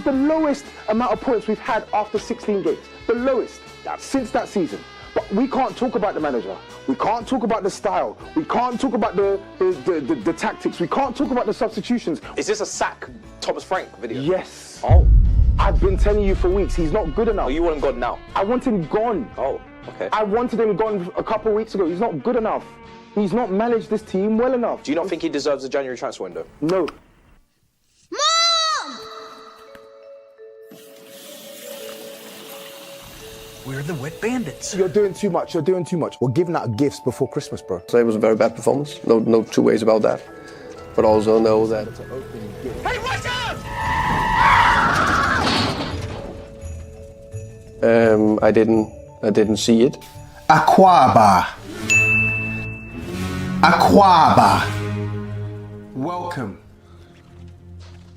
is the lowest amount of points we've had after 16 games. The lowest since that season. But we can't talk about the manager. We can't talk about the style. We can't talk about the tactics. We can't talk about the substitutions. Is this a sack Thomas Frank video? Yes. Oh. I've been telling you for weeks, he's not good enough. Oh, you want him gone now? I want him gone. Oh, okay. I wanted him gone a couple of weeks ago. He's not good enough. He's not managed this team well enough. Do you not think he deserves a January transfer window? No. Mom! We're the wet bandits. You're doing too much. You're doing too much. We're giving out gifts before Christmas, bro. So it was a very bad performance. No two ways about that. But also know that. Hey, watch out! I didn't see it. Aquaba. Welcome.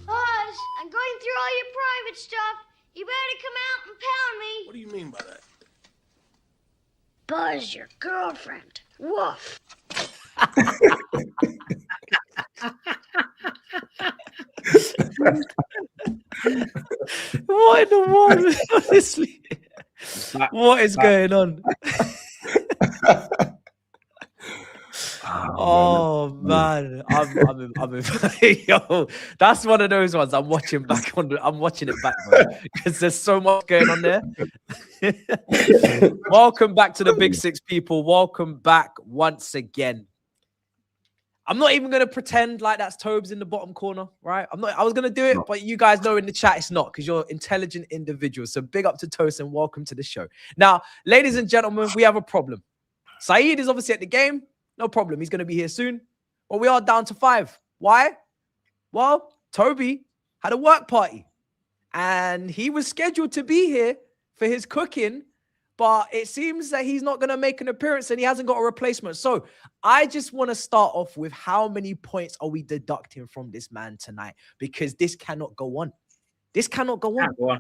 Buzz, I'm going through all your private stuff. You better come out and pound me. What do you mean by that? Buzz, your girlfriend. Woof. What in the world? Honestly, what is going on? Oh man, I'm yo, that's one of those ones I'm watching back on. I'm watching it back because there's so much going on there. Welcome back to the Big Six, people. Welcome back once again. I'm not even gonna pretend like that's Tobes in the bottom corner, right? I was gonna do it, but you guys know in the chat it's not because you're intelligent individuals. So big up to Toast and welcome to the show. Now, ladies and gentlemen, we have a problem. SAEED is obviously at the game. No problem. He's going to be here soon. But we are down to 5. Why? Well, Toby had a work party. And he was scheduled to be here for his cooking. But it seems that he's not going to make an appearance and he hasn't got a replacement. So I just want to start off with how many points are we deducting from this man tonight? Because this cannot go on. This cannot go on.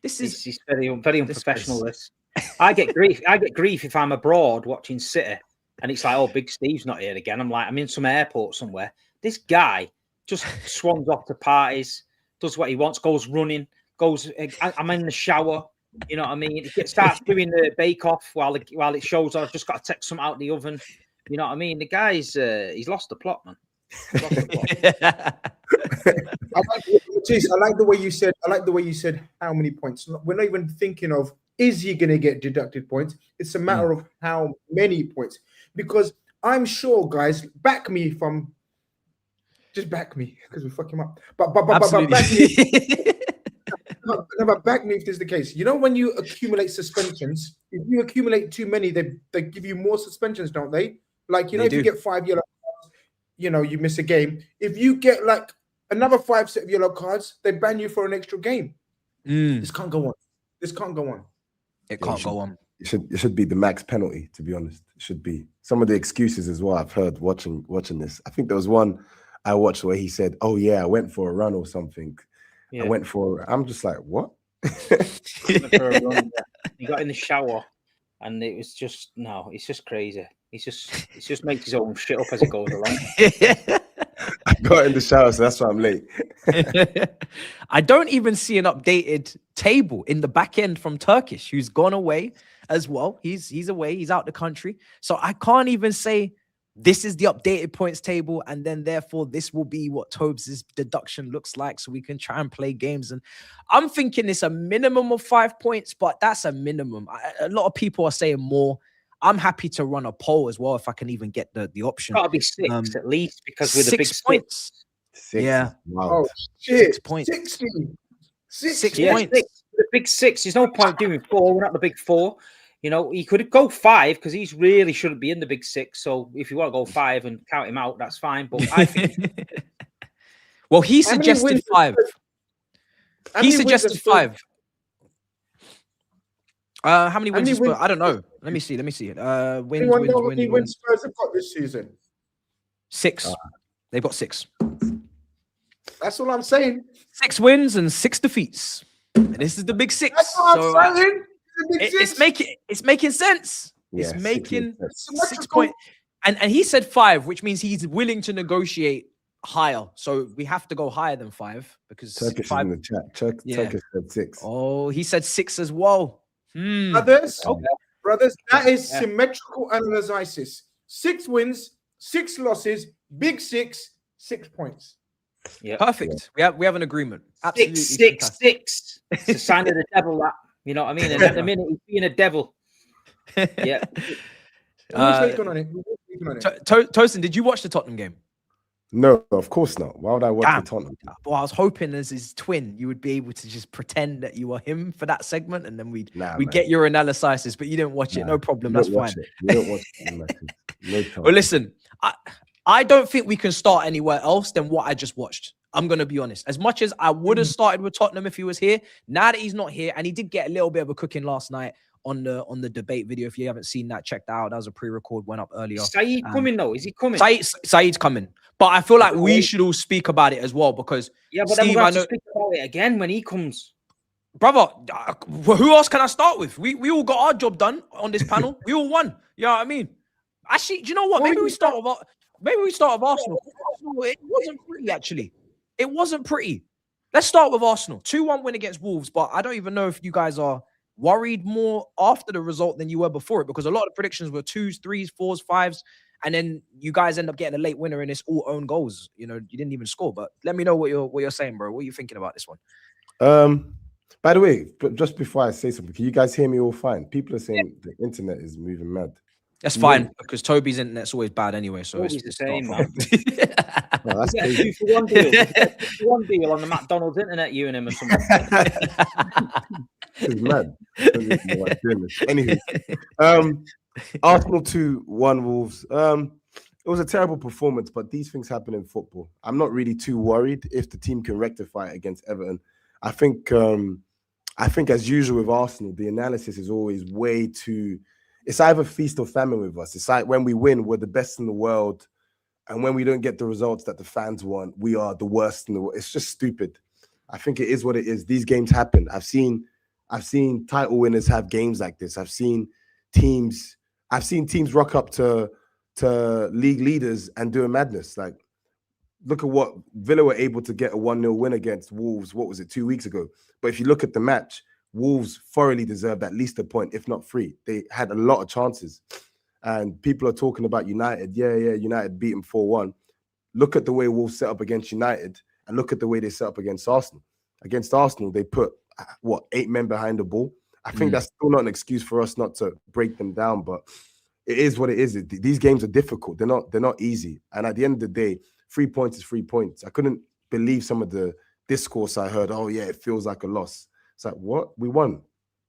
This is It's very unprofessional. This. I get grief. I get grief if I'm abroad watching City. And it's like, oh, Big Steve's not here again. I'm like, I'm in some airport somewhere. This guy just swans off to parties, does what he wants, goes running, goes, I'm in the shower. You know what I mean? He starts doing the bake-off while it shows I've just got to take some out of the oven. You know what I mean? The guy's, he's lost the plot, man. I like the way you said, how many points. We're not even thinking of, is he going to get deducted points? It's a matter of how many points. Because I'm sure, guys, back me if I'm just back me because we fuck him up. But back me. But back me if this is the case. You know, when you accumulate suspensions, if you accumulate too many, they give you more suspensions, don't they? Like, you know, if you get 5 yellow cards, you know, you miss a game. If you get like another 5 set of yellow cards, they ban you for an extra game. This can't go on. This can't go on. It can't go on. It should be the max penalty, to be honest. It should be. Some of the excuses as well I've heard watching this. I think there was one I watched where he said, oh yeah, I went for a run or something. Yeah. I'm just like, what? He got in the shower and it was just, no, it's just crazy. He just makes his own shit up as it goes along. I got in the shower, so that's why I'm late. I don't even see an updated table in the back end from Turkish, who's gone away as well. He's away. He's out the country. So I can't even say this is the updated points table, and then therefore this will be what Tobes' deduction looks like, so we can try and play games. And I'm thinking it's a minimum of 5 points, but that's a minimum. A lot of people are saying more. I'm happy to run a poll as well if I can even get the option. Got to be 6 at least, because with the big 6 points. 6. Yeah. Wow. Oh shit! 6 points. 6 points. The big 6. There's no point doing 4. We're not the big 4. You know, he could go 5 because he's really shouldn't be in the big 6. So if you want to go 5 and count him out, that's fine. But I think, well, he suggested 5. He suggested 5. How many wins? I don't know. Let me see. Wins. How many wins Spurs have got this season? 6. They've got 6. That's all I'm saying. 6 wins and 6 defeats. And this is the big 6. That's what I'm saying. It's making sense. Yeah, it's making 6 points. And he said 5, which means he's willing to negotiate higher. So we have to go higher than 5 because Turkish 5. is in the chat. Turkish said 6. Oh, he said 6 as well. Brothers, that is symmetrical analysis. 6 wins, 6 losses, big 6, 6 points. Yeah, perfect. We have an agreement. Absolutely, 666. It's a sign of the devil. That, you know what I mean. And at the minute, he's being a devil. Yeah. Tosin, did you watch the Tottenham game? No, of course not. Why would I watch the Tottenham? Well, I was hoping as his twin, you would be able to just pretend that you were him for that segment, and then we'd get your analysis. But you didn't watch it. No problem. That's fine. You don't watch it. No time. Well, listen, I don't think we can start anywhere else than what I just watched. I'm going to be honest. As much as I would have started with Tottenham if he was here, now that he's not here, and he did get a little bit of a cooking last night on the debate video. If you haven't seen that, check that out. That was a pre-record, went up earlier. SAEED coming though? Is he coming? SAEED's coming. But I feel like we should all speak about it as well because but Steve, then we'll have to speak about it again when he comes. Brother, who else can I start with? We all got our job done on this panel. We all won. You know what I mean? Actually, do you know what? Maybe we start with Arsenal. It wasn't pretty, actually. It wasn't pretty. Let's start with Arsenal. 2-1 win against Wolves, but I don't even know if you guys are worried more after the result than you were before it, because a lot of the predictions were 2s, 3s, 4s, 5s, and then you guys end up getting a late winner and it's all own goals. You know, you didn't even score. But let me know what you're saying, bro. What are you thinking about this one? By the way, just before I say something, can you guys hear me all fine? People are saying the internet is moving mad. That's fine, because Toby's internet's always bad anyway. So Toby's it's the same, man. Oh, that's crazy. 2-for-1 deal. 2-for-1 deal on the McDonald's internet, you and him or something. It's mad. Anyway, Arsenal 2-1 Wolves. It was a terrible performance, but these things happen in football. I'm not really too worried if the team can rectify it against Everton. I think as usual with Arsenal, the analysis is always way too. It's either feast or famine with us. It's like when we win, we're the best in the world, and when we don't get the results that the fans want, we are the worst in the world. It's just stupid. I think it is what it is. These games happen. I've seen title winners have games like this. I've seen teams rock up to league leaders and do a madness. Like, look at what Villa were able to get a 1-0 win against Wolves. What was it, 2 weeks ago? But if you look at the match, Wolves thoroughly deserved at least a point, if not 3. They had a lot of chances. And people are talking about United. Yeah, United beat them 4-1. Look at the way Wolves set up against United and look at the way they set up against Arsenal. Against Arsenal, they put, 8 men behind the ball. I think that's still not an excuse for us not to break them down, but it is what it is. These games are difficult. They're not easy. And at the end of the day, 3 points is 3 points. I couldn't believe some of the discourse I heard. Oh, yeah, it feels like a loss. It's like, what? We won.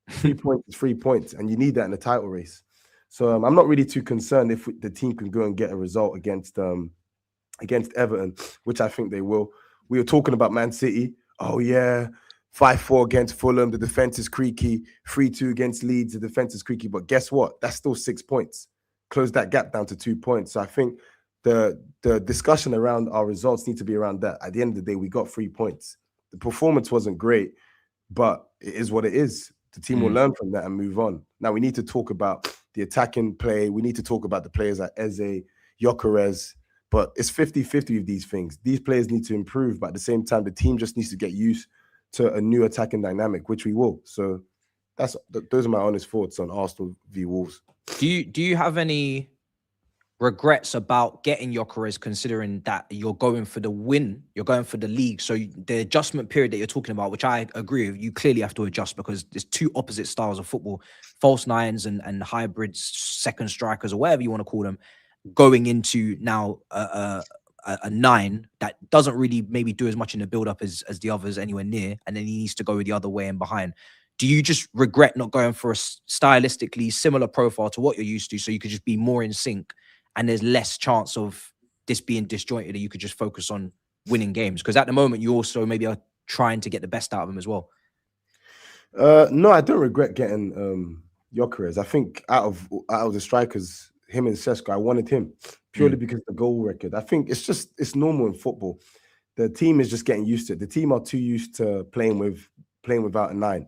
3 points is 3 points, and you need that in the title race. So I'm not really too concerned if the team can go and get a result against Everton, which I think they will. We were talking about Man City. Oh, yeah, 5-4 against Fulham. The defense is creaky. 3-2 against Leeds. The defense is creaky. But guess what? That's still 6 points. Close that gap down to 2 points. So I think the discussion around our results need to be around that. At the end of the day, we got 3 points. The performance wasn't great, but it is what it is. The team will learn from that and move on. Now, we need to talk about the attacking play. We need to talk about the players like Eze, Gyökeres, but it's 50-50 with these things. These players need to improve, but at the same time, the team just needs to get used to a new attacking dynamic, which we will. So those are my honest thoughts on Arsenal v Wolves. Do you have any regrets about getting Gyökeres, considering that you're going for the win, you're going for the league? So the adjustment period that you're talking about, which I agree with, you clearly have to adjust because there's two opposite styles of football, false nines and hybrids, second strikers, or whatever you want to call them, going into now a 9 that doesn't really maybe do as much in the build-up as the others anywhere near, and then he needs to go the other way and behind. Do you just regret not going for a stylistically similar profile to what you're used to, so you could just be more in sync and there's less chance of this being disjointed and you could just focus on winning games? Because at the moment, you also maybe are trying to get the best out of them as well. No, I don't regret getting Gyökeres. I think out of the strikers, him and Sesko, I wanted him purely because of the goal record. I think it's normal in football. The team is just getting used to it. The team are too used to playing without a 9.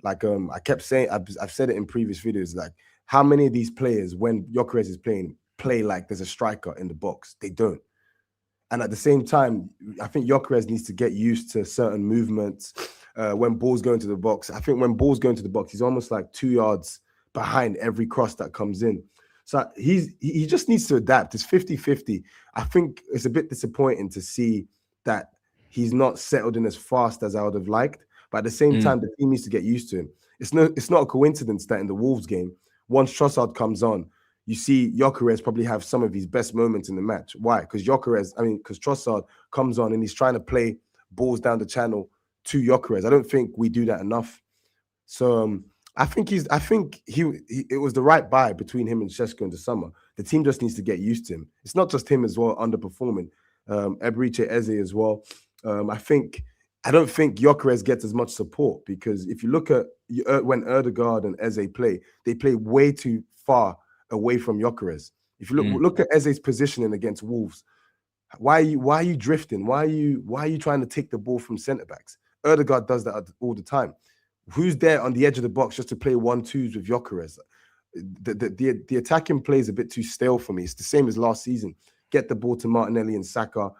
Like I kept saying, I've said it in previous videos, like how many of these players, when Gyökeres is playing, play like there's a striker in the box? They don't. And at the same time, I think Gyökeres needs to get used to certain movements when balls go into the box. I think when balls go into the box, he's almost like 2 yards behind every cross that comes in. So he just needs to adapt. It's 50-50. I think it's a bit disappointing to see that he's not settled in as fast as I would have liked. But at the same time, the team needs to get used to him. It's not a coincidence that in the Wolves game, once Trossard comes on, you see Gyökeres probably have some of his best moments in the match. Why? Because Trossard comes on and he's trying to play balls down the channel to Gyökeres. I don't think we do that enough. So I think it was the right buy between him and Šeško in the summer. The team just needs to get used to him. It's not just him as well underperforming. Eberechi Eze as well. I don't think Gyökeres gets as much support, because if you look at when Ødegaard and Eze play, they play way too far away from Gyökeres. If you look at Eze's positioning against Wolves, why are you drifting? Why are you trying to take the ball from centre backs? Ødegaard does that all the time. Who's there on the edge of the box just to play 1-2s with Gyökeres? The attacking play is a bit too stale for me. It's the same as last season. Get the ball to Martinelli and Saka,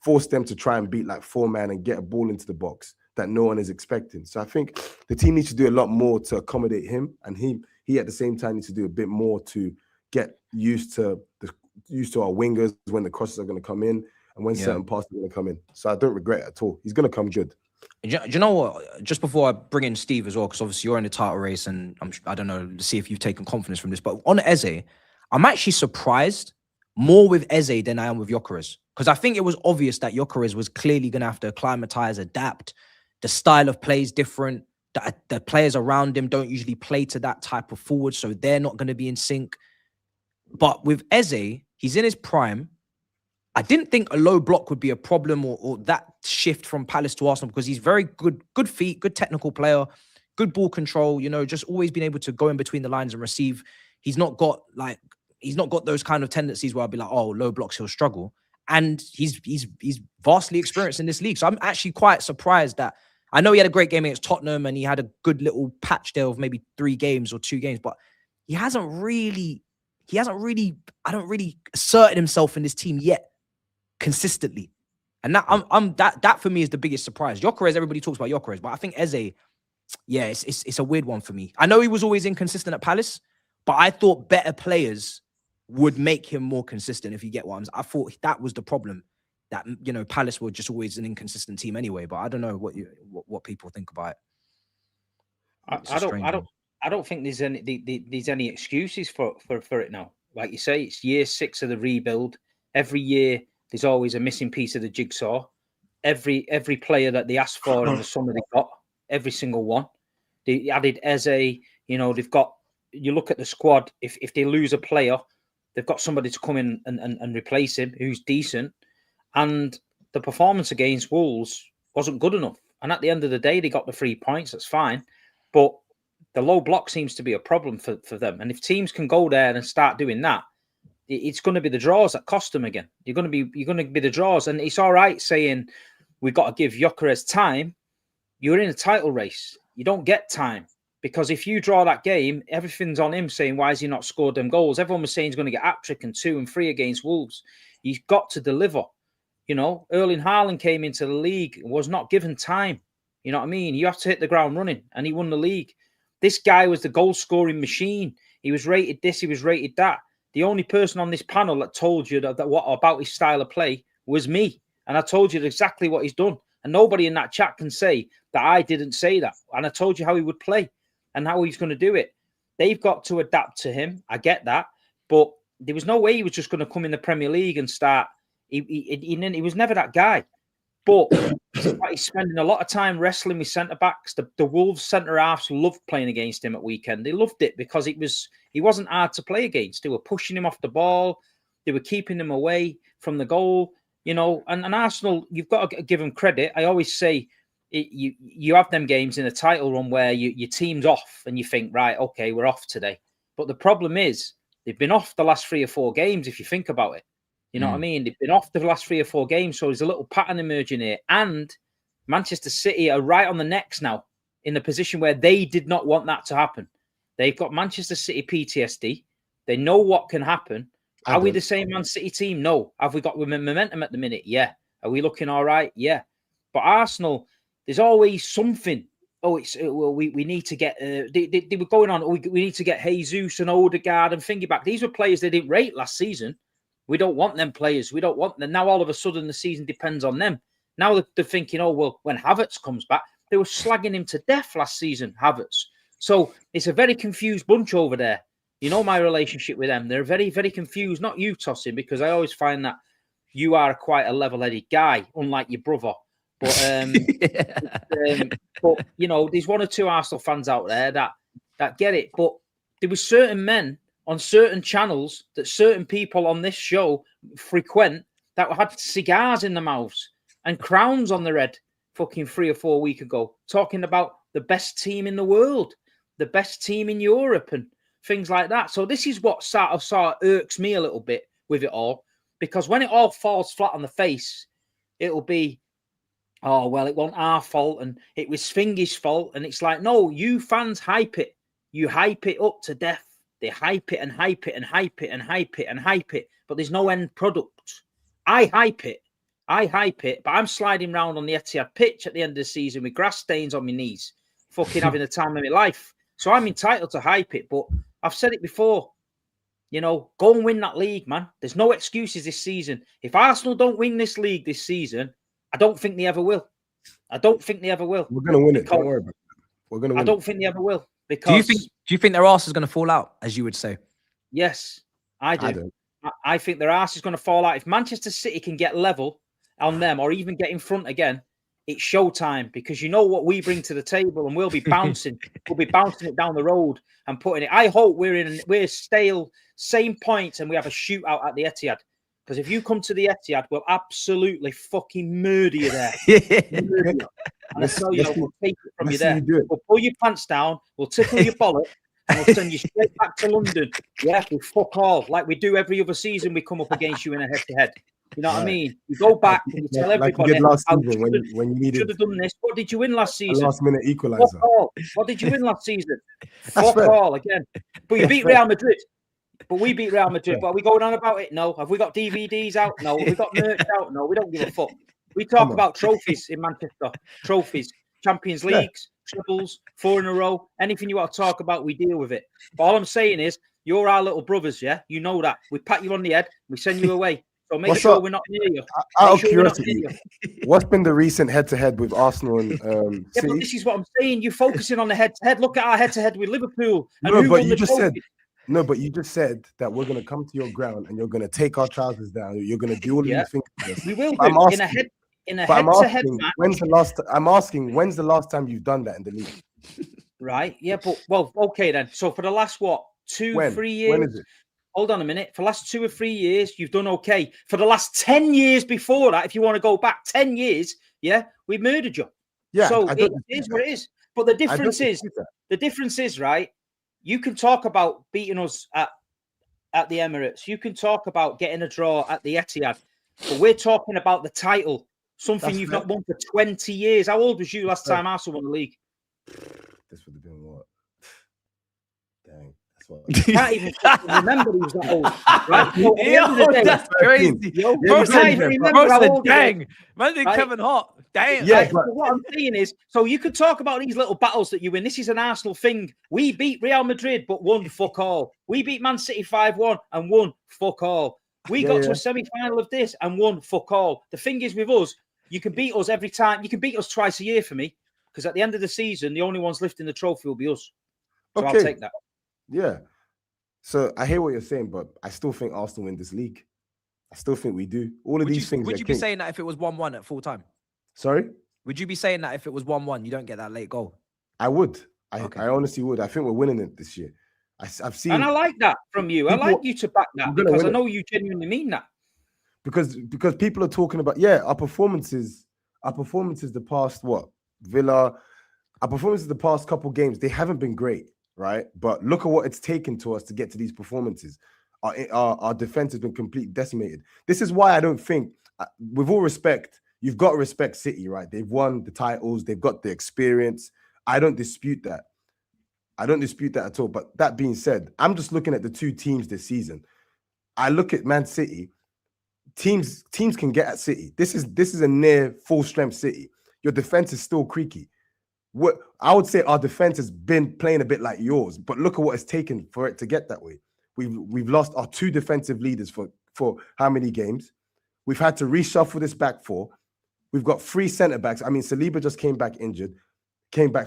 force them to try and beat like 4-man and get a ball into the box that no one is expecting. So I think the team needs to do a lot more to accommodate him, and he at the same time needs to do a bit more to get used to our wingers when the crosses are going to come in and when certain passes are going to come in. So I don't regret it at all. He's going to come good. Do you know what? Just before I bring in Steve as well, because obviously you're in the title race, and I don't know, to see if you've taken confidence from this, but on Eze, I'm actually surprised more with Eze than I am with Gyökeres, because I think it was obvious that Gyökeres was clearly going to have to acclimatize, adapt. The style of play is different. The players around him don't usually play to that type of forward, so they're not going to be in sync. But with Eze, he's in his prime. I didn't think a low block would be a problem, or that shift from Palace to Arsenal, because he's very good feet, good technical player, good ball control, just always been able to go in between the lines and receive. He's not got those kind of tendencies where I'll be like, oh, low blocks, he'll struggle. And he's vastly experienced in this league. So I'm actually quite surprised that, I know he had a great game against Tottenham and he had a good little patch there of maybe 3 games or 2 games, but he hasn't really, I don't really asserted himself in this team yet consistently. And that for me is the biggest surprise. Gyökeres, everybody talks about Gyökeres, but I think Eze, yeah, it's a weird one for me. I know he was always inconsistent at Palace, but I thought better players would make him more consistent, if you get what I'm saying. I thought that was the problem, that, Palace were just always an inconsistent team anyway, but I don't know what people think about it. I don't think there's any excuses for it now. Like you say, it's year 6 of the rebuild. Every year there's always a missing piece of the jigsaw. Every player that they asked for in the summer they got, every single one. They added Eze, they've got, you look at the squad, if they lose a player, they've got somebody to come in and replace him who's decent. And the performance against Wolves wasn't good enough. And at the end of the day, they got the 3 points. That's fine. But the low block seems to be a problem for them. And if teams can go there and start doing that, it's going to be the draws that cost them again. You're going to be the draws. And it's all right saying we've got to give Gyökeres time. You're in a title race. You don't get time. Because if you draw that game, everything's on him saying, why has he not scored them goals? Everyone was saying he's going to get hat-trick and 2 and 3 against Wolves. He's got to deliver. Erling Haaland came into the league, was not given time. You know what I mean? You have to hit the ground running, and he won the league. This guy was the goal-scoring machine. He was rated this, he was rated that. The only person on this panel that told you that what about his style of play was me. And I told you exactly what he's done. And nobody in that chat can say that I didn't say that. And I told you how he would play and how he's going to do it. They've got to adapt to him. I get that. But there was no way he was just going to come in the Premier League and start. He was never that guy. But he's spending a lot of time wrestling with centre-backs. The Wolves centre-halves loved playing against him at weekend. They loved it because he wasn't hard to play against. They were pushing him off the ball. They were keeping him away from the goal. And Arsenal, you've got to give them credit. I always say, you have them games in a title run where your team's off and you think, right, okay, we're off today. But the problem is they've been off the last 3 or 4 games, if you think about it. You know what I mean? They've been off the last 3 or 4 games, so there's a little pattern emerging here. And Manchester City are right on the necks now in the position where they did not want that to happen. They've got Manchester City PTSD. They know what can happen Are we the same Man City team? No. Have we got momentum at the minute? Yeah. Are we looking all right? Yeah. But Arsenal, there's always something. Oh, we need to get. They were going on. We need to get Jesus and Odegaard and Fingy back. These were players they didn't rate last season. We don't want them players. We don't want them. Now all of a sudden the season depends on them. Now they're thinking, oh well, when Havertz comes back, they were slagging him to death last season. Havertz. So it's a very confused bunch over there. You know my relationship with them. They're very, very confused. Not you, Tossing, because I always find that you are quite a level-headed guy, unlike your brother. But but you know, there's one or two Arsenal fans out there that get it. But there were certain men on certain channels that certain people on this show frequent that had cigars in their mouths and crowns on their head fucking 3 or 4 weeks ago, talking about the best team in the world, the best team in Europe and things like that. So this is what sort of irks me a little bit with it all, because when it all falls flat on the face, it'll be, oh, well, it wasn't our fault and it was Fingy's fault. And it's like, no, you fans hype it. You hype it up to death. They hype it and hype it and hype it and hype it and hype it, but there's no end product. I hype it, but I'm sliding around on the Etihad pitch at the end of the season with grass stains on my knees, fucking having the time of my life. So I'm entitled to hype it, but I've said it before, you know, go and win that league, man. There's no excuses this season. If Arsenal don't win this league this season, I don't think they ever will. I don't think they ever will. We're going to win it. Don't worry about it. We're going to win I don't think they ever will. Because do you think their arse is going to fall out, as you would say? Yes, I do. I think their arse is going to fall out. If Manchester City can get level on them or even get in front again, it's showtime, because you know what we bring to the table and we'll be bouncing. We'll be bouncing it down the road and putting it. I hope we're stale, same points, and we have a shootout at the Etihad. Because if you come to the Etihad, we'll absolutely fucking murder you there. Murder you. And I tell you, we'll take it from you there. We'll pull your pants down, we'll tickle your bollock, and we'll send you straight back to London. Yeah, we fuck all, like we do every other season we come up against you in a head-to-head. You know what I mean? You go back and you tell everybody, last season when you needed, should have done this. What did you win last season? Last-minute equaliser. Fuck all. What did you win last season? Fuck all again. But you beat Real Madrid. But we beat Real Madrid. But are we going on about it? No. Have we got DVDs out? No. Have we got merch out? No. We don't give a fuck. We talk about trophies in Manchester. Trophies, Champions Leagues, trebles, 4 in a row. Anything you want to talk about, we deal with it. But all I'm saying is, you're our little brothers, yeah? You know that. We pat you on the head. We send you away. So make sure we're not near you. Out of curiosity, what's been the recent head-to-head with Arsenal and City? But this is what I'm saying. You're focusing on the head-to-head. Look at our head-to-head with Liverpool. And no, but you just said that we're going to come to your ground and you're going to take our trousers down. You're going to do all of these things. We will do. In a head-to-head match. When's the last time you've done that in the league? Right. Yeah. But okay then. So for the last 3 years. When is it? Hold on a minute. For the last 2 or 3 years, you've done okay. For the last 10 years before that, if you want to go back 10 years, we murdered you. Yeah. So it is what it is. But the difference is, right? You can talk about beating us at the Emirates. You can talk about getting a draw at the Etihad. But we're talking about the title, something you've not won for 20 years. How old was you last time Arsenal won the league? This would have been what? Dang. Can't even remember he was that old. Right? That's crazy. Dang. Man, did Kevin Hart. Damn. Yeah, but what I'm saying is, so you could talk about these little battles that you win. This is an Arsenal thing. We beat Real Madrid, but won fuck all. We beat Man City 5-1 and won fuck all. We got to a semi-final of this and won fuck all. The thing is with us, you can beat us every time. You can beat us twice a year for me, because at the end of the season, the only ones lifting the trophy will be us. So I'll take that. Yeah. So I hear what you're saying, but I still think Arsenal win this league. I still think we do. All of these things. Would you be saying that if it was 1-1 at full time? Sorry? Would you be saying that if it was 1-1, you don't get that late goal? I would. I honestly would. I think we're winning it this year. I've seen, and I like that from you. I like you to back that, because I know you genuinely mean that. Because people are talking about our performances the past Villa, our performances the past couple games, they haven't been great, right? But look at what it's taken to us to get to these performances. Our defense has been completely decimated. This is why I don't think, with all respect, you've got to respect City, right? They've won the titles, they've got the experience. I don't dispute that. I don't dispute that at all. But that being said, I'm just looking at the two teams this season. I look at Man City. Teams can get at City. This is a near full strength City. Your defense is still creaky. What I would say, our defense has been playing a bit like yours, but look at what it's taken for it to get that way. We've lost our 2 defensive leaders for how many games? We've had to reshuffle this back 4. We've got 3 centre backs. I mean, Saliba just came back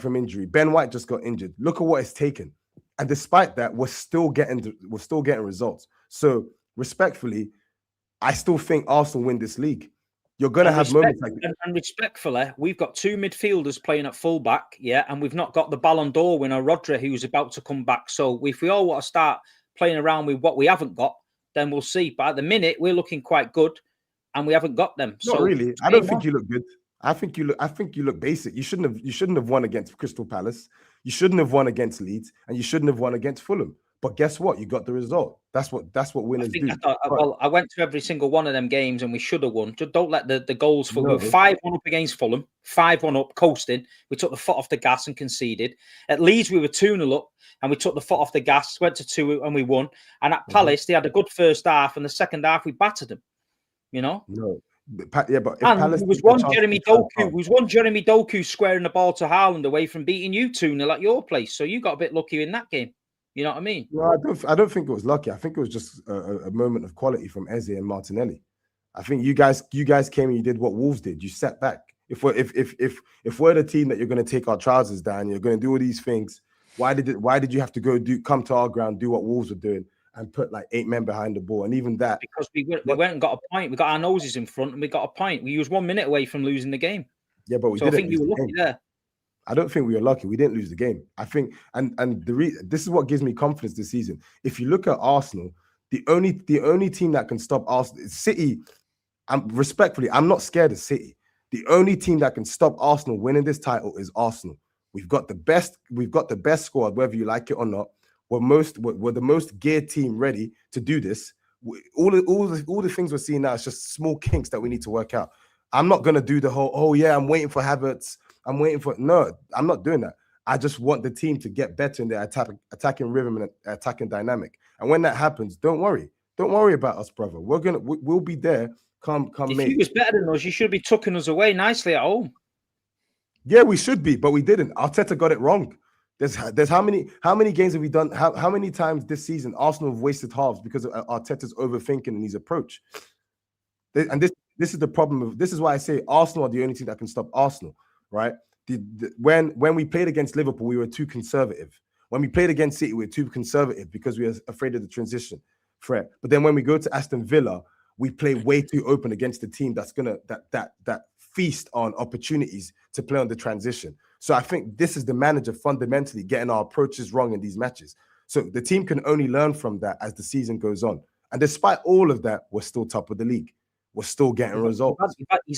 from injury. Ben White just got injured. Look at what it's taken, and despite that, we're still getting results. So respectfully, I still think Arsenal win this league. You're going to have moments like that. And respectfully, we've got 2 midfielders playing at fullback, yeah, and we've not got the Ballon d'Or winner, Rodri, who's about to come back. So if we all want to start playing around with what we haven't got, then we'll see. But at the minute, we're looking quite good, and we haven't got them. Not really. I don't think you look good. I think you look basic. You shouldn't have won against Crystal Palace. You shouldn't have won against Leeds, and you shouldn't have won against Fulham. But guess what? You got the result. That's what winners do. I went to every single one of them games and we should have won. Just don't let the goals fall. We were 5-1 up against Fulham, 5-1 up, coasting. We took the foot off the gas and conceded. At Leeds, we were 2-0 up and we took the foot off the gas, went to 2 and we won. And at Palace, they had a good first half, and the second half, we battered them. You know? No. Yeah, but and there was one Jeremy Doku squaring the ball to Haaland away from beating you 2-0 at your place. So you got a bit lucky in that game. You know what I mean? No, I don't think it was lucky. I think it was just a moment of quality from Eze and Martinelli. I think you guys came and you did what Wolves did. You sat back. If we're the team that you're going to take our trousers down, you're going to do all these things. Why did you have to come to our ground, do what Wolves were doing, and put like 8 men behind the ball? And even that, because we went and got a point. We got our noses in front and we got a point. We was 1 minute away from losing the game. Yeah, but I think you were lucky there. I don't think we were lucky. We didn't lose the game. I think, and this is what gives me confidence this season. If you look at Arsenal, the only team that can stop Arsenal is City. Respectfully, I'm not scared of City. The only team that can stop Arsenal winning this title is Arsenal. We've got the best squad, whether you like it or not. We're the most geared team ready to do this. All the things we're seeing now is just small kinks that we need to work out. I'm not gonna do the whole, oh yeah, I'm waiting for Havertz. No, I'm not doing that. I just want the team to get better in their attacking rhythm and attacking dynamic. And when that happens, don't worry about us, brother. We'll be there. Come. If you was better than us, you should be tucking us away nicely at home. Yeah, we should be, but we didn't. Arteta got it wrong. There's how many games have we done? How many times this season Arsenal have wasted halves because of Arteta's overthinking and his approach? And this is the problem. This is why I say Arsenal are the only team that can stop Arsenal. Right? When we played against Liverpool, we were too conservative. When we played against City, we were too conservative because we were afraid of the transition threat. But then when we go to Aston Villa, we play way too open against the team that's gonna that feast on opportunities to play on the transition. So I think this is the manager fundamentally getting our approaches wrong in these matches. So the team can only learn from that as the season goes on. And despite all of that, we're still top of the league. We're still getting results. He's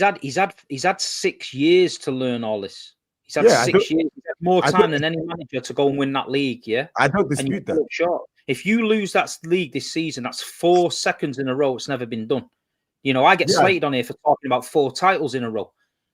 had 6 years to learn all this. He's had 6 years. He's had more time than any manager to go and win that league. Yeah, I don't dispute that. Sure. If you lose that league this season, that's 4 seconds in a row. It's never been done. You know, I get slated on here for talking about 4 titles in a row.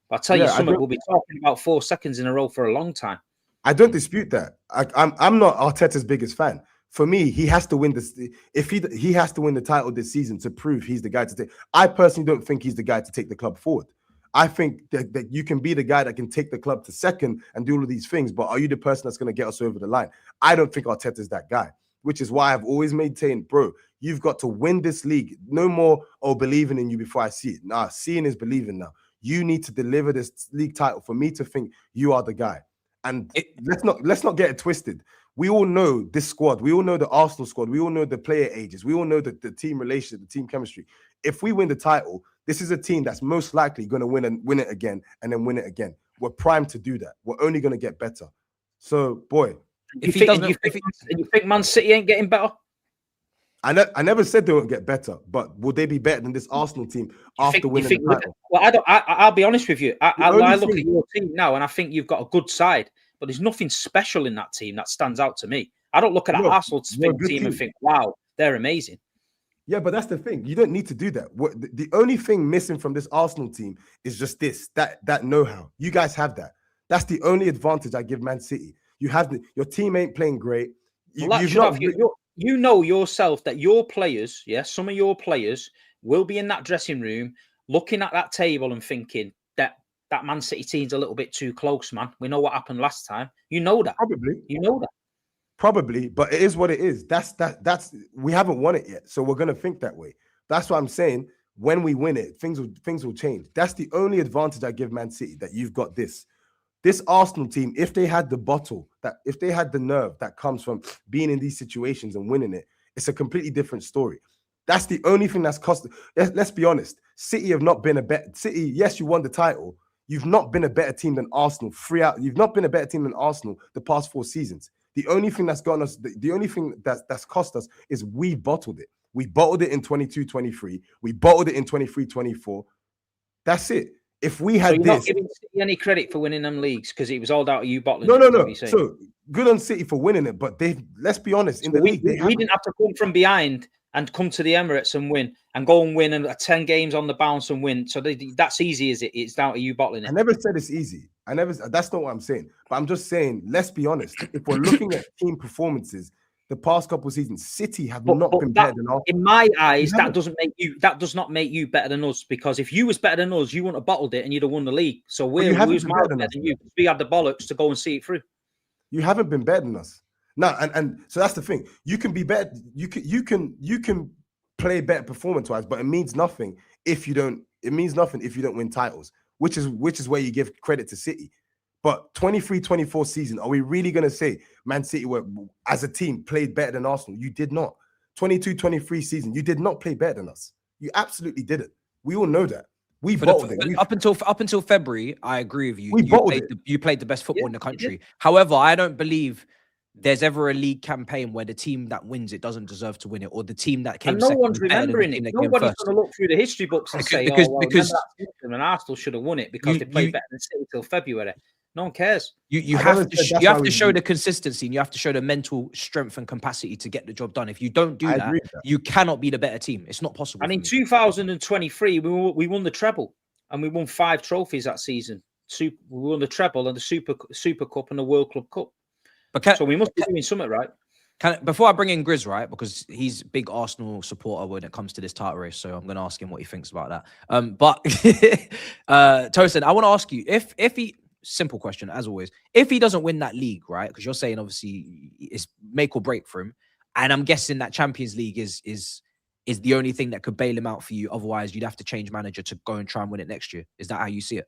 But I'll tell you something, we'll be talking about 4 seconds in a row for a long time. I don't dispute that. I'm not Arteta's biggest fan. For me, he has to win this. If he has to win the title this season to prove he's the guy to take. I personally don't think he's the guy to take the club forward. I think that you can be the guy that can take the club to second and do all of these things, but are you the person that's going to get us over the line? I don't think Arteta's that guy, which is why I've always maintained, bro, you've got to win this league. No more, believing in you before I see it. Nah, seeing is believing now. You need to deliver this league title for me to think you are the guy. And let's not get it twisted. We all know this squad. We all know the Arsenal squad. We all know the player ages. We all know the team relationship, the team chemistry. If we win the title, this is a team that's most likely going to win it again and then win it again. We're primed to do that. We're only going to get better. So, boy. You think Man City ain't getting better? I never said they won't get better, but will they be better than this Arsenal team after winning the title? Well, I'll be honest with you. I look at your team now and I think you've got a good side. But there's nothing special in that team that stands out to me. I don't look at that Arsenal team and think, wow, they're amazing. Yeah, but that's the thing. You don't need to do that. The only thing missing from this Arsenal team is just that know-how. You guys have that. That's the only advantage I give Man City. You have your team ain't playing great. you know yourself that your players, some of your players will be in that dressing room looking at that table and thinking that Man City team's a little bit too close, man. We know what happened last time. You know that. Probably. You know that. Probably, but it is what it is. That's we haven't won it yet, so we're gonna think that way. That's what I'm saying. When we win it, things will change. That's the only advantage I give Man City, that you've got this Arsenal team. If they had the bottle, if they had the nerve that comes from being in these situations and winning it, it's a completely different story. That's the only thing that's cost. Let's be honest. City have not been a better City. Yes, you won the title. You've not been a better team than Arsenal. You've not been a better team than Arsenal the past 4 seasons. The only thing that's gotten us, the only thing that's cost us is we bottled it. We bottled it in 22-23. We bottled it in 23-24. That's it. If we had you're not giving City any credit for winning them leagues because it was all down to you bottling. No. So good on City for winning it, but let's be honest, in the league, we didn't have to come from behind and come to the Emirates and win and go and win and 10 games on the bounce and win. So that's easy, is it? It's down to you bottling it. I never said it's easy. That's not what I'm saying. But I'm just saying, let's be honest. If we're looking at team performances, the past couple of seasons, City have not been better than us. In my eyes, that does not make you better than us, because if you was better than us, you wouldn't have bottled it and you'd have won the league. So we're miles better than you. We had the bollocks to go and see it through. You haven't been better than us. No, and so that's the thing. You can be better. You can play better performance-wise, but it means nothing if you don't. It means nothing if you don't win titles, which is where you give credit to City. But 23-24 season, are we really going to say Man City were, as a team, played better than Arsenal? You did not. 22-23 season, you did not play better than us. You absolutely didn't. We all know that. We bottled it. Up until February, I agree with you. You played the best football in the country. Yeah. However, I don't believe there's ever a league campaign where the team that wins it doesn't deserve to win it, or the team that came second. No one's remembering it. Nobody's going to look through the history books and say, because Arsenal should have won it because they played better than City till February. No one cares. You have to show the consistency, and you have to show the mental strength and capacity to get the job done. If you don't do that, you cannot be the better team. It's not possible. And in 2023, we won the treble, and we won 5 trophies that season. We won the treble and the Super Cup and the World Club Cup. So we must be doing something right. Before I bring in GRIZZ, right, because he's a big Arsenal supporter when it comes to this title race, so I'm going to ask him what he thinks about that. But Tosin, I want to ask you, if he, simple question as always, if he doesn't win that league, right, because you're saying obviously it's make or break for him, and I'm guessing that Champions League is the only thing that could bail him out for you. Otherwise, you'd have to change manager to go and try and win it next year. Is that how you see it?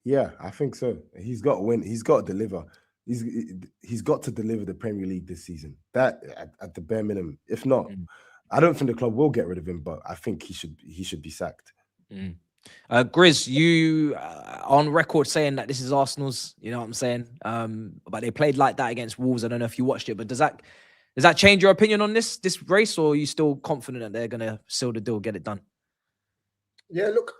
Yeah, I think so. He's got to win. He's got to deliver. He's got to deliver the Premier League this season. That at the bare minimum. If not, I don't think the club will get rid of him. But I think he should be sacked. GRIZZ, you on record saying that this is Arsenal's. You know what I'm saying? But they played like that against Wolves. I don't know if you watched it, but does that change your opinion on this race, or are you still confident that they're gonna seal the deal, get it done? Yeah, look,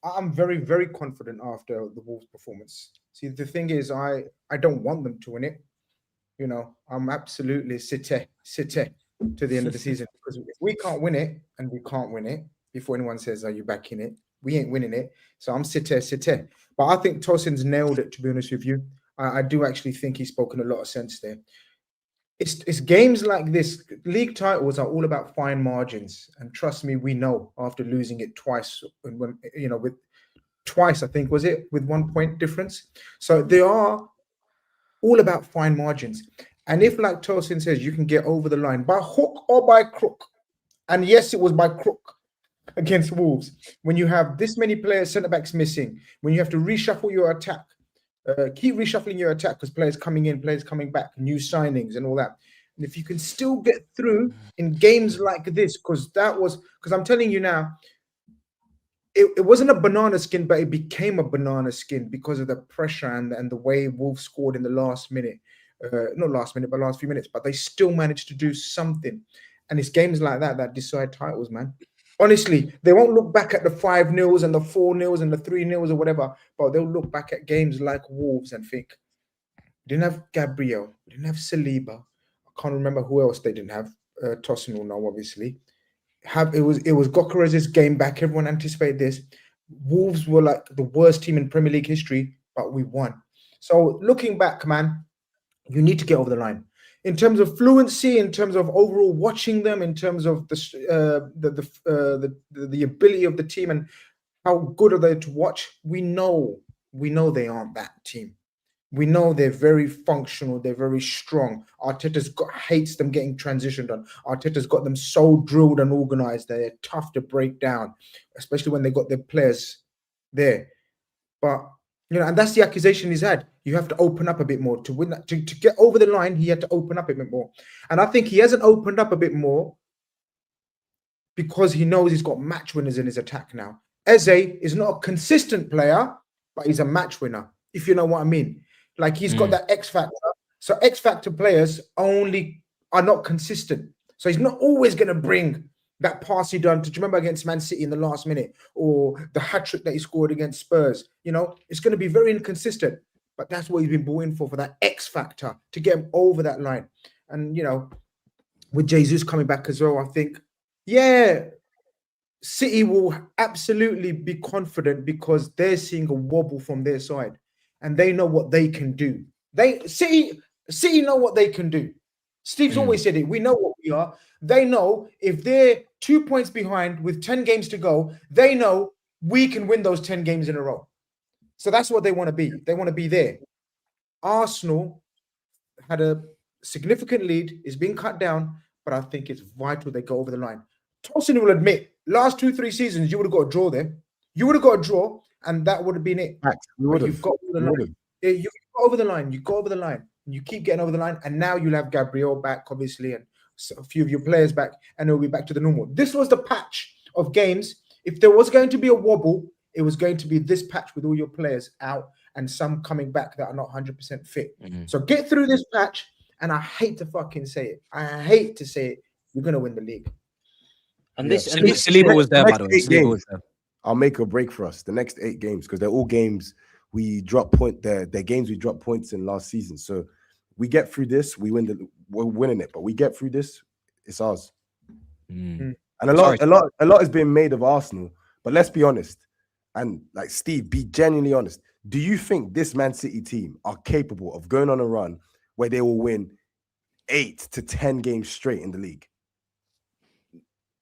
I'm very, very confident after the Wolves performance. See, the thing is, I don't want them to win it. You know, I'm absolutely City to the end of the season, because if we can't win it, and we can't win it before anyone says, "Are you back in it?" We ain't winning it. So I'm City. But I think Tosin's nailed it, to be honest with you. I do actually think he's spoken a lot of sense there. It's games like this. League titles are all about fine margins, and trust me, we know after losing it twice, when with twice, I think, was it, with 1 point difference. So they are all about fine margins. And if, like Tosin says, you can get over the line by hook or by crook, and yes, it was by crook against Wolves, when you have this many players, centre backs missing, when you have to reshuffle your attack, keep reshuffling your attack because players coming in, players coming back, new signings and all that. And if you can still get through in games like this, because I'm telling you now, it wasn't a banana skin, but it became a banana skin because of the pressure and the way Wolves scored in the last minute. Not last minute, but last few minutes. But they still managed to do something. And it's games like that decide titles, man. Honestly, they won't look back at the 5-0s and the 4-0s and the 3-0s or whatever, but they'll look back at games like Wolves and think, we didn't have Gabriel, we didn't have Saliba. I can't remember who else they didn't have. Tosin will know, obviously. It was Gyökeres's game back. Everyone anticipated this. Wolves were like the worst team in Premier League history, but we won. So looking back, man, you need to get over the line. in terms of fluency, in terms of overall watching them, in terms of the ability of the team and how good are they to watch, we know they aren't that team. We know they're very functional. They're very strong. Hates them getting transitioned on. Arteta's got them so drilled and organized. They're tough to break down, especially when they got their players there. But, and that's the accusation he's had. You have to open up a bit more to win that. To get over the line, he had to open up a bit more. And I think he hasn't opened up a bit more because he knows he's got match winners in his attack now. Eze is not a consistent player, but he's a match winner, if you know what I mean. Like he's got that X factor. So X factor players only are not consistent. So he's not always going to bring that pass he done. Do you remember against Man City in the last minute, or the hat trick that he scored against Spurs? It's going to be very inconsistent. But that's what he's been brought in for that X factor to get him over that line. And with Jesus coming back as well, I think, City will absolutely be confident because they're seeing a wobble from their side. And they know what they can do. City know what they can do. Steve's always said it. We know what we are. They know if they're 2 points behind with 10 games to go, they know we can win those 10 games in a row. So that's what they want to be. They want to be there. Arsenal had a significant lead. It's been cut down, but I think it's vital they go over the line. Tosin will admit, last 2-3 seasons, you would have got a draw there. You would have got a draw, and that would have been it. You've got over the line. You go over the line. You go over the line. You keep getting over the line, and now you'll have Gabriel back, obviously, and a few of your players back, and it'll be back to the normal. This was the patch of games. If there was going to be a wobble, it was going to be this patch with all your players out and some coming back that are not 100% fit. So get through this patch, and I hate to fucking say it. I hate to say it. You're going to win the league. And Saliba was there, by the way. Saliba was there. I'll make a break for us the next 8 games because they're all games we drop point. They're games we dropped points in last season. So we get through this, we're winning it. But we get through this, it's ours. And a lot is being made of Arsenal. But let's be honest, and like Steve, be genuinely honest. Do you think this Man City team are capable of going on a run where they will win 8 to 10 games straight in the league?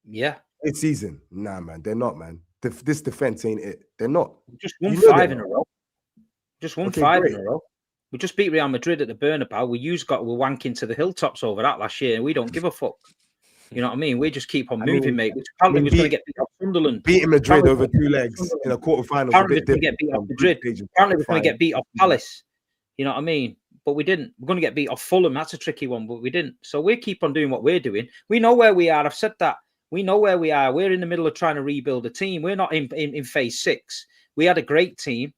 Yeah. This season? Nah, man, they're not, man. This defense ain't it. They're not. Just won 5 in a row. Just won 5 in a row. We just beat Real Madrid at the Bernabeu. We're wanking to the hilltops over that last year, and we don't give a fuck. You know what I mean? We just keep on moving, mate. Apparently, we're going to get beat off Sunderland. Beating Madrid over 2 legs in a quarterfinal. Apparently, we're going to get beat off Madrid. Apparently, we're going to get beat off Palace. You know what I mean? But we didn't. We're going to get beat off Fulham. That's a tricky one, but we didn't. So we keep on doing what we're doing. We know where we are. I've said that. We know where we are. We're in the middle of trying to rebuild a team. We're not in phase 6. We had a great team,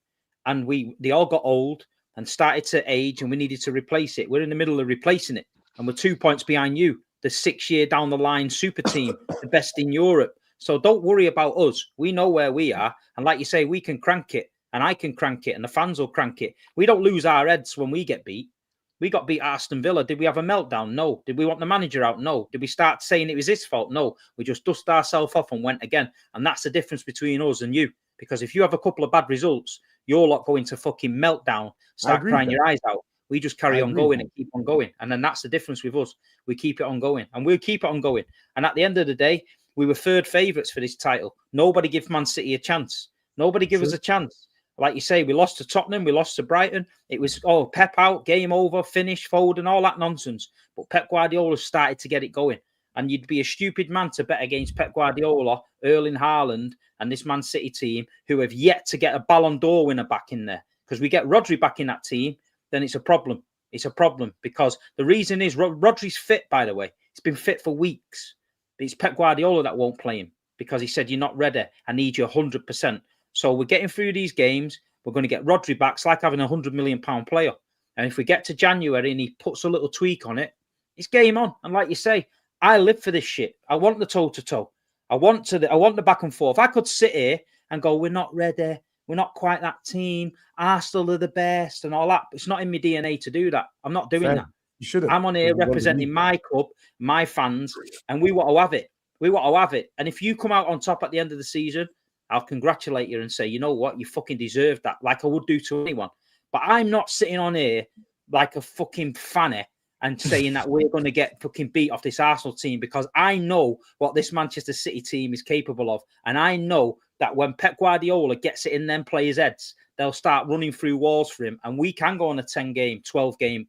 and they all got old and started to age, and we needed to replace it. We're in the middle of replacing it, and we're 2 points behind you, the 6-year down the line super team, the best in Europe. So don't worry about us. We know where we are, and like you say, we can crank it, and I can crank it, and the fans will crank it. We don't lose our heads when we get beat. We got beat at Aston Villa. Did we have a meltdown? No. Did we want the manager out? No. Did we start saying it was his fault? No. We just dusted ourselves off and went again. And that's the difference between us and you. Because if you have a couple of bad results, you're lot going to fucking meltdown, start crying your eyes out. We just carry on going and keep on going. And then that's the difference with us. We keep it on going. And we'll keep it on going. And at the end of the day, we were 3rd favourites for this title. Nobody gave Man City a chance. Nobody gave us a chance. Like you say, we lost to Tottenham, we lost to Brighton. It was, Pep out, game over, finish, fold, and all that nonsense. But Pep Guardiola started to get it going. And you'd be a stupid man to bet against Pep Guardiola, Erling Haaland, and this Man City team who have yet to get a Ballon d'Or winner back in there. Because we get Rodri back in that team, then it's a problem. It's a problem because the reason is Rodri's fit, by the way. He's been fit for weeks. But it's Pep Guardiola that won't play him because he said, you're not ready. I need you 100%. So we're getting through these games. We're going to get Rodri back. It's like having a £100 million player. And if we get to January and he puts a little tweak on it, it's game on. And like you say, I live for this shit. I want the toe-to-toe. I want the back and forth. I could sit here and go, we're not ready. We're not quite that team. Arsenal are the best and all that. It's not in my DNA to do that. I'm not doing that. You shouldn't. I'm on here representing my club, my fans, and we want to have it. We want to have it. And if you come out on top at the end of the season, I'll congratulate you and say, you know what? You fucking deserve that, like I would do to anyone. But I'm not sitting on here like a fucking fanny and saying that we're going to get fucking beat off this Arsenal team, because I know what this Manchester City team is capable of. And I know that when Pep Guardiola gets it in them players' heads, they'll start running through walls for him. And we can go on a 10-game, 12-game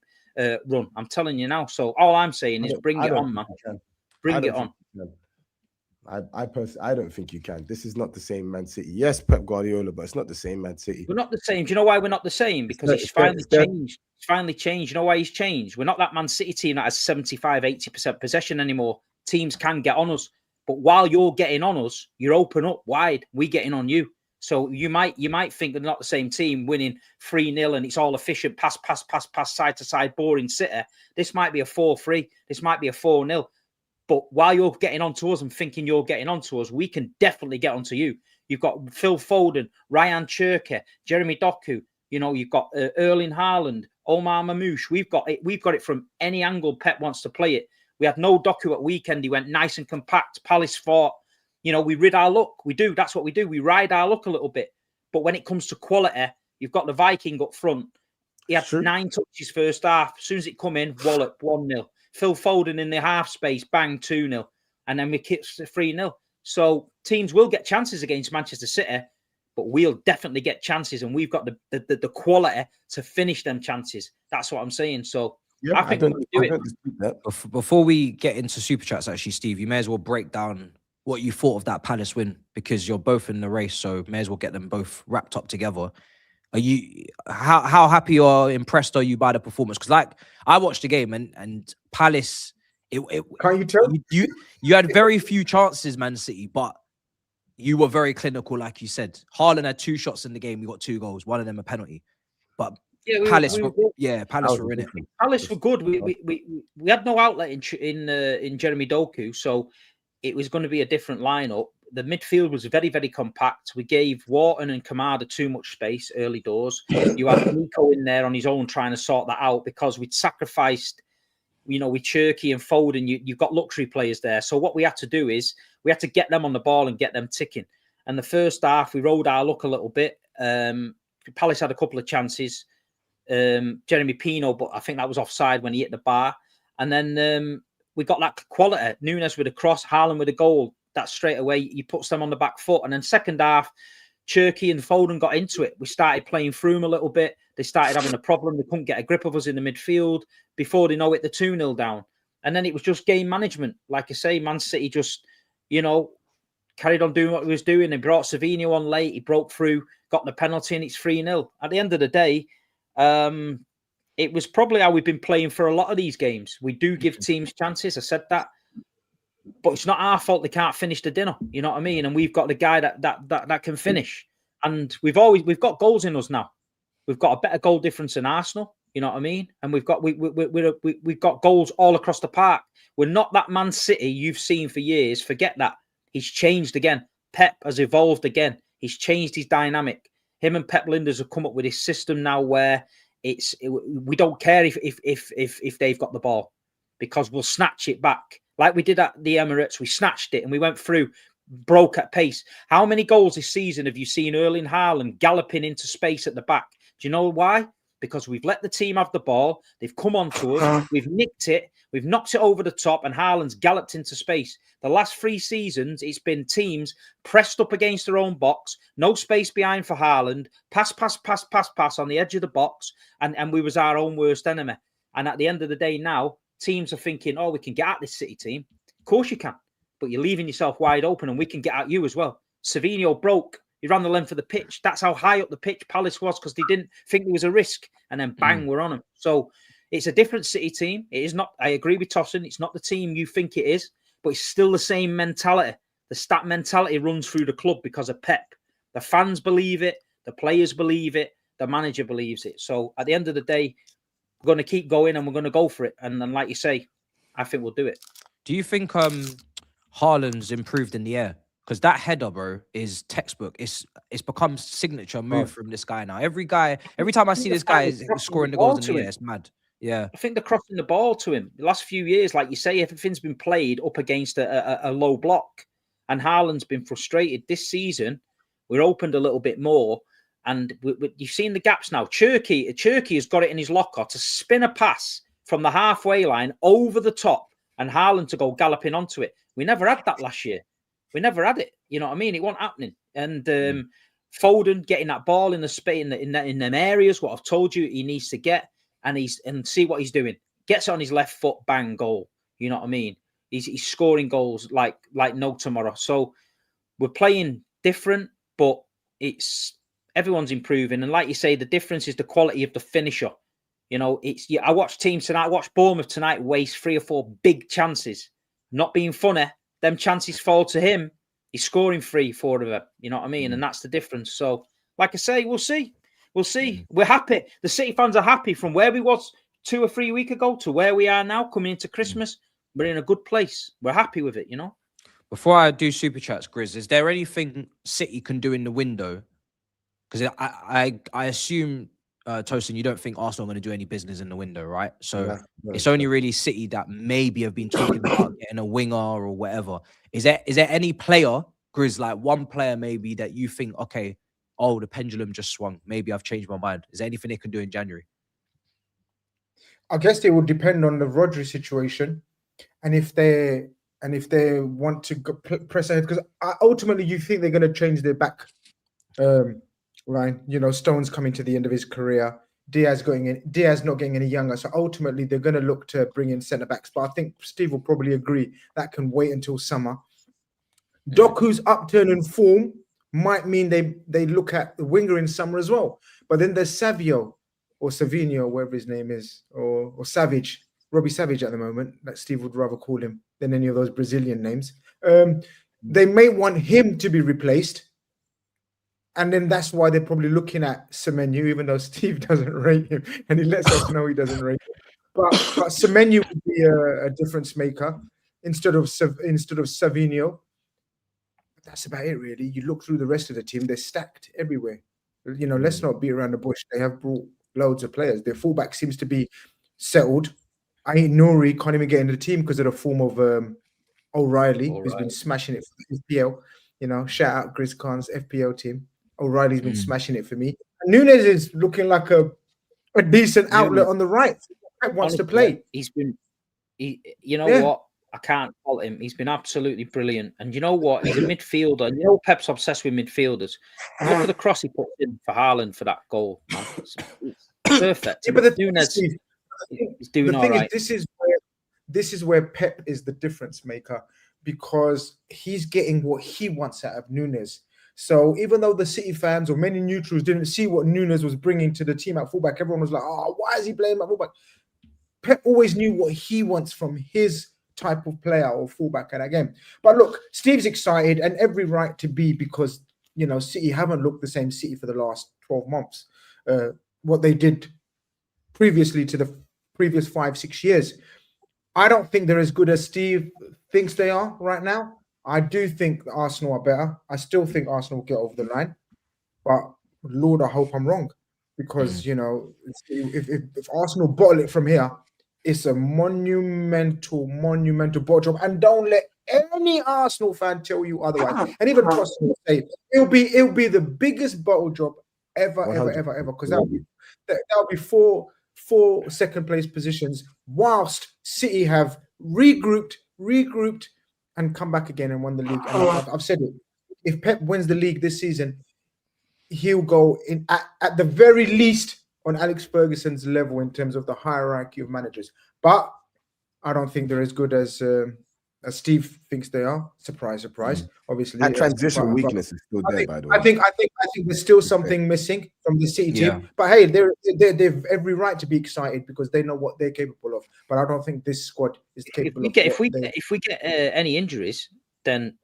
run. I'm telling you now. So all I'm saying is bring it on, man. Bring it on. I personally, I don't think you can. This is not the same Man City. Yes, Pep Guardiola, but it's not the same Man City. We're not the same. Do you know why we're not the same? Because it's finally changed. It's finally changed. You know why he's changed? We're not that Man City team that has 75, 80% possession anymore. Teams can get on us. But while you're getting on us, you're open up wide. We getting on you. So you might think they're not the same team winning 3-0 and it's all efficient, pass, side to side, boring City. This might be a 4-3. This might be a 4-0. But while you're getting onto us and thinking you're getting onto us, we can definitely get onto you. You've got Phil Foden, Ryan Cherki, Jeremy Doku. You know, you've got Erling Haaland, Omar Mamouche. We've got it from any angle Pep wants to play it. We had no Doku at weekend. He went nice and compact. Palace fought. You know, we rid our luck. We do. That's what we do. We ride our luck a little bit. But when it comes to quality, you've got the Viking up front. He had 9 touches first half. As soon as it come in, wallop, 1-0. Phil Foden in the half space, bang, 2-0. And then we kick 3-0. So teams will get chances against Manchester City, but we'll definitely get chances. And we've got the quality to finish them chances. That's what I'm saying. So yeah, I think we'll do it. Before we get into Super Chats, actually, Steve, you may as well break down what you thought of that Palace win, because you're both in the race, so may as well get them both wrapped up together. Are you how happy or impressed are you by the performance? Because like I watched the game and Palace, can't you tell you had very few chances, Man City, but you were very clinical, like you said. Haaland had 2 shots in the game. We got 2 goals, one of them a penalty. But yeah, Palace were in it. Palace were good. We had no outlet in Jeremy Doku, so it was going to be a different lineup. The midfield was very, very compact. We gave Wharton and Kamada too much space early doors. You had Nico in there on his own trying to sort that out because we'd sacrificed, you know, with Cherki and Foden, you've got luxury players there. So what we had to do is we had to get them on the ball and get them ticking. And the first half, we rode our luck a little bit. Palace had a couple of chances. Jeremy Pino, but I think that was offside when he hit the bar. And then we got that quality. Nunes with a cross, Haaland with a goal. That straight away, he puts them on the back foot. And then second half, Cherki and Foden got into it. We started playing through them a little bit. They started having a problem. They couldn't get a grip of us in the midfield. Before they know it, they're 2-0 down. And then it was just game management. Like I say, Man City just, you know, carried on doing what he was doing. They brought Savinho on late. He broke through, got the penalty, and it's 3-0. At the end of the day, it was probably how we've been playing for a lot of these games. We do give teams chances. I said that. But it's not our fault they can't finish the dinner. You know what I mean? And we've got the guy that can finish. And we've got goals in us now. We've got a better goal difference than Arsenal. You know what I mean? And we've got goals all across the park. We're not that Man City you've seen for years. Forget that. He's changed again. Pep has evolved again. He's changed his dynamic. Him and Pep Linders have come up with this system now where we don't care if they've got the ball, because we'll snatch it back. Like we did at the Emirates, we snatched it and we went through, broke at pace. How many goals this season have you seen Erling Haaland galloping into space at the back? Do you know why? Because we've let the team have the ball. They've come on to us. We've nicked it. We've knocked it over the top and Haaland's galloped into space. The last 3 seasons, it's been teams pressed up against their own box, no space behind for Haaland, pass on the edge of the box, and we was our own worst enemy. And at the end of the day now, teams are thinking, oh, we can get at this City team. Of course you can, but you're leaving yourself wide open and we can get at you as well. Savinho broke. He ran the length of the pitch. That's how high up the pitch Palace was, because they didn't think there was a risk. And then bang, we're on them. So it's a different City team. It is not, I agree with Tossin, it's not the team you think it is, but it's still the same mentality. The stat mentality runs through the club because of Pep. The fans believe it. The players believe it. The manager believes it. So at the end of the day, we're going to keep going and we're going to go for it. And then, like you say, I think we'll do it. Do you think Haaland's improved in the air? Because that header, bro, is textbook. It's become signature move from this guy now. Every time I see this guy is scoring the goals in the air, it's mad. Yeah. I think they're crossing the ball to him. The last few years, like you say, everything's been played up against a low block. And Haaland's been frustrated. This season, we're opened a little bit more. And you've seen the gaps now. Cherki has got it in his locker to spin a pass from the halfway line over the top and Haaland to go galloping onto it. We never had that last year. We never had it. You know what I mean? It wasn't happening. And Foden getting that ball in the space in them areas, what I've told you he needs to get, and see what he's doing. Gets on his left foot, bang, goal. You know what I mean? He's scoring goals like no tomorrow. So we're playing different, but everyone's improving. And like you say, the difference is the quality of the finisher. You know, I watched teams tonight. I watched Bournemouth tonight waste 3 or 4 big chances. Not being funny, them chances fall to him. He's scoring 3, 4 of them. You know what I mean? And that's the difference. So, like I say, we'll see. We'll see. We're happy. The City fans are happy from where we was 2 or 3 weeks ago to where we are now coming into Christmas. We're in a good place. We're happy with it, you know? Before I do super chats, Grizz, is there anything City can do in the window? Because I assume, Tosin, you don't think Arsenal are going to do any business in the window, right? So it's only really City that maybe have been talking about getting a winger or whatever. Is there any player, Grizz, like one player maybe that you think, okay, oh, the pendulum just swung. Maybe I've changed my mind. Is there anything they can do in January? I guess it would depend on the Rodri situation, and if they want to press ahead, because ultimately you think they're going to change their back line. You know, Stone's coming to the end of his career. Diaz not getting any younger, so ultimately they're going to look to bring in centre backs. But I think Steve will probably agree that can wait until summer. Doku's upturn in form might mean they look at the winger in summer as well. But then there's Savio or Savinho, whatever his name is, or Savage, Robbie Savage at the moment, that Steve would rather call him than any of those Brazilian names. They may want him to be replaced. And then that's why they're probably looking at Semenyo, even though Steve doesn't rate him, and he lets us know he doesn't rate him. But Semenyo would be a difference maker instead of Savinho. That's about it, really. You look through the rest of the team; they're stacked everywhere. You know, let's not beat around the bush. They have brought loads of players. Their fullback seems to be settled. Nouri can't even get into the team because of the form of O'Reilly, who's been smashing it for the FPL. You know, shout out Grizz Khan's FPL team. O'Reilly's been smashing it for me. And Nunes is looking like a decent outlet on the right. Pep wants to play. You know what? I can't fault him. He's been absolutely brilliant. And you know what? He's a midfielder. You know, Pep's obsessed with midfielders. Look at the cross he put in for Haaland for that goal. Man. It's perfect. Yeah, but the Nunes is doing all right. This is where Pep is the difference maker, because he's getting what he wants out of Nunes. So even though the City fans or many neutrals didn't see what Nunes was bringing to the team at fullback, everyone was like, oh, why is he playing at fullback? Pep always knew what he wants from his type of player or fullback at that game. But look, Steve's excited, and every right to be, because, you know, City haven't looked the same City for the last 12 months. What they did previously to the previous 5-6 years. I don't think they're as good as Steve thinks they are right now. I do think Arsenal are better. I still think Arsenal will get over the line. But Lord, I hope I'm wrong. Because, you know, if Arsenal bottle it from here, it's a monumental bottle job. And don't let any Arsenal fan tell you otherwise. And even Trust will say it'll be the biggest bottle job ever. Because that'll be four second place positions, whilst City have regrouped, and come back again and won the league. And I've said it. If Pep wins the league this season, he'll go in at the very least on Alex Ferguson's level in terms of the hierarchy of managers. But I don't think they're as good as Steve thinks they are. Surprise. Obviously, that transition weakness is still there. By the way, I think there's still something missing from the City team. But hey, they've every right to be excited because they know what they're capable of. But I don't think this squad is capable. If we get any injuries, then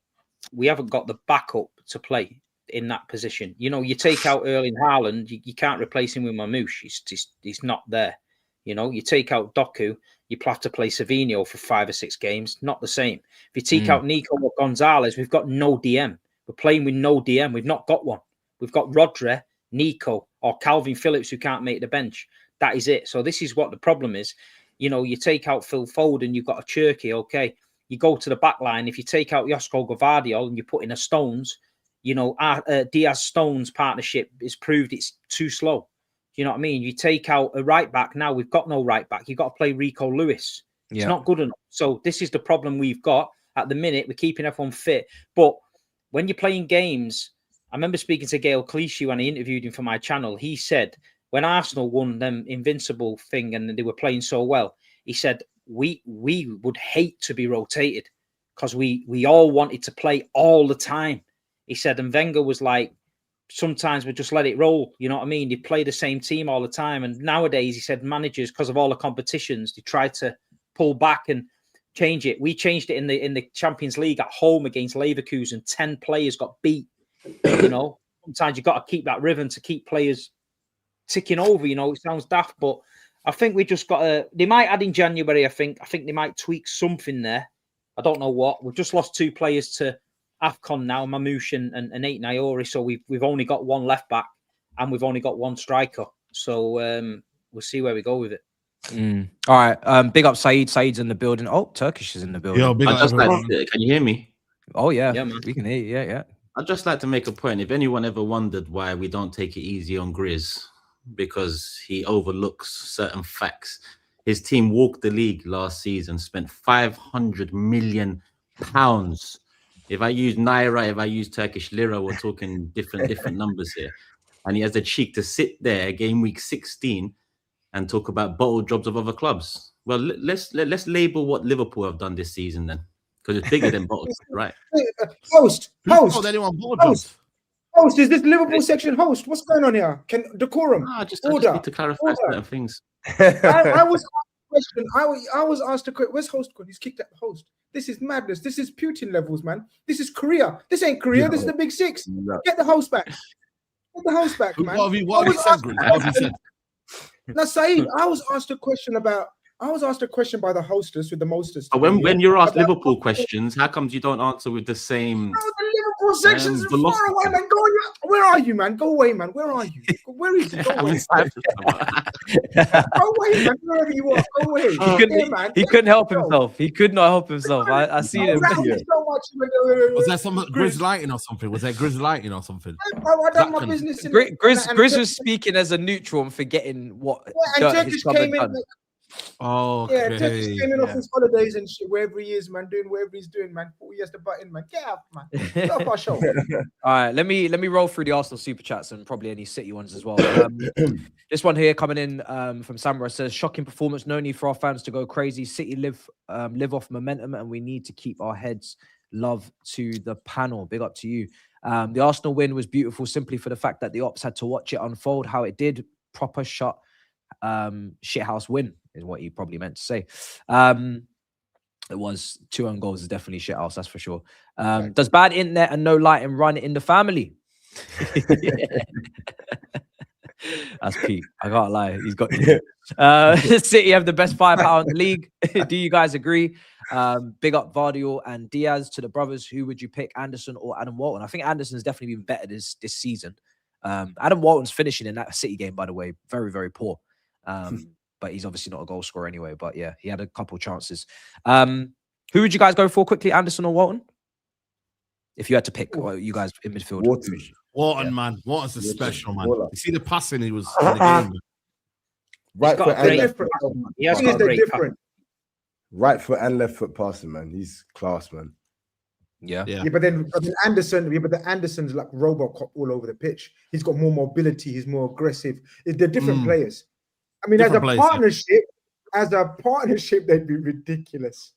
we haven't got the backup to play in that position. You know, you take out Erling Haaland, you can't replace him with Mamouche. He's not there. You know, you take out Doku, you have to play Savinho for 5 or 6 games. Not the same. If you take out Nico or Gonzalez, we've got no DM. We're playing with no DM. We've not got one. We've got Rodri, Nico, or Calvin Phillips who can't make the bench. That is it. So this is what the problem is. You know, you take out Phil Foden, you've got a Cherky, okay. You go to the back line. If you take out Josko Gvardiol and you put in a Stones, you know, Diaz-Stones partnership is proved it's too slow. you know what I mean? You take out a right back. Now we've got no right back. You've got to play Rico Lewis. It's not good enough. So this is the problem we've got at the minute. We're keeping everyone fit. But when you're playing games, I remember speaking to Gail Clichy when I interviewed him for my channel. He said, when Arsenal won them invincible thing and they were playing so well, he said, we would hate to be rotated because we all wanted to play all the time. He said, and Wenger was like, sometimes we just let it roll. You know what I mean? They play the same team all the time. And nowadays, he said, managers, because of all the competitions, they try to pull back and change it. We changed it in the Champions League at home against Leverkusen. 10 players got beat. You know, sometimes you've got to keep that rhythm to keep players ticking over. You know, it sounds daft, but I think we just got to. They might add in January. I think they might tweak something there. I don't know what. We've just lost 2 players to AFCON now, Mamouche and Nate Naori. So we've only got 1 left back and we've only got 1 striker. So we'll see where we go with it. All right. Big up Saeed. Saeed's in the building. Oh, Turkish is in the building. Yo, big up can you hear me? Oh yeah, man. We can hear you. Yeah. I'd just like to make a point. If anyone ever wondered why we don't take it easy on GRIZZ, because he overlooks certain facts. His team walked the league last season, spent £500 million. If I use Naira, if I use Turkish Lira, we're talking different numbers here. And he has the cheek to sit there game week 16 and talk about bottle jobs of other clubs. Well, let's label what Liverpool have done this season then, because it's bigger than bottles, right? Host. Host, Is this Liverpool section host? What's going on here? Decorum? I just need to clarify certain things. I was asked a question. I was asked a question. Where's host? He's kicked at the host. This is madness. This is Putin levels, man. This is Korea. This ain't Korea. This is the Big Six. Get the host back. Get the host back, man. What have you said? Now, Saeed, I was asked a question by the hostess with the mostest. When you're asked Liverpool questions, how comes you don't answer with the same? No, the Liverpool section's far away, man. Where are you, man? Go away, man. Where are you? Where is he? Go away. Go away, man. Wherever you are, go away. He couldn't help himself. He could not help himself. I see him. Was there some GRIZZ lighting or something? I done my business. GRIZZ was speaking as a neutral and forgetting what. And Turkish came in. Oh, yeah, Turkish came in off his holidays and shit, wherever he is, man, doing whatever he's doing, man. He has the button, man. Get out, man. Get off our show. All right, let me roll through the Arsenal super chats and probably any City ones as well. This one here coming in from Samra says, shocking performance. No need for our fans to go crazy. City live off momentum, and we need to keep our heads. Love to the panel. Big up to you. The Arsenal win was beautiful simply for the fact that the ops had to watch it unfold how it did. Proper shithouse win is what he probably meant to say. It was 2 own goals is definitely shithouse, that's for sure. Does bad internet and no lighting run in the family? That's Pete. I can't lie. He's got City have the best firepower in the league. Do you guys agree? Big up Vardiol and Diaz. To the brothers, who would you pick, Anderson or Adam Walton? I think Anderson's definitely been better this season. Adam Walton's finishing in that City game, by the way, very, very poor. But he's obviously not a goal scorer anyway. But yeah, he had a couple chances. Who would you guys go for quickly, Anderson or Walton? If you had to pick, you guys in midfield. Walton, man. Walton's a special man. You see the passing he was in the game. Right foot and left foot. He has got a great different. Right foot and left foot passing, man. He's class, man. Yeah. But then Anderson, the Anderson's like RoboCop all over the pitch. He's got more mobility. He's more aggressive. They're different players. I mean, as a partnership, they'd be ridiculous.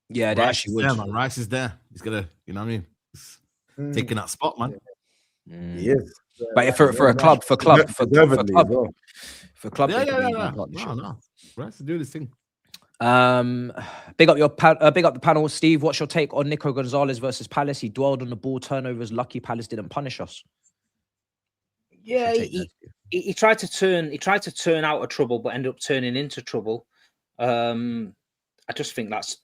Yeah, they actually would. There, man. Rice is there. He's gonna, you know what I mean? Taking that spot, man. He is. But for club. No. Rice is doing this thing. Big up the panel, Steve. What's your take on Nico Gonzalez versus Palace? He dwelled on the ball turnovers. Lucky Palace didn't punish us. Yeah, he tried to turn out of trouble, but ended up turning into trouble. I just think that's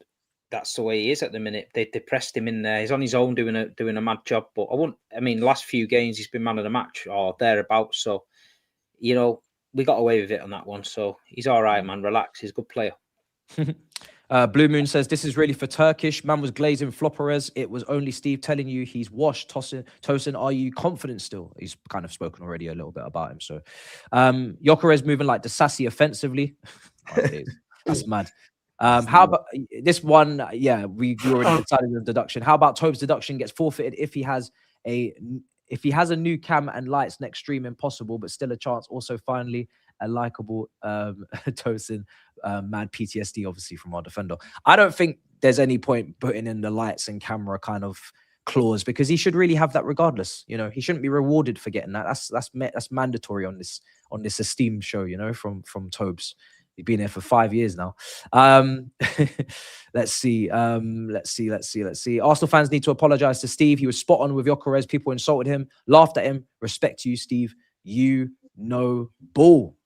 the way he is at the minute. They pressed him in there. He's on his own doing a mad job. But last few games he's been man of the match or thereabouts. So, we got away with it on that one. So he's all right, man. Relax. He's a good player. Blue Moon says, this is really for Turkish. Man was glazing Flopperez. It was only Steve telling you he's washed. Tosin, are you confident still? He's kind of spoken already a little bit about him. So Gyökeres moving like Disasi offensively. That's mad. How about this one? Yeah, we already decided the deduction. How about Toby's deduction gets forfeited if he has a new cam and lights next stream? Impossible, but still a chance. Also, finally, a likable Tosin, mad PTSD, obviously, from our defender. I don't think there's any point putting in the lights and camera kind of clause, because he should really have that regardless. You know, he shouldn't be rewarded for getting that. That's mandatory on this esteemed show, you know, from TOBS. He's been here for 5 years now. Let's see. Arsenal fans need to apologize to Steve. He was spot on with Gyökeres. People insulted him, laughed at him. Respect to you, Steve. You know ball.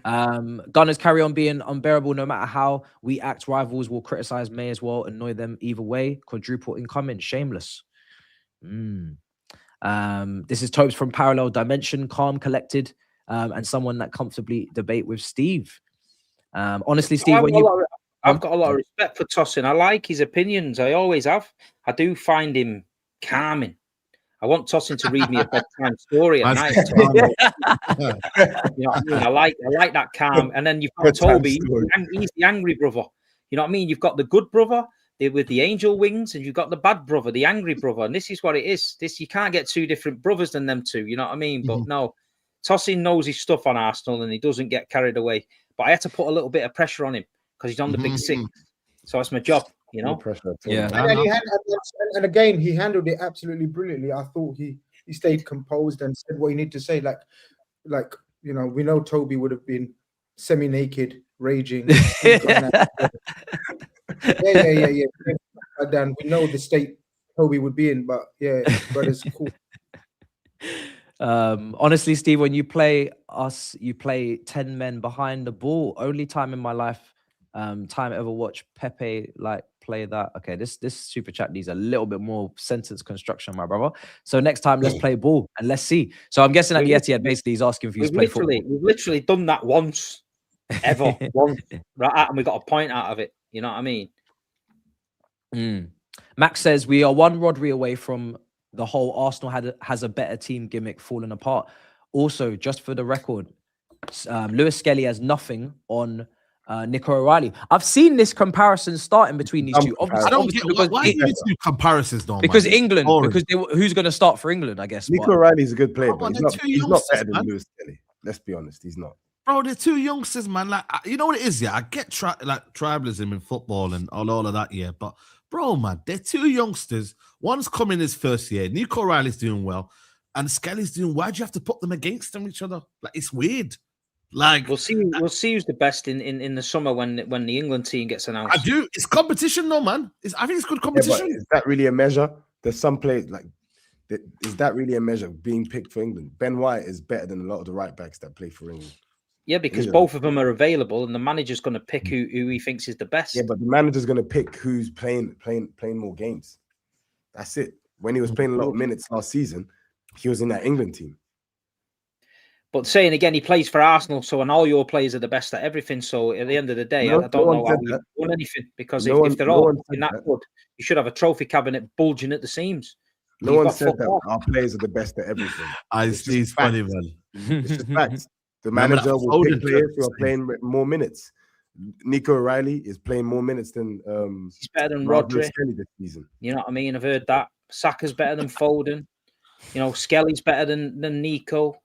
Gunners carry on being unbearable no matter how we act. Rivals will criticize, may as well annoy them either way. Quadruple incoming. Shameless. This is Tobes from Parallel Dimension. Calm, collected. And someone that comfortably debate with Steve. Honestly, Steve, I've got a lot of respect for Tosin. I like his opinions. I always have. I do find him calming. I want Tosin to read me a bedtime story at night. You know what I mean? I like that calm. And then you've got Toby. He's the angry brother. You know what I mean? You've got the good brother with the angel wings, and you've got the bad brother, the angry brother. And this is what it is. You can't get two different brothers than them two. You know what I mean? But no. Tosin knows his stuff on Arsenal and he doesn't get carried away. But I had to put a little bit of pressure on him because he's on the big six. So it's my job, you know? Yeah. And again, he handled it absolutely brilliantly. I thought he stayed composed and said what he needed to say. Like, you know, we know Toby would have been semi-naked, raging. Yeah. And we know the state Toby would be in, but yeah, but it's cool. Honestly, Steve, when you play us, you play 10 men behind the ball. Only time in my life, time ever watch Pepe like play that. Okay, this super chat needs a little bit more sentence construction, my brother. So next time, let's play ball and let's see. So I'm guessing at the Etihad, basically, he's asking for you to play football. We've literally done that once, ever, once, right? And we got a point out of it. You know what I mean? Max says we are one Rodri away from the whole Arsenal has a better team gimmick falling apart. Also, just for the record, Lewis Skelly has nothing on Nico O'Reilly. I've seen this comparison starting between these two. I don't get why you need to do comparisons, though. Because England, because who's going to start for England? I guess Nico O'Reilly's a good player, but he's not better than Lewis Skelly. Let's be honest, he's not. Bro, they're two youngsters, man. Like, you know what it is, yeah. I get tribalism in football and all of that, yeah. But bro, man, they're two youngsters. One's coming his first year. Nico O'Reilly's doing well, and Skelly's doing. Why do you have to put them against each other? Like, it's weird. Like, we'll see who's the best in the summer when the England team gets announced. I do. It's competition, though, man. I think it's good competition. Yeah, is that really a measure? There's some players like. Is that really a measure being picked for England? Ben White is better than a lot of the right backs that play for England. Yeah, because both of them are available, and the manager's going to pick who he thinks is the best. Yeah, but the manager's going to pick who's playing more games. That's it. When he was playing a lot of minutes last season, he was in that England team. But saying again, he plays for Arsenal, so and all your players are the best at everything. So at the end of the day, I don't know how we won anything, because if they're all in that good, you should have a trophy cabinet bulging at the seams. No one said that our players are the best at everything. It's funny, man. It's just facts. The manager will pick players who are playing more minutes. Nico O'Reilly is playing more minutes than he's better than Rodri this season. You know what I mean? I've heard that. Saka's better than Foden. You know, Skelly's better than Nico.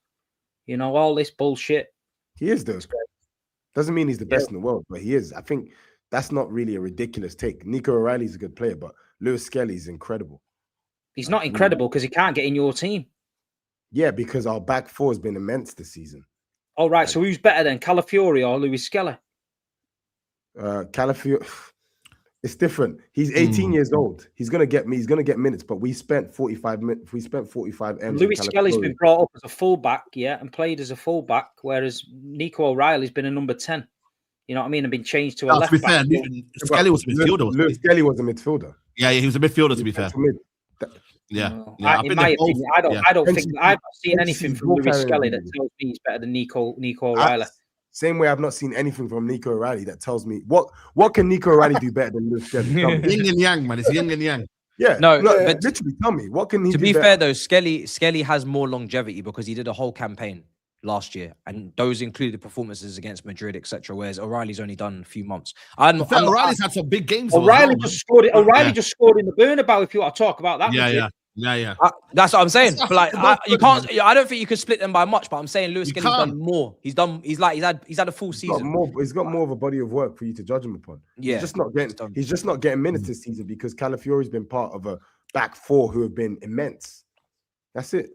You know, all this bullshit. He is though. Doesn't mean he's the best in the world, but he is. I think that's not really a ridiculous take. Nico O'Reilly's a good player, but Lewis Skelly's incredible. He's not incredible because he can't get in your team. Yeah, because our back four has been immense this season. All right, so who's better then, Calafiori or Lewis Skelly? Calafiori, it's different. He's 18 years old. He's gonna get minutes, but we spent 45 minutes. We spent 45 M's. Lewis Skelly's been brought up as a fullback, and played as a fullback, whereas Nico O'Reilly's been a number 10. You know what I mean? And been changed to a left back. Skelly was a midfielder. Lewis Skelly was a midfielder. Yeah, he was a midfielder. To be fair. In my opinion, I don't think I've not seen anything from Lewis Skelly that tells me he's better than Nico O'Reilly. Same way I've not seen anything from Nico O'Reilly that tells me what can Nico O'Reilly do better than Lewis Skelly? Yin and yang, man. It's yin and yang. Yeah, no, but literally tell me what can he to do be better? fair though, Skelly has more longevity because he did a whole campaign last year, and those included performances against Madrid, etc. Whereas O'Reilly's only done a few months. O'Reilly's had some big games. O'Reilly just scored it. O'Reilly just scored in the Burnabout. If you want to talk about that, Yeah. That's what I'm saying. But like, you can't. I don't think you could split them by much. But I'm saying Lewis Skelly's done more. He's had a full season. He's got more of a body of work for you to judge him upon. Yeah, he's just not getting minutes this season because Calafiori's been part of a back four who have been immense. That's it.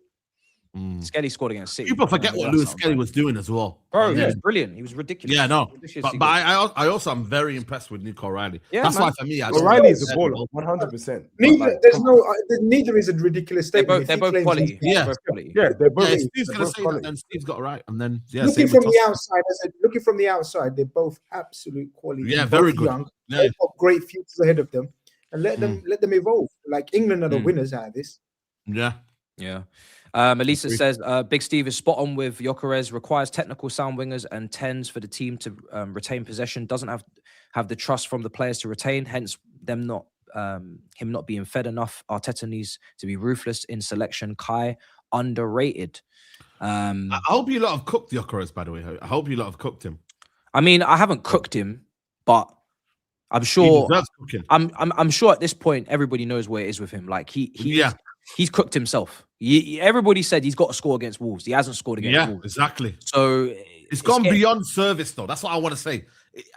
Skelly scored against City. People forget what Lewis Skelly was doing as well. Bro, he was brilliant. He was ridiculous. Yeah, no. But I also am very impressed with Nico O'Reilly. Yeah, that's why for me, O'Reilly is a baller, 100%. Neither is a ridiculous statement. They're both quality. Yeah, they're both. Yeah, Steve's gonna say that, then Steve's got it right, and then looking from the outside, looking from the outside, they're both absolute quality. Yeah, very good. Young. Yeah. They've got great futures ahead of them, and let them evolve. Like England are the winners out of this. Yeah. Melissa says, Big Steve is spot on with Gyökeres, requires technical sound wingers and 10s for the team to retain possession, doesn't have the trust from the players to retain, hence him not being fed enough. Arteta needs to be ruthless in selection. Kai, underrated. I hope you lot have cooked Gyökeres, by the way. I hope you lot have cooked him. I mean, I haven't cooked him, but I'm sure I'm sure at this point everybody knows where it is with him. Like he's cooked himself. Everybody said he's got to score against Wolves. He hasn't scored against Wolves. Exactly. So it's gone beyond service, though. That's what I want to say.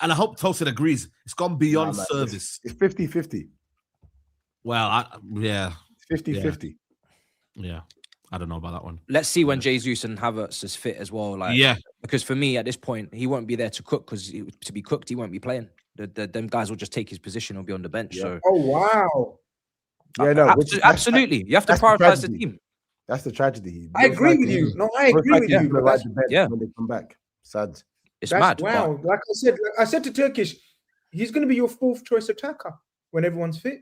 And I hope Tosin agrees. It's gone beyond service. It's 50-50. Well, yeah. 50-50. Yeah. I don't know about that one. Let's see when Jesus and Havertz is fit as well. Like, because for me at this point, he won't be there to cook because to be cooked, he won't be playing. Them guys will just take his position or be on the bench. So. Oh wow. Yeah, no, absolutely. You have to prioritize the team. That's the tragedy. I agree with you. No, I agree with you. But that's, when they come back, sad. It's mad. Wow. Like I said to Turkish, he's going to be your fourth choice attacker when everyone's fit.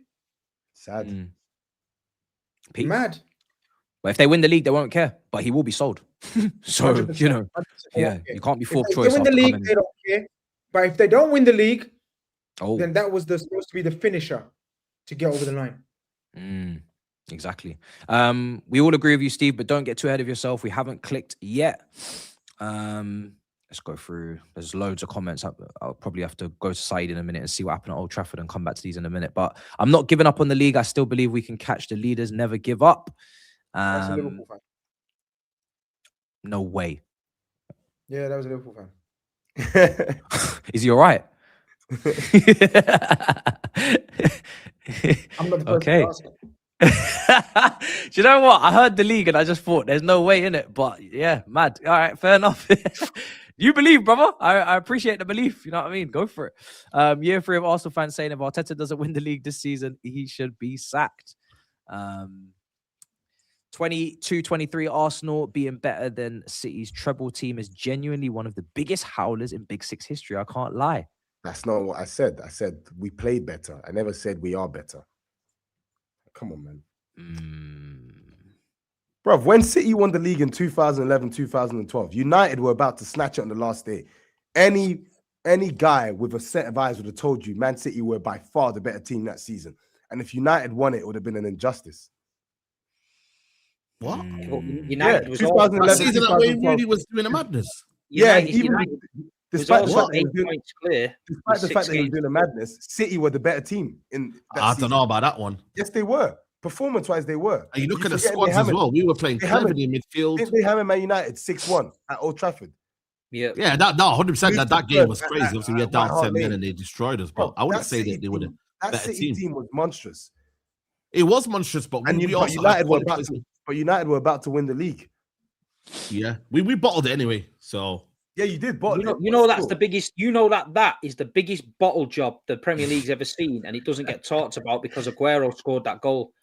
Sad. Mad. But if they win the league, they won't care. But he will be sold. So 100%, you know, 100%. You can't be fourth choice. If they win the league, they don't care. But if they don't win the league, then that was supposed to be the finisher to get over the line. Exactly. We all agree with you, Steve, but don't get too ahead of yourself. We haven't clicked yet. Let's go through. There's loads of comments. I'll probably have to go to SAEED in a minute and see what happened at Old Trafford and come back to these in a minute. But I'm not giving up on the league. I still believe we can catch the leaders. Never give up. That's a Liverpool fan. No way. Yeah, that was a Liverpool fan. Is he all right? I'm not the person okay. to ask him. Do you know what? I heard the league and I just thought there's no way in it. But yeah, mad. All right, fair enough. You believe, brother. I appreciate the belief. You know what I mean? Go for it. Year 3 of Arsenal fans saying if Arteta doesn't win the league this season, he should be sacked. 22-23 Arsenal being better than City's treble team is genuinely one of the biggest howlers in Big Six history. I can't lie. That's not what I said. I said we played better. I never said we are better. Come on, man. Bruv, when City won the league in 2011, 2012, United were about to snatch it on the last day. Any guy with a set of eyes would have told you Man City were by far the better team that season. And if United won it, it would have been an injustice. What? United was 2011 season that Wayne Rooney was doing a madness. Despite the fact that he was doing a madness, City were the better team in that I season. don't know about that one. Yes, they were. Performance-wise, they were. And you look at the squads as well. We were playing cleverly in midfield. Didn't they hammer Man United 6-1 at Old Trafford? Yeah, 100%. That game was crazy. Obviously, we had down 10 men and they destroyed us. But I wouldn't say that they were the better City team was monstrous. It was monstrous, but United were about to win the league. Yeah, we bottled it anyway. So yeah, you did bottle it. You know that's the biggest. You know that is the biggest bottle job the Premier League's ever seen, and it doesn't get talked about because Aguero scored that goal.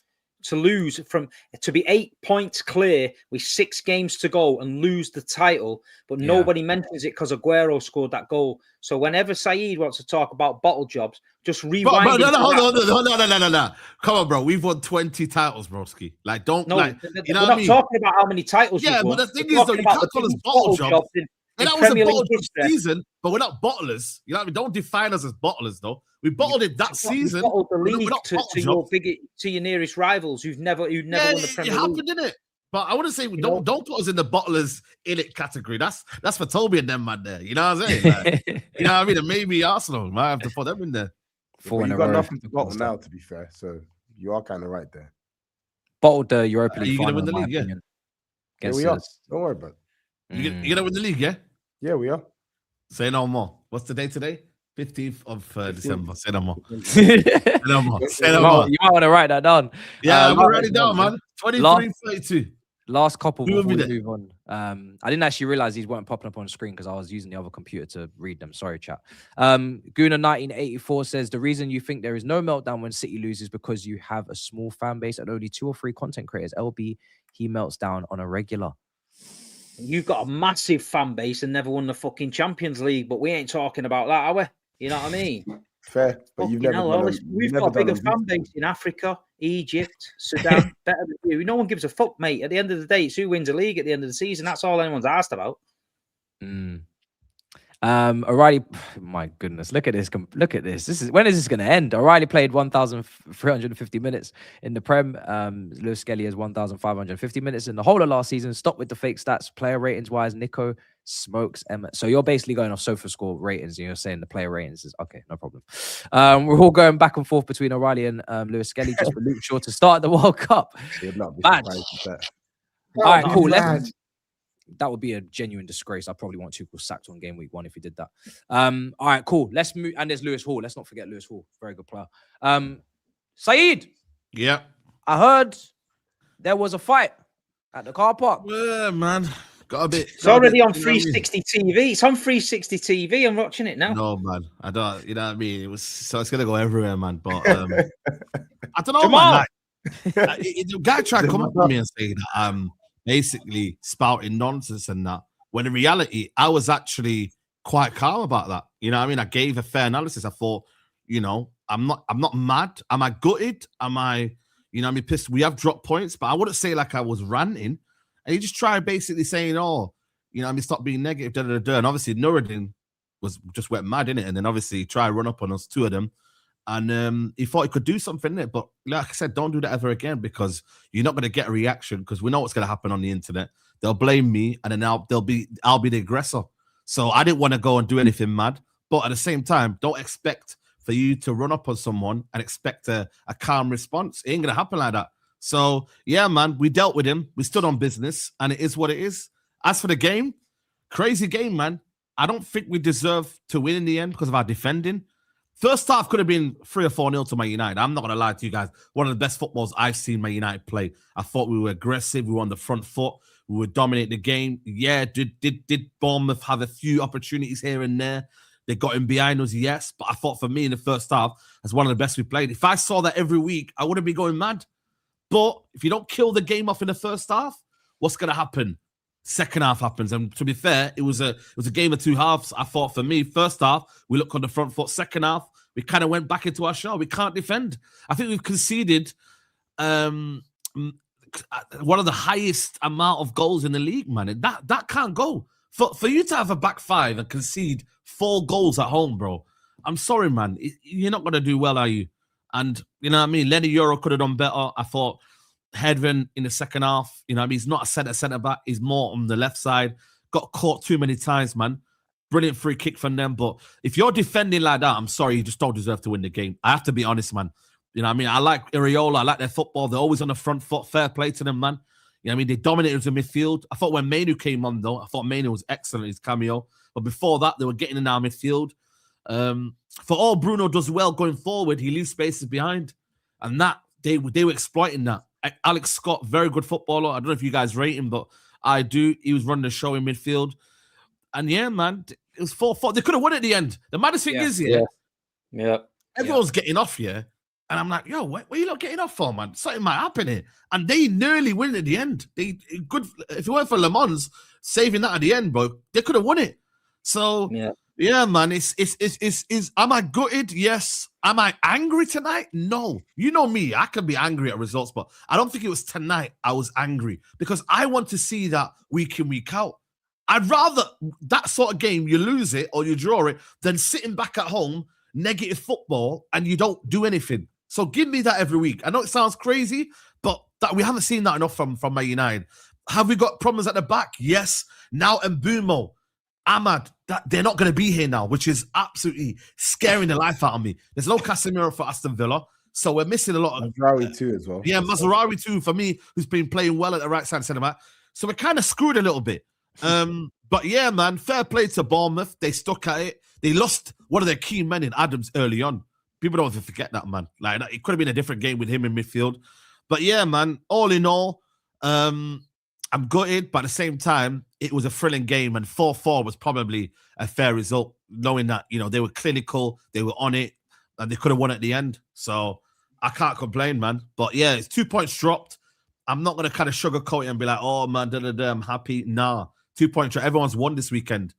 To be 8 points clear with 6 games to go and lose the title, but nobody mentions it because Aguero scored that goal. So whenever SAEED wants to talk about bottle jobs, just rewind. No. Come on, bro. We've won 20 titles, broski. Like, don't. No, like, you know what I mean? We're not talking about how many titles. Yeah, but the thing is, though, you can't call us bottle jobs. in that was a Premier League bottled history. season, but we're not bottlers. You know what I mean? Don't define us as bottlers, though. We bottled it that season. You bottled the league we're not to your nearest rivals who've never won the Premier League. It happened, didn't it? But I want to say don't put us in the bottlers in it category. That's for Toby and them man there. You know what I'm saying? Like, you know what I mean? And maybe Arsenal might have to put them in there. Well, you got nothing to bottle now, to be fair. So you are kind of right there. Bottled the Europa League. Are you gonna win the league? Yeah, we are. Don't worry about it. You gonna win the league? Yeah. Yeah, we are. Say no more. What's the day today? 15th of December. Say no more. Say no more. Say no more. You might want to write that down. Yeah, I'm write it down, man. 23-32. Last couple before we move on. I didn't actually realize these weren't popping up on the screen because I was using the other computer to read them. Sorry, chat. Guna1984 says the reason you think there is no meltdown when City loses because you have a small fan base and only 2 or 3 content creators. LB, he melts down on a regular. You've got a massive fan base and never won the fucking Champions League, but we ain't talking about that, are we? You know what I mean? Fair, but you've never we've got a bigger fan base in Africa, Egypt, Sudan, better than you. No one gives a fuck, mate. At the end of the day, it's who wins the league at the end of the season. That's all anyone's asked about. O'Reilly, my goodness, look at this. Look at this. When is this going to end? O'Reilly played 1,350 minutes in the Prem. Lewis Skelly has 1,550 minutes in the whole of last season. Stop with the fake stats. Player ratings wise, Nico smokes Emma. So you're basically going off SofaScore ratings, and you're saying the player ratings is okay, no problem. We're all going back and forth between O'Reilly and Lewis Skelly just for Luke Shaw to start the World Cup. Bad. All right, cool. That would be a genuine disgrace. I probably want Tuchel sacked on game week 1 if he did that. All right, cool. Let's move. And there's Lewis Hall. Let's not forget Lewis Hall. Very good player. SAEED. Yeah. I heard there was a fight at the car park. Yeah, man. Got a bit. It's already on 360 TV. It's on 360 TV. I'm watching it now. No, man. I don't. You know what I mean? It's gonna go everywhere, man. But I don't know, Jamal. man. Like, the guy tried to come up to me and say that basically spouting nonsense and that. When in reality, I was actually quite calm about that. You know what I mean? I gave a fair analysis. I thought, you know, I'm not mad. Am I gutted? Am I, you know, pissed? We have dropped points, but I wouldn't say like I was ranting. And he just tried basically saying, oh, you know, stop being negative, da da da. And obviously Nuruddin just went mad in it, and then obviously tried to run up on us, 2 of them. And he thought he could do something in it. But like I said, don't do that ever again, because you're not going to get a reaction, because we know what's going to happen on the internet. They'll blame me, and then I'll be the aggressor. So I didn't want to go and do anything mad. But at the same time, don't expect for you to run up on someone and expect a calm response. It ain't going to happen like that. So, yeah, man, we dealt with him. We stood on business, and it is what it is. As for the game, crazy game, man. I don't think we deserve to win in the end because of our defending. First half could have been 3 or 4-0 to Man United. I'm not going to lie to you guys. One of the best footballs I've seen Man United play. I thought we were aggressive. We were on the front foot. We would dominate the game. Yeah, did Bournemouth have a few opportunities here and there? They got in behind us, yes. But I thought for me in the first half, as one of the best we played. If I saw that every week, I wouldn't be going mad. But if you don't kill the game off in the first half, what's going to happen? Second half happens. And to be fair, it was a game of 2 halves. I thought for me, first half, we looked on the front foot. Second half, we kind of went back into our shell. We can't defend. I think we've conceded one of the highest amount of goals in the league, man. That can't go. For you to have a back 5 and concede 4 goals at home, bro, I'm sorry, man. You're not going to do well, are you? And, you know what I mean? Lenny Euro could have done better. I thought Hedren in the second half, you know what I mean? He's not a centre back. He's more on the left side. Got caught too many times, man. Brilliant free kick from them. But if you're defending like that, I'm sorry, you just don't deserve to win the game. I have to be honest, man. You know what I mean? I like Iriola. I like their football. They're always on the front foot. Fair play to them, man. You know what I mean? They dominated the midfield. I thought when Mainu came on, though, I thought Mainu was excellent, his cameo. But before that, they were getting in our midfield. For all Bruno does well going forward, he leaves spaces behind. And that, they were exploiting that. Alex Scott, very good footballer. I don't know if you guys rate him, but I do. He was running the show in midfield. And yeah, man, it was 4-4. They could have won at the end. The maddest thing is, everyone's getting off here. And I'm like, yo, what are you not getting off for, man? Something might happen here. And they nearly win at the end. If it weren't for Le Mans saving that at the end, bro, they could have won it. So yeah, man, am I gutted? Yes. Am I angry tonight? No. You know me, I can be angry at results, but I don't think it was tonight I was angry, because I want to see that week in, week out. I'd rather that sort of game, you lose it or you draw it, than sitting back at home, negative football, and you don't do anything. So give me that every week. I know it sounds crazy, but that we haven't seen that enough from Man United. Have we got problems at the back? Yes. Now Mbumo, Ahmad, they're not going to be here now, which is absolutely scaring the life out of me. There's no Casemiro for Aston Villa, so we're missing a lot of... Mazraoui too as well. Yeah, Mazraoui too, for me, who's been playing well at the right side centre back. So we're kind of screwed a little bit. But yeah, man, fair play to Bournemouth. They stuck at it. They lost one of their key men in Adams early on. People don't forget that, man. Like, it could have been a different game with him in midfield. But yeah, man, all in all, I'm gutted, but at the same time, it was a thrilling game, and 4-4 was probably a fair result, knowing that, you know, they were clinical, they were on it, and they could have won at the end. So I can't complain, man. But yeah, it's 2 points dropped. I'm not going to kind of sugarcoat it and be like, oh, man, I'm happy. Nah, 2 points drop. Everyone's won this weekend,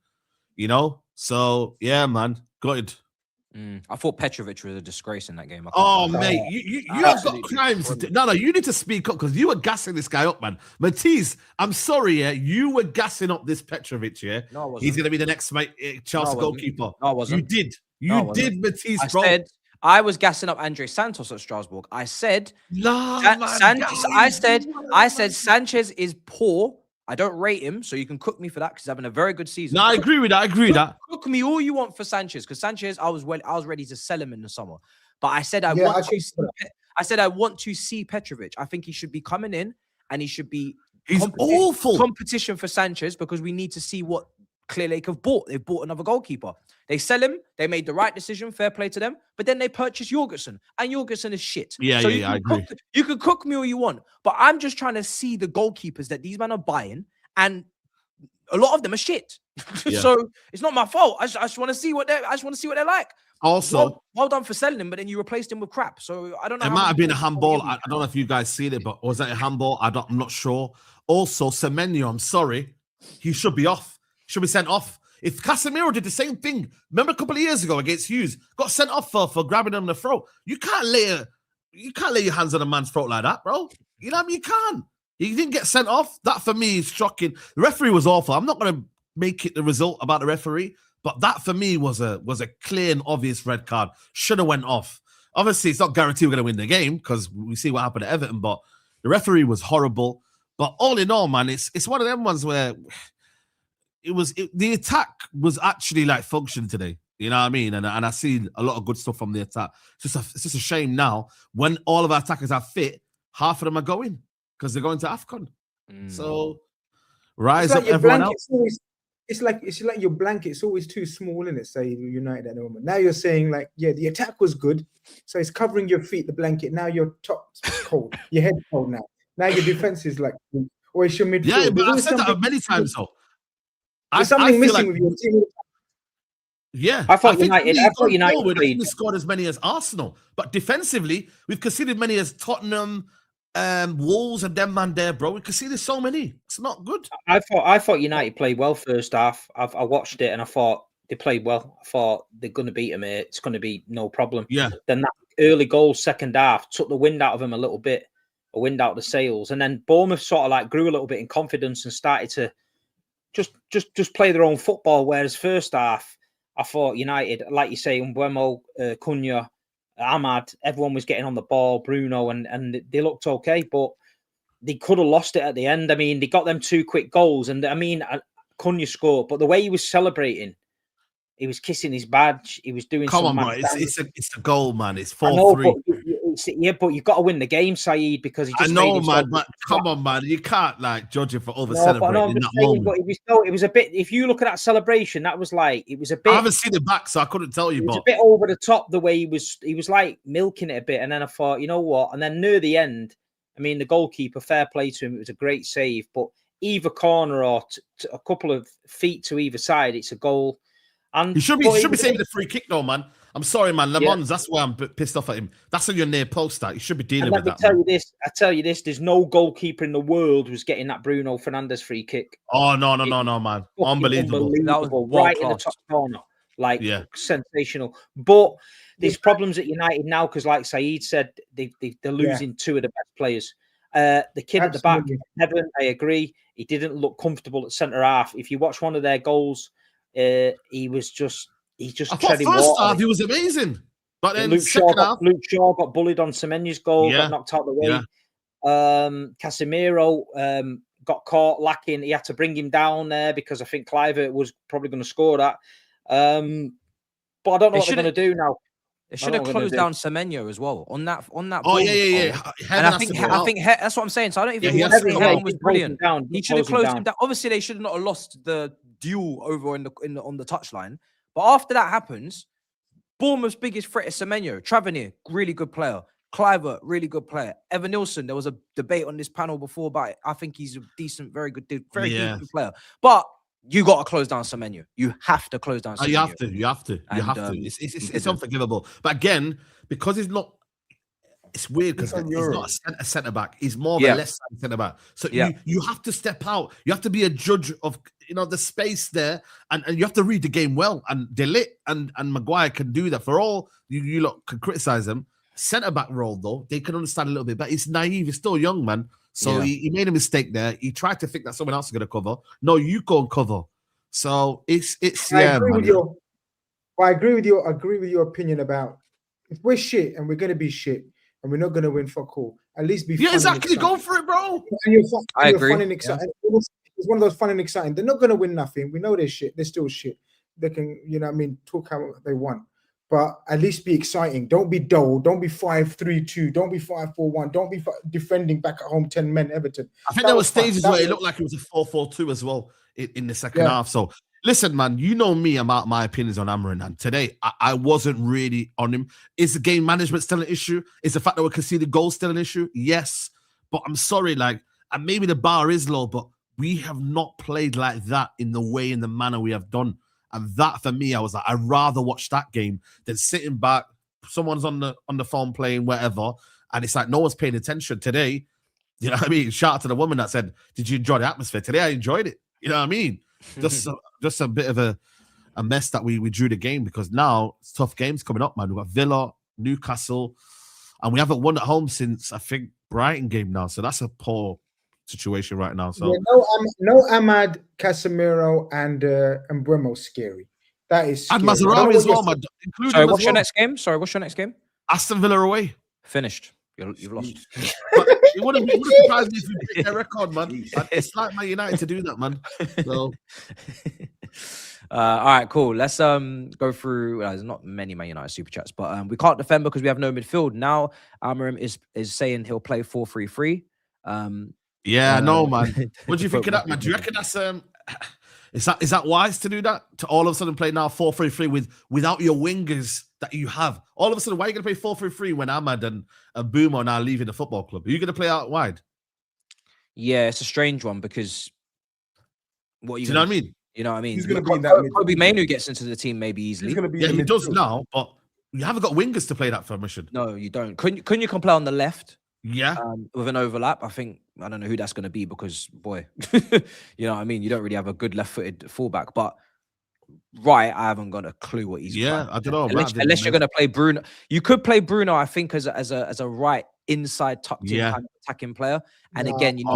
you know? So yeah, man, gutted. I thought Petrovic was a disgrace in that game. Oh, mate, you have got crimes. No, you need to speak up because you were gassing this guy up, man. Matisse, I'm sorry, yeah, you were gassing up this Petrovic, yeah? No, I wasn't. He's going to be the next Chelsea goalkeeper. No, I wasn't. You did. You did, Matisse, bro. Said, I was gassing up Andre Santos at Strasbourg. I said, I said Sanchez is poor. I don't rate him, so you can cook me for that because he's having a very good season. No, I agree with that. Cook me all you want for Sanchez because Sanchez, I was ready to sell him in the summer, but I said I want to see Petrovic. I think he should be coming in and he should be. He's awful competition for Sanchez because we need to see what Clear Lake have bought. They've bought another goalkeeper. They sell him. They made the right decision. Fair play to them. But then they purchased Jorgensen, and Jorgensen is shit. Yeah, so I agree. You can cook me all you want, but I'm just trying to see the goalkeepers that these men are buying, and a lot of them are shit. Yeah. So it's not my fault. I just want to see what they're like. Also, well done for selling him, but then you replaced him with crap. So I don't know. It might have been a handball. I don't know if you guys seen it, but was that a handball? I'm not sure. Also, Semenyo, I'm sorry, he should be off. Should be sent off. If Casemiro did the same thing, remember a couple of years ago against Hughes, got sent off for grabbing him in the throat. You can't lay your hands on a man's throat like that, bro. You know what I mean? You can't. He didn't get sent off. That for me is shocking. The referee was awful. I'm not going to make it the result about the referee, but that for me was a clear and obvious red card. Should have went off. Obviously, it's not guaranteed we're going to win the game because we see what happened at Everton, but the referee was horrible. But all in all, man, it's one of them ones where the attack was actually like functioning today. You know what I mean? And I see a lot of good stuff from the attack. It's just a shame now when all of our attackers are fit, half of them are going because they're going to AFCON. So rise up, everyone else. It's like your blanket's always too small, isn't it? Say United at the moment. Now you're saying like, yeah, the attack was good, so it's covering your feet, the blanket. Now your top's cold, your head's cold now. Now your defense is like, or it's your midfield. Yeah, but I've said that many times though. There's something missing with your team. Yeah, I thought United we scored as many as Arsenal, but defensively we've conceded many as Tottenham, Wolves, and them man there, bro. We conceded so many. It's not good. I thought United played well first half. I watched it and I thought they played well. I thought they're going to beat them. It's going to be no problem. Yeah. Then that early goal, second half, took the wind out of them a little bit, a wind out of the sails, and then Bournemouth sort of like grew a little bit in confidence and started to just play their own football. Whereas first half, I thought United, like you say, Mbeumo, Cunha, Ahmad, everyone was getting on the ball, Bruno, and they looked okay, but they could have lost it at the end. I mean, they got them 2 quick goals, and I mean, Cunha scored, but the way he was celebrating, he was kissing his badge, he was doing. Come on, man, it's a goal, man. It's 4-3. Yeah, but you've got to win the game, SAEED, because he just. I know, man, but come on, man, you can't like judge him for over celebrating in that moment. But it was a bit. If you look at that celebration, that was like it was a bit. I haven't seen it back, so I couldn't tell you. It was a bit over the top the way he was like milking it a bit, and then I thought, you know what? And then near the end, I mean, the goalkeeper, fair play to him, it was a great save, but either corner or a couple of feet to either side, it's a goal. And he should be saving the free kick, though, man. I'm sorry, man. Le Mans, that's why I'm pissed off at him. That's on your near post. That you should be dealing with that. I tell you this. There's no goalkeeper in the world who's getting that Bruno Fernandes free kick. Oh no, man! Unbelievable. That was right in the top corner, like sensational. But there's problems at United now because, like SAEED said, they're losing 2 of the best players. The kid at the back, Heaven, I agree. He didn't look comfortable at centre half. If you watch one of their goals, he just I thought treading first water. half he was amazing, but then Luke second Shaw got bullied on Semenyo's goal, Yeah. got knocked out the way. Yeah. Casemiro got caught lacking. He had to bring him down there because I think Kluivert was probably going to score that. But I don't know what they're going to do now. They should have closed down Semenyo as well on that. Oh yeah. And I think that's what I'm saying. So I don't even think Heaven was brilliant. He should have closed him down. Obviously, they should not have lost the duel over on the touchline. But after that happens, Bournemouth's biggest threat is Semenyo. Tavernier, really good player. Kluivert, really good player. Evan Nilsson, there was a debate on this panel before about it. I think he's a decent, very good decent player. But you got to close down Semenyo. You have to close down Semenyo. You have to. It's unforgivable. But again, because he's not, it's weird because he's not a centre back. He's more of a left side centre back. So you have to step out. You have to be a judge of the space there, and you have to read the game well. And De Ligt and Maguire can do that. For all you lot can criticize them, centre back role though, they can understand a little bit. But it's naive. He's still young, man. So he made a mistake there. He tried to think that someone else is going to cover. No, you go and cover. So it's I agree with your. I agree with your opinion about if we're shit and we're going to be shit and we're not going to win fuck all. At least be fun exactly. And go for it, bro. I agree. Fun and exciting. It's one of those fun and exciting. They're not going to win nothing. We know they're shit. They're still shit. They can, talk how they want. But at least be exciting. Don't be dull. Don't be 5-3-2. Don't be 5-4-1. Don't be defending back at home 10 men, Everton. I think there were stages where it looked like it was a 4-4-2 as well in the second half. So listen, man, you know me about my opinions on Amarin. And today, I wasn't really on him. Is the game management still an issue? Is the fact that we conceded goals still an issue? Yes. But I'm sorry, and maybe the bar is low, but we have not played like that in the manner we have done. And that for me, I was like, I'd rather watch that game than sitting back. Someone's on the phone playing whatever, and it's like no one's paying attention today. You know what I mean? Shout out to the woman that said, "Did you enjoy the atmosphere today?" I enjoyed it. You know what I mean? Just a bit of a mess that we drew the game because now it's tough games coming up, man. We've got Villa, Newcastle, and we haven't won at home since I think Brighton game now. So that's a poor situation right now. So no Ahmad, Casemiro, and Mbeumo scary. That is scary. And Mazraoui as well, man. Sorry, what's your next game? Aston Villa away. Finished. You've lost. It wouldn't surprise me if we break their record, man. It's like Man United to do that, man. So. All right, cool. Let's go through. There's not many Man United super chats, but we can't defend because we have no midfield now. Amarim is saying he'll play 4-3-3. Yeah, no, man. What do you think of that, man? Do you reckon that's is that wise to do that? To all of a sudden play now 4-3-3 without your wingers that you have? All of a sudden, why are you going to play 4-3-3 when Ahmad and Boom are now leaving the football club? Are you going to play out wide? Yeah, it's a strange one because do you know what I mean? You know what I mean? He's going to be in that Toby Mainoo gets into the team maybe easily. He's going to be. Yeah, he does now, but you haven't got wingers to play that formation. No, you don't. Couldn't you play on the left? Yeah, with an overlap. I don't know who that's going to be because boy, you know what I mean. You don't really have a good left-footed fullback, but right, I haven't got a clue what he's. Yeah, I don't know. Unless you're going to play Bruno, you could play Bruno. I think as a right inside tucked in kind of attacking player. And again, you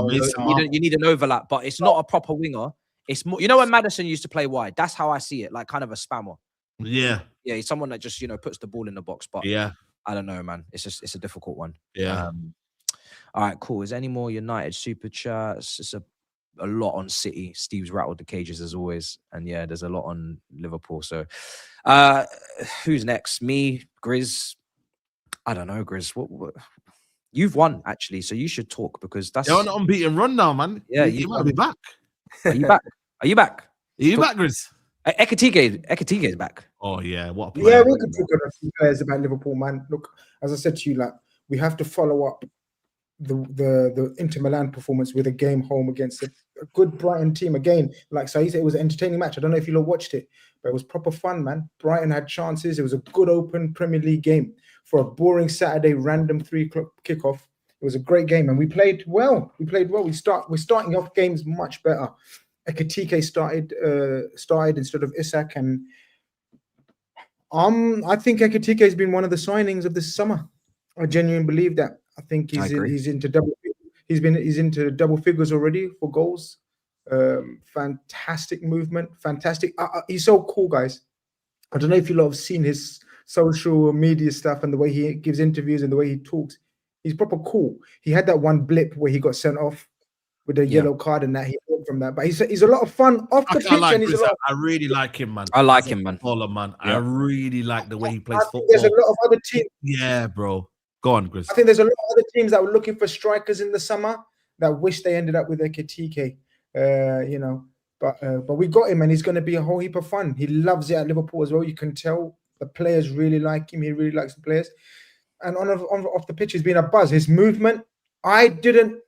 need an overlap, but it's not a proper winger. It's more, when Maddison used to play wide. That's how I see it, like kind of a spammer. Yeah, he's someone that just puts the ball in the box. But I don't know, man. It's a difficult one. Yeah. All right, cool. Is there any more United super chats? It's a lot on City. Steve's rattled the cages as always, and there's a lot on Liverpool. So, who's next? Me, Grizz. I don't know, Grizz. What? You've won actually, so you should talk because that's you're on an unbeaten run now, man. Yeah, you might be back. Are you back? Are you back? Are you back, Grizz? Ekatike is back. Oh yeah, what a player. Yeah, we could talk about a few players about Liverpool, man. Look, as I said to you, we have to follow up the Inter Milan performance with a game home against a good Brighton team. Again, like Saeed said, it was an entertaining match. I don't know if you all watched it, but it was proper fun, man. Brighton had chances. It was a good open Premier League game for a boring Saturday random 3 o'clock kickoff. It was a great game, and we played well. We're starting off games much better. Ekatike started instead of Isak, and I think Ekatike has been one of the signings of this summer. I genuinely believe that. I think he's into double figures already for goals. Fantastic movement, fantastic. He's so cool, guys. I don't know if you lot have seen his social media stuff and the way he gives interviews and the way he talks. He's proper cool. He had that one blip where he got sent off with a yellow card and that he learned from that. But he's a lot of fun off the pitch. Like and he's a lot I really like him, man. I like him, man. Man. Yeah. I really like the way he plays football. There's a lot of other teams. Yeah, bro. Go on, Grizz. I think there's a lot of other teams that were looking for strikers in the summer that wish they ended up with Ekitike. You know, but we got him, and he's going to be a whole heap of fun. He loves it at Liverpool as well. You can tell the players really like him. He really likes the players, and on off the pitch, he's been a buzz. His movement, I didn't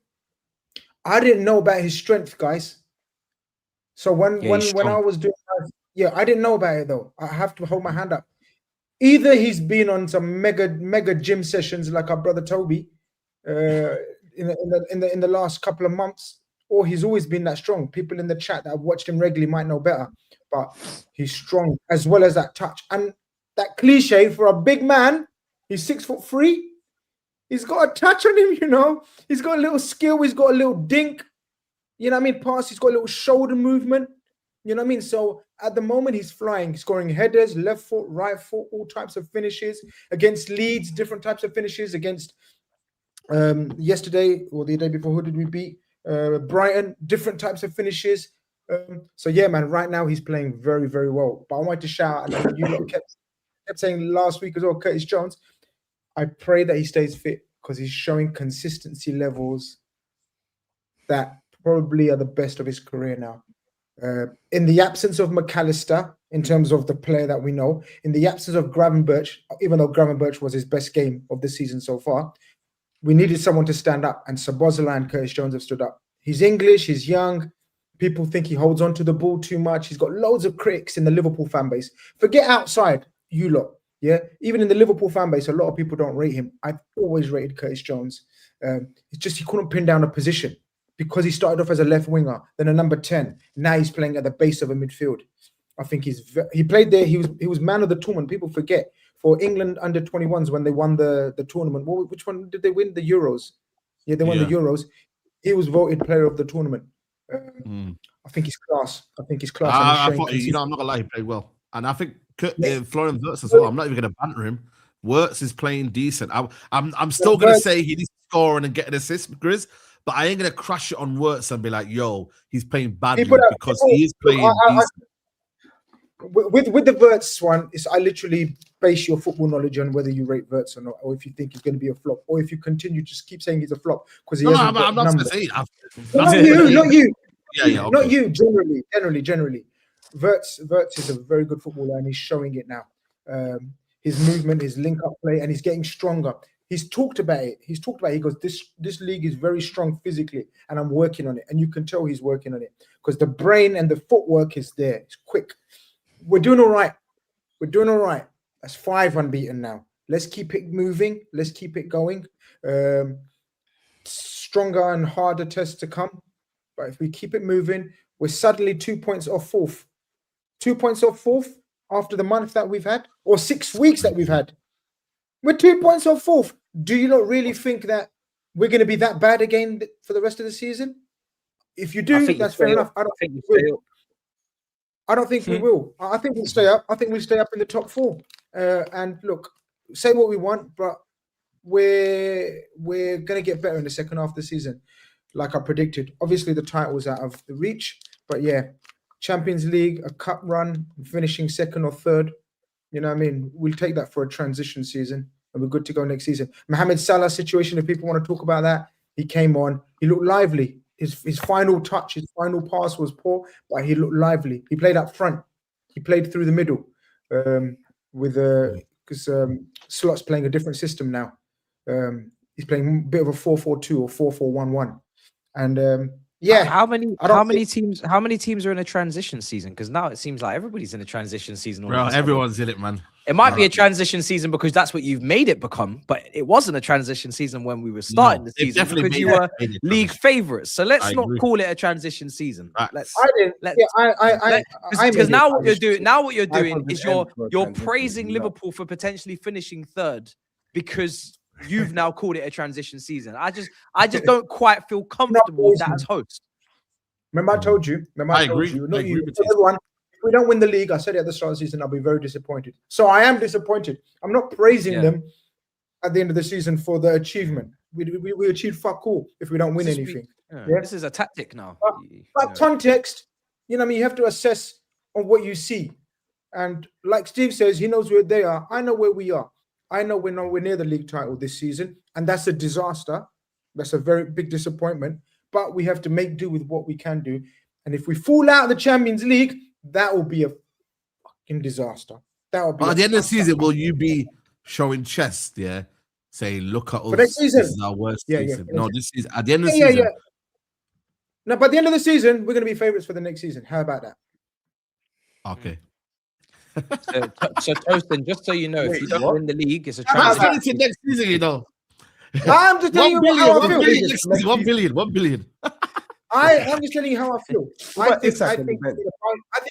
know about his strength, guys. So when I was doing, I didn't know about it though. I have to hold my hand up. Either he's been on some mega gym sessions like our brother Toby, in the last couple of months. Or he's always been that strong. People in the chat that have watched him regularly might know better, but he's strong as well as that touch. And that cliche for a big man, he's 6'3". He's got a touch on him, you know. He's got a little skill. He's got a little dink. You know what I mean? Pass. He's got a little shoulder movement. You know what I mean? So at the moment, he's flying, scoring headers, left foot, right foot, all types of finishes against Leeds, different types of finishes against yesterday or the day before. Who did we beat? Brighton, different types of finishes. So yeah, man, right now he's playing very, very well. But I wanted to shout out, and you lot kept saying last week as well, Curtis Jones. I pray that he stays fit because he's showing consistency levels that probably are the best of his career now. In the absence of McAllister, in terms of the player that we know, in the absence of Gravenberch, even though Gravenberch was his best game of the season so far, we needed someone to stand up, and Szoboszlai and Curtis Jones have stood up. He's English, he's young. People think he holds on to the ball too much. He's got loads of critics in the Liverpool fan base. Forget outside, you lot. Yeah, even in the Liverpool fan base, a lot of people don't rate him. I've always rated Curtis Jones. It's just he couldn't pin down a position because he started off as a left winger, then a number 10. Now he's playing at the base of a midfield. I think he played there. He was man of the tournament. People forget. For England under 21s when they won the tournament. Which one did they win? The Euros. Yeah, they won the Euros. He was voted player of the tournament. I think he's class. I think he's class. I thought, you know, I'm not gonna lie, he played well, and I think Florian Wirtz as well. I'm not even gonna banter him. Wirtz is playing decent. I'm still gonna say he needs to score and get an assist, Grizz, but I ain't gonna crash it on Wirtz and be like, yo, he's playing badly because he is playing decent. With the Wirtz one, I literally base your football knowledge on whether you rate Wirtz or not, or if you think he's going to be a flop, or if you continue just keep saying he's a flop because he hasn't got numbers. Not you. Yeah, okay. Not you. Generally, Wirtz is a very good footballer and he's showing it now. His movement, his link-up play, and he's getting stronger. He's talked about it. He goes, this league is very strong physically, and I'm working on it. And you can tell he's working on it because the brain and the footwork is there. It's quick. We're doing all right. That's 5 unbeaten now. Let's keep it moving. Let's keep it going. Stronger and harder tests to come. But if we keep it moving, we're suddenly 2 points off fourth. 2 points off fourth after the month that we've had, or 6 weeks that we've had. We're 2 points off fourth. Do you not really think that we're going to be that bad again for the rest of the season? If you do, that's fair enough. I don't think we will. I don't think we will. I think we'll stay up. I think we'll stay up in the top 4. And look, say what we want, but we're going to get better in the second half of the season, like I predicted. Obviously, the title's out of the reach, but yeah, Champions League, a cup run, finishing second or third. You know what I mean? We'll take that for a transition season, and we're good to go next season. Mohamed Salah's situation, if people want to talk about that, he came on. He looked lively. His final touch, his final pass was poor, but he looked lively. He played up front. He played through the middle because Slot's playing a different system now. He's playing a bit of a 4-4-2 or 4-4-1-1. And yeah, how many teams are in a transition season? Because now it seems like everybody's in a transition season. Bro, everyone's in it, man. It might be a transition season because that's what you've made it become, but it wasn't a transition season when we were starting the season because you were league favourites. So let's not call it a transition season. Because now what you're doing is you're praising Liverpool for potentially finishing third because you've now called it a transition season. I just don't quite feel comfortable with that as host. Remember, I told you. Remember, I told agree. you. Not I agree you. with you. Everyone. If we don't win the league, I said it at the start of the season, I'll be very disappointed. So I am disappointed. I'm not praising them at the end of the season for the achievement. We achieved fuck all if we don't win anything. This is a tactic now. But context, you know what I mean? You have to assess on what you see. And like Steve says, he knows where they are. I know where we are. I know we're nowhere near the league title this season. And that's a disaster. That's a very big disappointment. But we have to make do with what we can do. And if we fall out of the Champions League, that will be a fucking disaster. That will be. But at the end of the season, will you be showing chest? Yeah, saying, "Look at us. For next season. This is our worst season." Yeah. No, this is at the end of the season. No, by the end of the season, we're going to be favourites for the next season. How about that? Okay. So Toastin, just so you know, if you don't win the league, it's a I'm transition. saying next season, you know. I'm just telling you how I feel. 1 billion. 1 billion. I'm just telling you how I feel. I think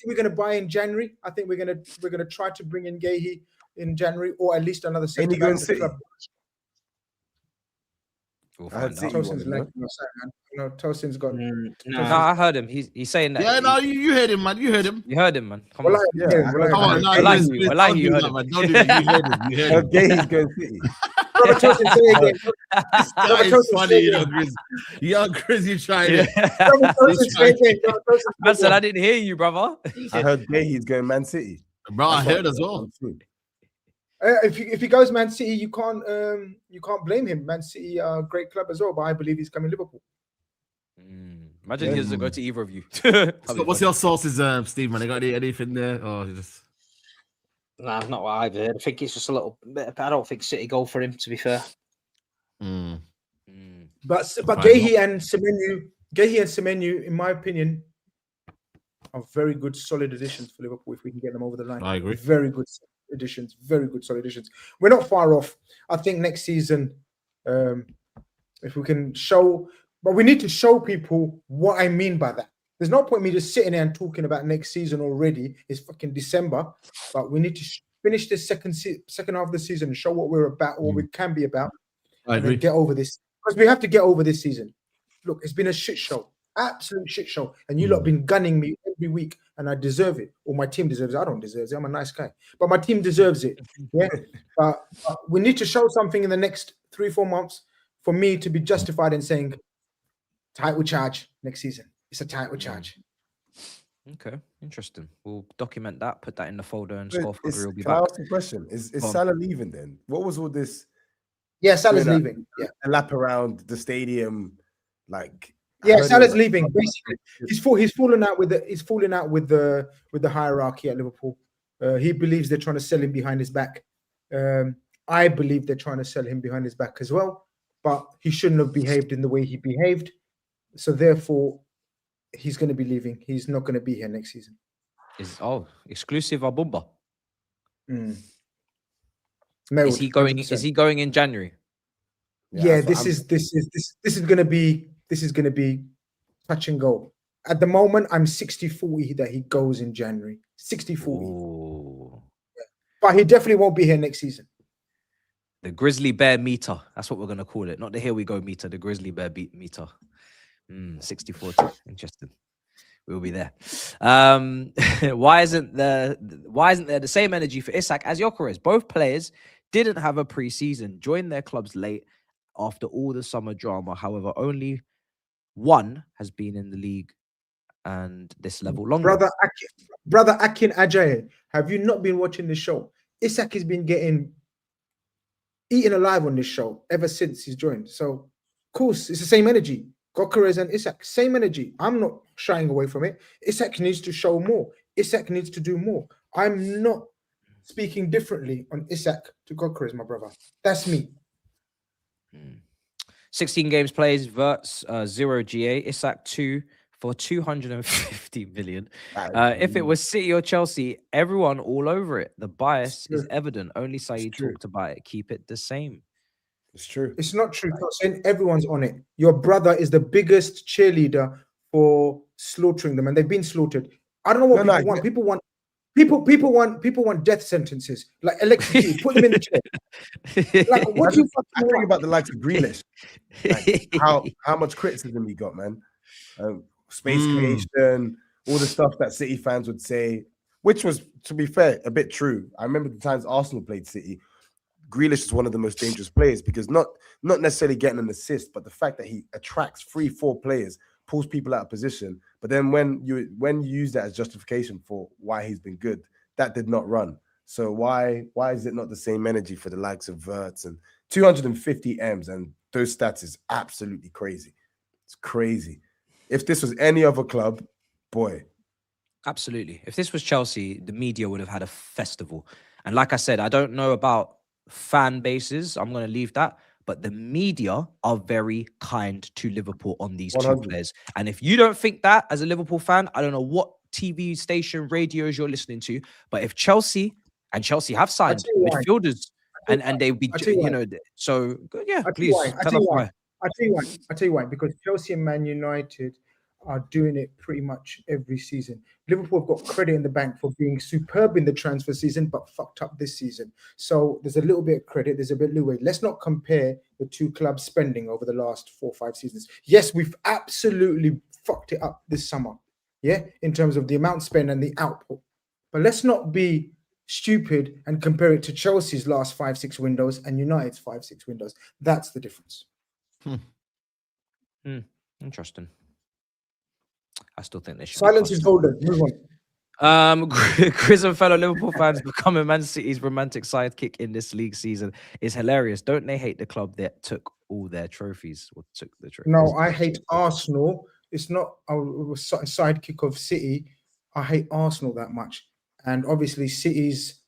we're going to buy in January. I think we're going to try to bring in Gahey in January, or at least another centre back to the club. Tosin's left. No, Tosin's got. No, I heard him. He's saying that. Yeah, no, you heard him, man. You heard him. You heard him, man. Come Well, on. I like you. You heard him. Don't do that. You heard him. You heard him. Gahey's going City. Robert Tosin, say it again. That is funny, you know, Grizz. Young Grizz, you trying it. Robert Tosin, say it again. I said I didn't hear you, brother. I heard Gahey's going Man City. Bro, I heard as well. If he goes Man City, you can't blame him. Man City are a great club as well, but I believe he's coming Liverpool. Imagine he doesn't go to either of you. So what's your sources, Steve? Man, you got anything there? Or you just? Nah, not what I've heard. I think it's just a little bit. I don't think City go for him. To be fair. But Gahey and Semenyo, in my opinion, are very good, solid additions for Liverpool if we can get them over the line. I agree. Very good additions. Very good, solid additions. We're not far off. I think next season, if we can show, but we need to show people what I mean by that. There's no point me just sitting there and talking about next season already. It's fucking December, but we need to finish this second half of the season and show what we're about, or what we can be about. I agree. And get over this, because we have to get over this season. Look, it's been a shit show, absolute shit show, and you lot been gunning me every week, and I deserve it, or my team deserves it. I don't deserve it. I'm a nice guy, but my team deserves it. Yeah, but we need to show something in the next 3-4 months for me to be justified in saying title charge next season. It's a title charge. Okay, interesting. We'll document that, put that in the folder, and score for will be Can I back. ask a question? Is Salah leaving then? What was all this? Yeah, Salah's leaving. Yeah, a lap around the stadium, like. Yeah, Salah's leaving. Basically, he's falling out with the hierarchy at Liverpool. He believes they're trying to sell him behind his back. I believe they're trying to sell him behind his back as well, but he shouldn't have behaved in the way he behaved. So therefore, he's going to be leaving. He's not going to be here next season. Exclusive Abumba. Is he going? 100%. Is he going in January? Yeah, this is going to be touch and go. At the moment, I'm 60-40 that he goes in January. 60-40. Yeah. But he definitely won't be here next season. The Grizzly Bear meter. That's what we're going to call it. Not the Here We Go meter. The Grizzly Bear meter. 60-40. Interesting. We'll be there. Why isn't there the same energy for Isak as Gyökeres? Both players didn't have a pre-season, joined their clubs late after all the summer drama. However, only one has been in the league and this level longer. Brother Akin Ajayi, have you not been watching this show? Isak has been getting eaten alive on this show ever since he's joined. So, of course, it's the same energy. Gyökeres and Isak, same energy. I'm not shying away from it. Isak needs to show more. Isak needs to do more. I'm not speaking differently on Isak to Gyökeres, my brother. That's me. 16 games played, Verts 0 GA, Isak 2 for 250 million. If it was City or Chelsea, everyone all over it. The bias is evident. Only SAEED talked about it. Keep it the same. It's true. It's not true. Everyone's on it. Your brother is the biggest cheerleader for slaughtering them, and they've been slaughtered. I don't know what people want. People want death sentences, like electrocute, put them in the chair. Like, what do you fucking think about the likes of Grealish? Like, how much criticism he got, man. space creation, all the stuff that City fans would say, which was, to be fair, a bit true. I remember the times Arsenal played City. Grealish is one of the most dangerous players because not necessarily getting an assist, but the fact that he attracts 3-4 players, pulls people out of position. But then when you use that as justification for why he's been good, that did not run. So why is it not the same energy for the likes of Wirtz and 250 M's, and those stats is absolutely crazy. It's crazy. If this was any other club, boy. Absolutely. If this was Chelsea, the media would have had a festival. And like I said, I don't know about fan bases. I'm going to leave that. But the media are very kind to Liverpool on these 100. two players. And if you don't think that as a Liverpool fan, I don't know what TV station, radios you're listening to. But if Chelsea have signed midfielders and they be, you know, so yeah, please tell us why. I tell you why. Because Chelsea and Man United are doing it pretty much every season. Liverpool have got credit in the bank for being superb in the transfer season, but fucked up this season. So there's a little bit of credit. There's a bit of leeway. Let's not compare the two clubs' spending over the last 4 or 5 seasons. Yes, we've absolutely fucked it up this summer. Yeah, in terms of the amount spent and the output. But let's not be stupid and compare it to Chelsea's last 5-6 windows and United's 5-6 windows. That's the difference. Interesting. I still think they should. Silence is golden. Move on. GRIZZ and fellow Liverpool fans becoming Man City's romantic sidekick in this league season is hilarious. Don't they hate the club that took all their trophies or took the trophies? No, I hate Arsenal. It's not a sidekick of City. I hate Arsenal that much, and obviously City's.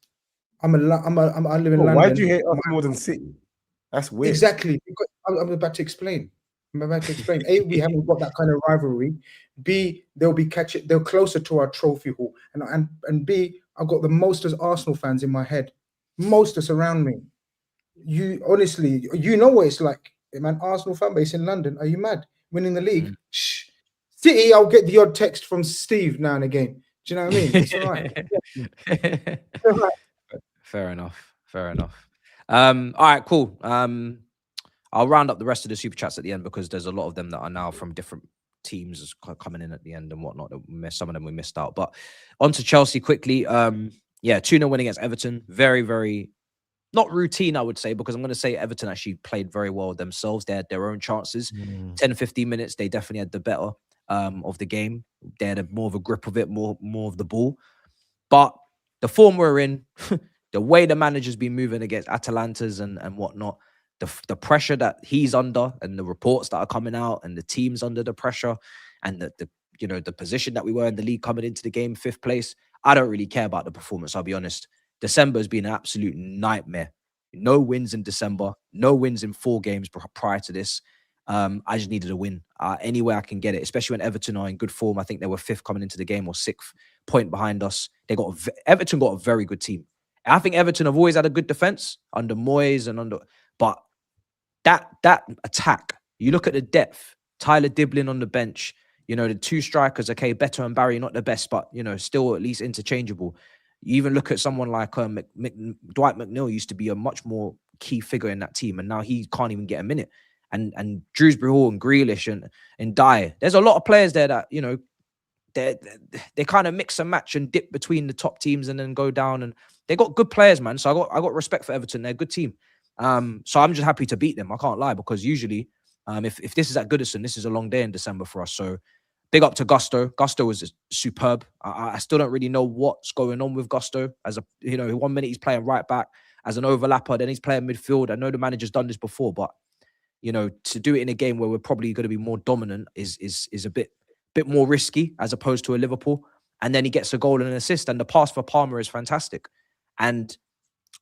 I live in London. Why do you hate us more than City? That's weird. Exactly. Because I'm about to explain. A, we haven't got that kind of rivalry. B, they'll closer to our trophy haul. And B, I've got the mostest Arsenal fans in my head. Mostest around me. You honestly, you know what it's like. Man, Arsenal fan base in London. Are you mad? Winning the league? Shh. City, I'll get the odd text from Steve now and again. Do you know what I mean? It's all right. Fair enough. All right, cool. I'll round up the rest of the super chats at the end because there's a lot of them that are now from different teams coming in at the end and whatnot. Some of them we missed out. But on to Chelsea quickly. 2-0 win against Everton. Very, very not routine, I would say, because I'm going to say Everton actually played very well themselves. They had their own chances. 10-15 minutes, they definitely had the better of the game. They had more of a grip of it, more of the ball. But the form we're in, the way the manager's been moving against Atalantas and whatnot, the pressure that he's under and the reports that are coming out and the team's under the pressure and the position that we were in the league coming into the game, 5th place, I don't really care about the performance, I'll be honest. December has been an absolute nightmare. No wins in December, no wins in 4 games prior to this. I just needed a win any way I can get it, especially when Everton are in good form. I think they were 5th coming into the game or 6th point behind us. Everton got a very good team. I think Everton have always had a good defense under Moyes but that attack, you look at the depth, Tyler Diblin on the bench, the 2 strikers, okay, Beto and Barry, not the best, but, still at least interchangeable. You even look at someone like Dwight McNeil used to be a much more key figure in that team, and now he can't even get a minute. And Dewsbury Hall and Grealish and Dyer, there's a lot of players there that, they kind of mix and match and dip between the top teams and then go down, and they got good players, man. So I got respect for Everton. They're a good team. So I'm just happy to beat them. I can't lie, because usually if this is at Goodison, this is a long day in December for us. So big up to Gusto. Gusto was superb. I still don't really know what's going on with Gusto. As 1 minute he's playing right back as an overlapper, then he's playing midfield. I know the manager's done this before, but to do it in a game where we're probably going to be more dominant is a bit more risky as opposed to a Liverpool. And then he gets a goal and an assist, and the pass for Palmer is fantastic. And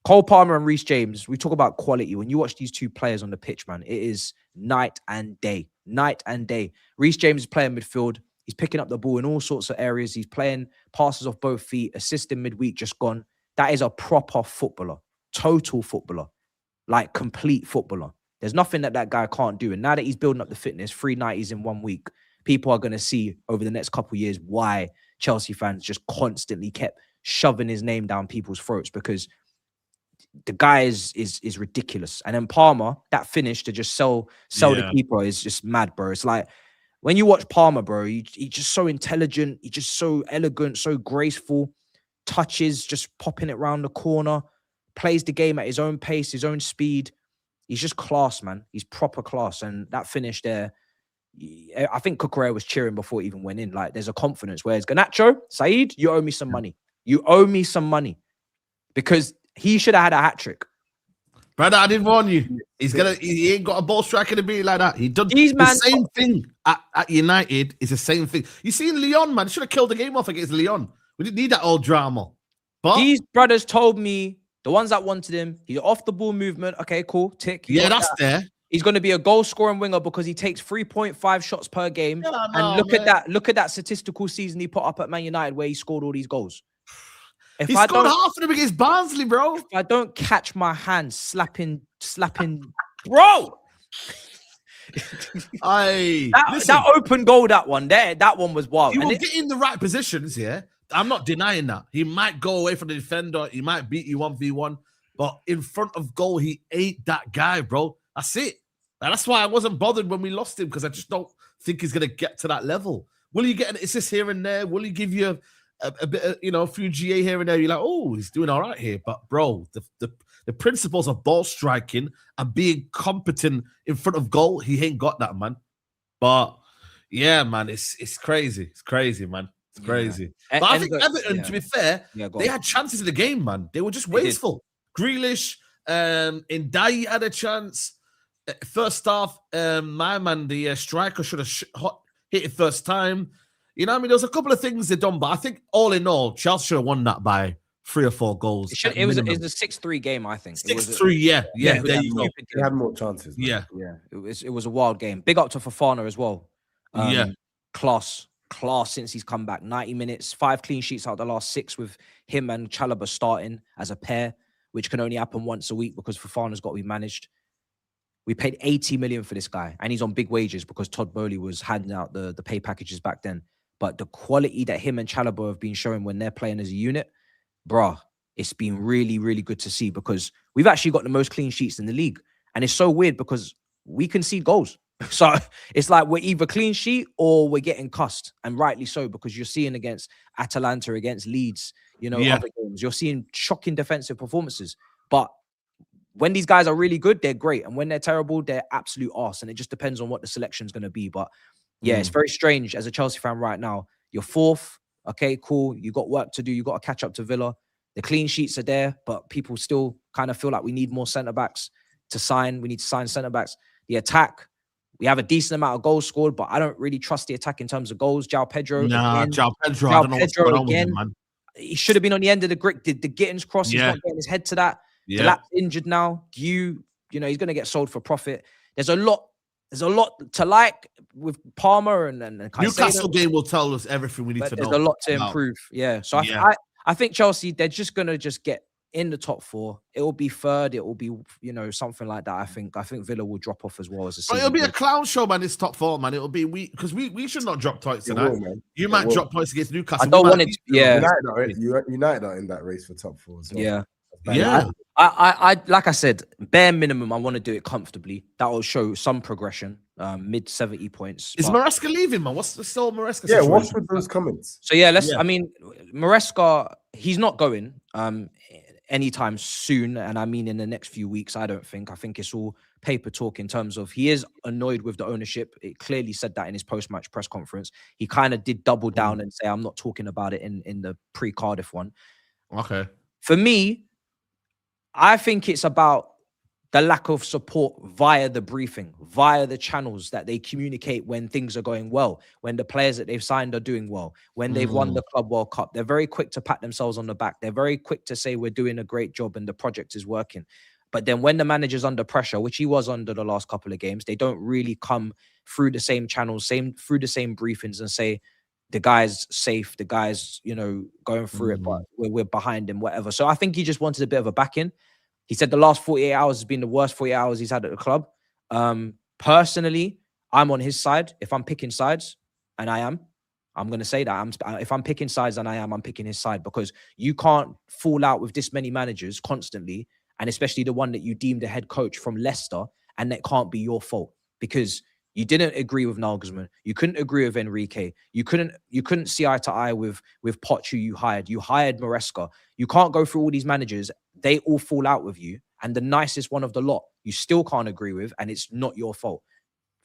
Cole Palmer and Reece James, we talk about quality. When you watch these 2 players on the pitch, man, it is night and day. Night and day. Reece James is playing midfield. He's picking up the ball in all sorts of areas. He's playing passes off both feet, assisting midweek, just gone. That is a proper footballer. Total footballer. Like complete footballer. There's nothing that guy can't do. And now that he's building up the fitness, 3 90s in 1 week, people are going to see over the next couple of years why Chelsea fans just constantly kept shoving his name down people's throats, because the guy is ridiculous. And then Palmer, that finish to just sell the keeper is just mad, bro. It's like when you watch Palmer, bro, he's just so intelligent. He's just so elegant, so graceful. Touches, just popping it round the corner. Plays the game at his own pace, his own speed. He's just class, man. He's proper class. And that finish there, I think Cucurella was cheering before it even went in. Like, there's a confidence. Whereas Garnacho, SAEED, you owe me some money. You owe me some money. Because he should have had a hat-trick. Brother, I didn't warn you. He ain't got a ball striker to be like that. He done the same thing at United. It's the same thing. You see Leon, man, should have killed the game off against Leon. We didn't need that old drama. But these brothers told me, the ones that wanted him, he's off the ball movement. Okay, cool. Tick. Yeah, that's there. He's going to be a goal scoring winger because he takes 3.5 shots per game. And look at that. Look at that statistical season he put up at Man United where he scored all these goals. He scored half of them against Barnsley, bro. If I don't catch my hand slapping, bro. That open goal, that one was wild. He will get in the right positions, yeah. I'm not denying that. He might go away from the defender. He might beat you 1v1. But in front of goal, he ain't that guy, bro. That's it. And that's why I wasn't bothered when we lost him, because I just don't think he's going to get to that level. Will he get an assist here and there? Will he give you a bit of, a few GA here and there? You're like, oh, he's doing all right here. But, bro, the principles of ball striking and being competent in front of goal, he ain't got that, man. But, yeah, man, it's crazy. It's crazy, man. It's crazy. Yeah. But I think Everton, to be fair, they had chances in the game, man. They were just wasteful. Grealish, Ndai had a chance. First half, my man, the striker should have hit it first time. You know what I mean? There was a couple of things they done, but I think all in all, Chelsea should have won that by 3 or 4 goals. It was a 6-3 game, I think. 6-3, yeah. There you go. They had more chances. Yeah. It was a wild game. Big up to Fofana as well. Class since he's come back. 90 minutes, 5 clean sheets out the last 6 with him and Chalobah starting as a pair, which can only happen once a week because Fofana's got to be managed. We paid 80 million for this guy, and he's on big wages because Todd Bowley was handing out the pay packages back then. But the quality that him and Chalobah have been showing when they're playing as a unit, bruh, it's been really, really good to see, because we've actually got the most clean sheets in the league. And it's so weird because we concede goals. So it's like we're either clean sheet or we're getting cussed, and rightly so, because you're seeing against Atalanta, against Leeds, other games, you're seeing shocking defensive performances. But when these guys are really good, they're great. And when they're terrible, they're absolute arse. And it just depends on what the selection's going to be. But yeah, it's very strange as a Chelsea fan right now. You're 4th. Okay, cool. You got work to do. You got to catch up to Villa. The clean sheets are there, but people still kind of feel like we need more centre-backs to sign. We need to sign centre-backs. The attack, we have a decent amount of goals scored, but I don't really trust the attack in terms of goals. João Pedro. Nah, João Pedro. I don't know what's going on with him, man. He should have been on the end of the grip. The Gittins cross, he's not getting his head to that. Yeah. Delap's injured now. He's going to get sold for profit. There's a lot to like with Palmer and Caicedo. Newcastle game will tell us everything we need to know. There's a lot to improve. Yeah. So I think Chelsea, they're just going to get in the top 4. It will be 3rd. It will be, something like that. I think Villa will drop off as well as a season. It'll be a clown show, man. This top 4, man. It'll be because we should not drop points tonight. You might drop points against Newcastle. I don't want it. United are in that race for top 4 as well. Yeah. Yeah. I like I said, bare minimum, I want to do it comfortably. That will show some progression. Mid 70 points. Is Maresca leaving, man? What's the still Maresca? Yeah, what's with those comments? So I mean, Maresca, he's not going anytime soon, and I mean in the next few weeks. I think it's all paper talk in terms of he is annoyed with the ownership. It clearly said that in his post-match press conference. He kind of did double down and say, I'm not talking about it in the pre-Cardiff one. Okay. For me, I think it's about the lack of support via the briefing, via the channels that they communicate when things are going well, when the players that they've signed are doing well, when they've won the Club World Cup. They're very quick to pat themselves on the back. They're very quick to say we're doing a great job and the project is working. But then when the manager's under pressure, which he was under the last couple of games, they don't really come through the same channels, through the same briefings and say, the guy's safe, the guy's, going through it, but we're behind him, whatever. So I think he just wanted a bit of a back-in. He said the last 48 hours has been the worst 48 hours he's had at the club. Personally, I'm on his side. If I'm picking sides, and I'm going to say that. If I'm picking sides, and I'm picking his side, because you can't fall out with this many managers constantly, and especially the one that you deemed a head coach from Leicester, and that can't be your fault, because You didn't agree with Nagelsmann. You couldn't agree with Enrique. You couldn't see eye to eye with Poch, who you hired. You hired Maresca. You can't go through all these managers. They all fall out with you. And the nicest one of the lot, you still can't agree with, and it's not your fault.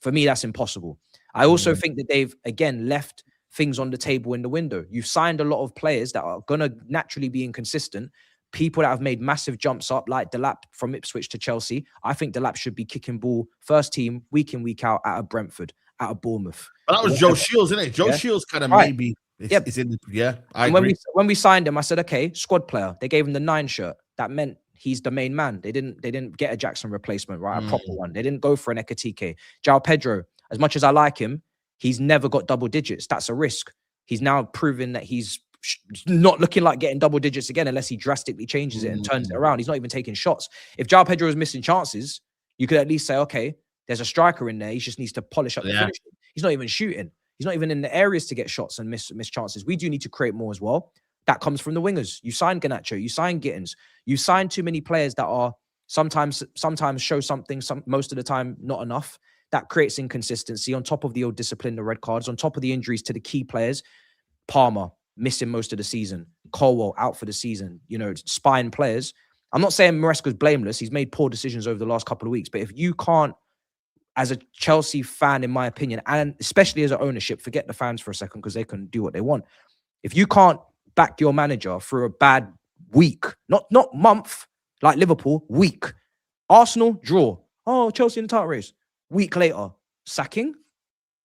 For me, that's impossible. I also think that they've, again, left things on the table in the window. You've signed a lot of players that are going to naturally be inconsistent. People that have made massive jumps up, like Delap from Ipswich to Chelsea. I think Delap should be kicking ball first team, week in, week out, out of Brentford, out of Bournemouth. But that was Joe Shields, isn't it? Joe Shields kind of maybe it's in the, I agree. When we signed him, I said, okay, squad player. They gave him the 9 shirt. That meant he's the main man. They didn't get a Jackson replacement, right? A proper one. They didn't go for an Ekatike. João Pedro, as much as I like him, he's never got double digits. That's a risk. He's now proven that he's not looking like getting double digits again unless he drastically changes it and turns it around. He's not even taking shots. If João Pedro is missing chances, you could at least say, okay, there's a striker in there. He just needs to polish up the finishing. He's not even shooting. He's not even in the areas to get shots and miss chances. We do need to create more as well. That comes from the wingers. You signed Garnacho, you signed Gittins, you signed too many players that are sometimes show something, most of the time not enough. That creates inconsistency on top of the old discipline, the red cards, on top of the injuries to the key players. Palmer missing most of the season, Colwell out for the season, spine players. I'm not saying Maresca's blameless. He's made poor decisions over the last couple of weeks. But if you can't, as a Chelsea fan, in my opinion, and especially as an ownership, forget the fans for a second because they can do what they want. If you can't back your manager through a bad week, not month, like Liverpool, week. Arsenal, draw. Oh, Chelsea in the title race. Week later, sacking?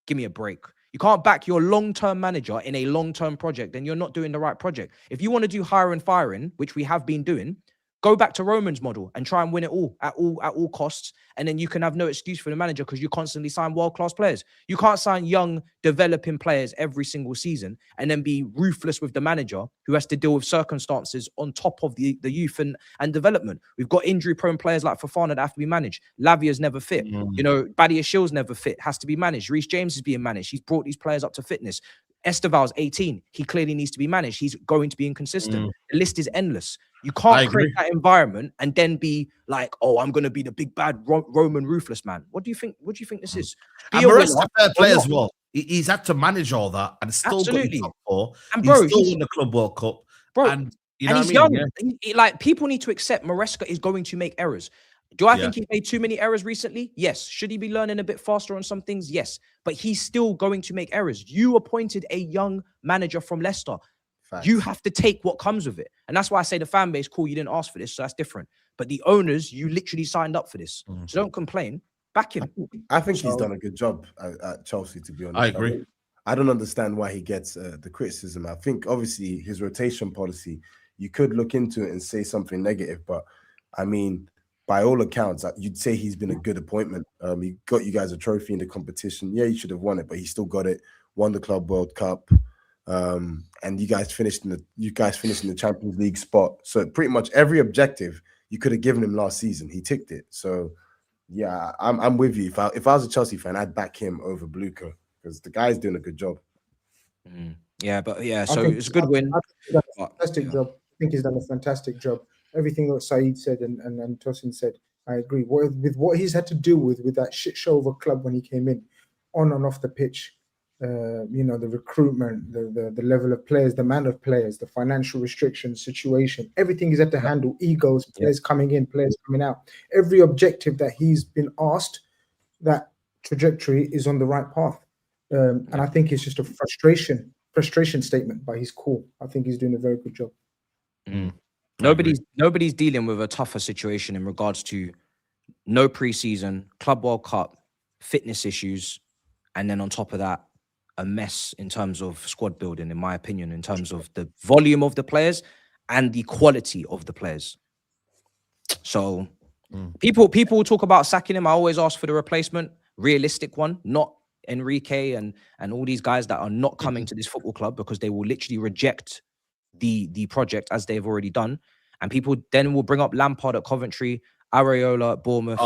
Give me a break. You can't back your long-term manager in a long-term project, then you're not doing the right project. If you want to do hire and firing, which we have been doing, go back to Roman's model and try and win it all at all costs. And then you can have no excuse for the manager because you constantly sign world-class players. You can't sign young, developing players every single season and then be ruthless with the manager who has to deal with circumstances on top of the youth and development. We've got injury-prone players like Fofana that have to be managed. Lavia's never fit. Badia Shield's never fit, has to be managed. Reece James is being managed. He's brought these players up to fitness. Esteval's 18. He clearly needs to be managed. He's going to be inconsistent. The list is endless. You can't create that environment and then be like, oh, I'm going to be the big bad Roman ruthless man. What do you think? What do you think this is? And Maresca's a fair player as well. He's had to manage all that and still got the top 4. And bro, he's still won the Club World Cup. Bro, and he's young. Yeah. Like, people need to accept Maresca is going to make errors. Do I think he made too many errors recently? Yes. Should he be learning a bit faster on some things? Yes. But he's still going to make errors. You appointed a young manager from Leicester. Facts. You have to take what comes with it. And that's why I say the fan base, cool, you didn't ask for this, so that's different. But the owners, you literally signed up for this. So don't complain. Back him. I think he's done a good job at Chelsea, to be honest. I agree. I don't understand why he gets the criticism. I think, obviously, his rotation policy, you could look into it and say something negative. But, I mean, by all accounts, you'd say he's been a good appointment. He got you guys a trophy in the competition. Yeah, he should have won it, but he still got it. Won the Club World Cup. And you guys finished in the Champions League spot. So pretty much every objective you could have given him last season, he ticked it. So yeah, I'm with you. If I was a Chelsea fan, I'd back him over Blucher because the guy's doing a good job. Yeah, but yeah, so it's a good win. Fantastic job. I think he's done a fantastic job. Everything that SAEED said and Tosin said, I agree. With what he's had to deal with that shit show of a club when he came in, on and off the pitch. The recruitment, the level of players, the amount of players, the financial restrictions, situation, everything he's had to handle, egos, players coming in, players coming out. Every objective that he's been asked, that trajectory is on the right path. And I think it's just a frustration statement, but he's cool. I think he's doing a very good job. Nobody's dealing with a tougher situation in regards to no preseason, Club World Cup, fitness issues, and then on top of that, a mess in terms of squad building, in my opinion, in terms of the volume of the players and the quality of the players. So people will talk about sacking him. I always ask for the replacement, realistic one, not Enrique and all these guys that are not coming to this football club because they will literally reject the project as they've already done. And people then will bring up Lampard at Coventry, Areola at Bournemouth,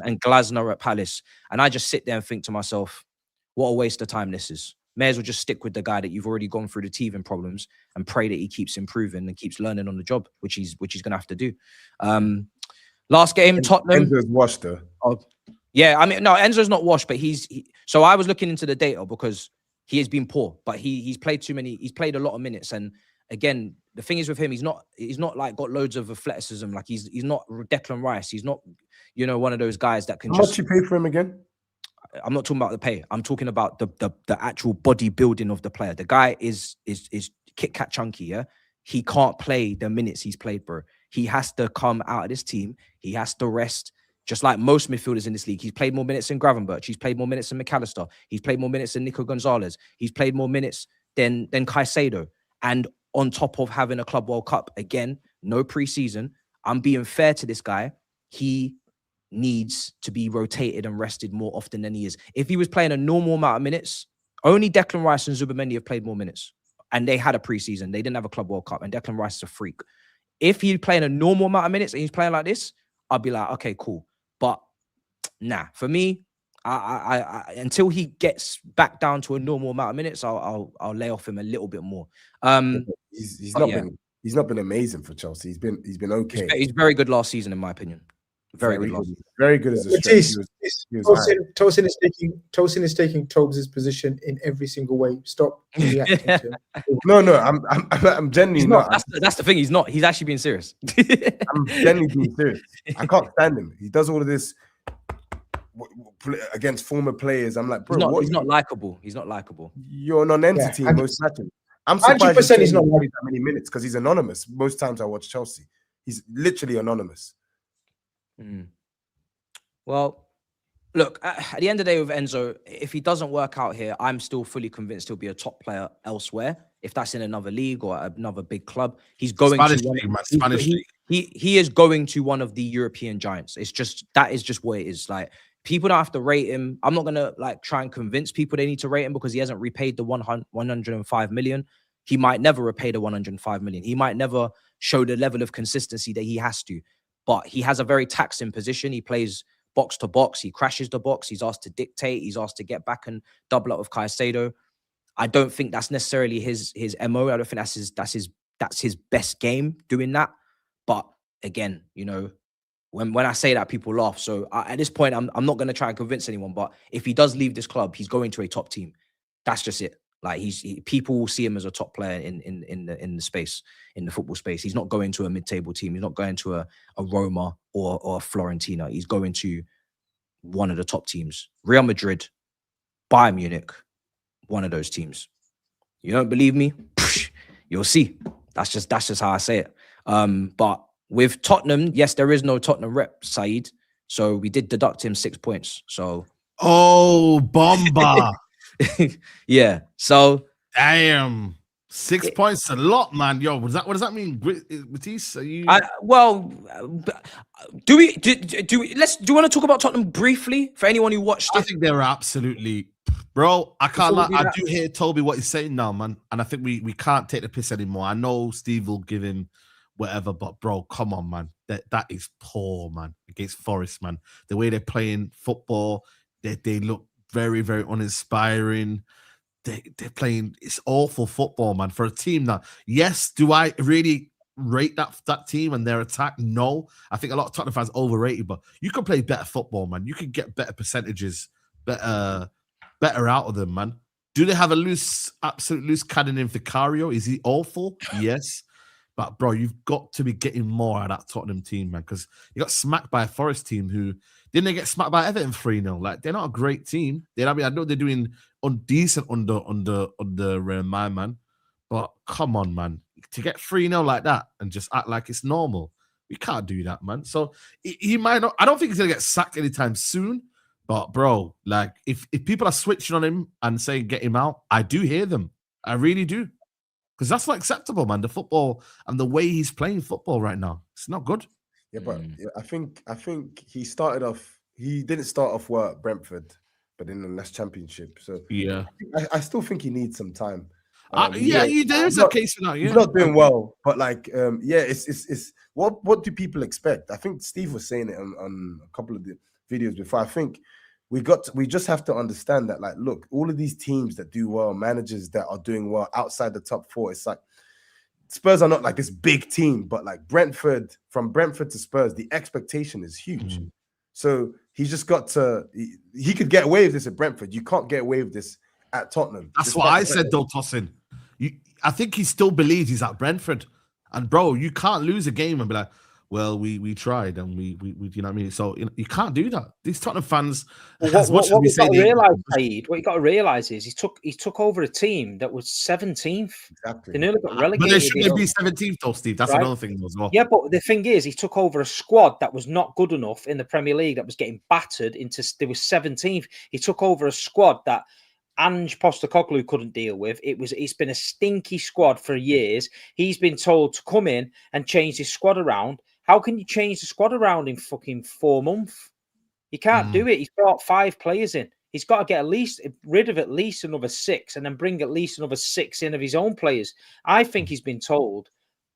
and Glasner at Palace. And I just sit there and think to myself, what a waste of time this is. May as well just stick with the guy that you've already gone through the teething problems and pray that he keeps improving and keeps learning on the job, which he's going to have to do. Last game, Tottenham. Enzo's washed her. Oh, Yeah, I mean, no, Enzo's not washed, but so I was looking into the data because he has been poor, but he's played he's played a lot of minutes. And again, the thing is with him, he's not like got loads of athleticism. Like he's not Declan Rice. He's not, you know, one of those guys that can How much you pay for him again? I'm not talking about the pay. I'm talking about the actual bodybuilding of the player. The guy is Kit Kat chunky, yeah? He can't play the minutes he's played, bro. He has to come out of this team. He has to rest. Just like most midfielders in this league, he's played more minutes than Gravenberch. He's played more minutes than McAllister. He's played more minutes than Nico Gonzalez. He's played more minutes than Caicedo. And on top of having a Club World Cup, again, no preseason. I'm being fair to this guy. He needs to be rotated and rested more often than he is. If he was playing a normal amount of minutes, only Declan Rice and Zubamendi have played more minutes. And they had a preseason. They didn't have a Club World Cup. And Declan Rice is a freak. If he's playing a normal amount of minutes and he's playing like this, I'd be like, okay, cool. But nah, for me, I until he gets back down to a normal amount of minutes, I'll lay off him a little bit more. He's not been amazing for Chelsea. He's been okay. He's very good last season, in my opinion. Very good. Very good as a Matisse, Tosin is taking Tobes' position in every single way. Stop reacting to him. No, I'm genuinely not. That's the thing. He's not. He's actually being serious. I'm genuinely being serious. I can't stand him. He does all of this against former players. I'm like, bro, he's not likable. He's not likable. You're a non-entity in most matches. I'm surprised he's not played that many minutes because he's anonymous. Most times I watch Chelsea, he's literally anonymous. Well, look, at the end of the day with Enzo, if he doesn't work out here, I'm still fully convinced he'll be a top player elsewhere. If that's in another league or another big club, he's going Spanish league. He is going to one of the European giants. That is just what it is. Like, people don't have to rate him. I'm not gonna like try and convince people they need to rate him because he hasn't repaid the 105 million. He might never repay the 105 million. He might never show the level of consistency that he has to. But he has a very taxing position. He plays box to box. He crashes the box. He's asked to dictate. He's asked to get back and double up with Caicedo. I don't think that's necessarily his MO. I don't think that's his best game doing that. But again, you know, when I say that, people laugh. So at this point, I'm not going to try and convince anyone. But if he does leave this club, he's going to a top team. That's just it. Like people will see him as a top player in the space, in the football space. He's not going to a mid-table team. He's not going to a Roma or a Fiorentina. He's going to one of the top teams. Real Madrid, Bayern Munich, one of those teams. You don't believe me? You'll see. That's just how I say it. But with Tottenham, yes, there is no Tottenham rep, SAEED. So we did deduct him 6 points. So bomba. Yeah. So damn, 6 points a lot, man. Yo, what does that mean, Matisse? Are you? Do we? Do you want to talk about Tottenham briefly for anyone who watched? I think they were absolutely, bro. I can't lie. I do hear Toby what he's saying now, man, and I think we can't take the piss anymore. I know Steve will give him whatever, but bro, come on, man. That is poor, man, against Forest, man. The way they're playing football, they look very, very uninspiring. They're playing, it's awful football, man. For a team that, yes, do I really rate that team and their attack? No. I think a lot of Tottenham fans overrated, but you can play better football, man. You can get better percentages, better out of them, man. Do they have a absolute loose cannon in Vicario? Is he awful? Yes. But bro, you've got to be getting more out of that Tottenham team, man, because you got smacked by a Forest team who didn't they get smacked by Everton 3-0? Like, they're not a great team. I know they're doing decent under my man, but come on, man, to get 3-0 like that and just act like it's normal, we can't do that, man. So he might not. I don't think he's gonna get sacked anytime soon. But bro, like if people are switching on him and saying get him out, I do hear them. I really do. Because that's not acceptable, man. The football and the way he's playing football right now, it's not good. Yeah, but I think he started off. He didn't start off well at Brentford, but in the last championship. So yeah, I still think he needs some time. There's a case for that. Yeah, he's not doing well, but like, it's what do people expect? I think Steve was saying it on a couple of the videos before. I think we just have to understand that, like, look, all of these teams that do well, managers that are doing well outside the top four, it's like Spurs are not like this big team, but like from Brentford to Spurs, the expectation is huge. So He's just got to. He could get away with this at Brentford. You can't get away with this at Tottenham. That's what I said, though, Tosin. I think he still believes he's at Brentford, and bro, you can't lose a game and be like, well, we tried and we you know what I mean. So you can't do that. These Tottenham fans, what you got to realize, Saeed, what you got to realize is he took over a team that was 17th. Exactly. They nearly got relegated. But they shouldn't be 17th, though, Steve. That's another thing as well. Yeah, but the thing is, he took over a squad that was not good enough in the Premier League, that was getting battered into. There was 17th. He took over a squad that Ange Postecoglou couldn't deal with. It's been a stinky squad for years. He's been told to come in and change his squad around. How can you change the squad around in fucking 4 months? You can't do it. He's brought 5 players in. He's got to get rid of at least another 6 and then bring at least another 6 in of his own players. I think he's been told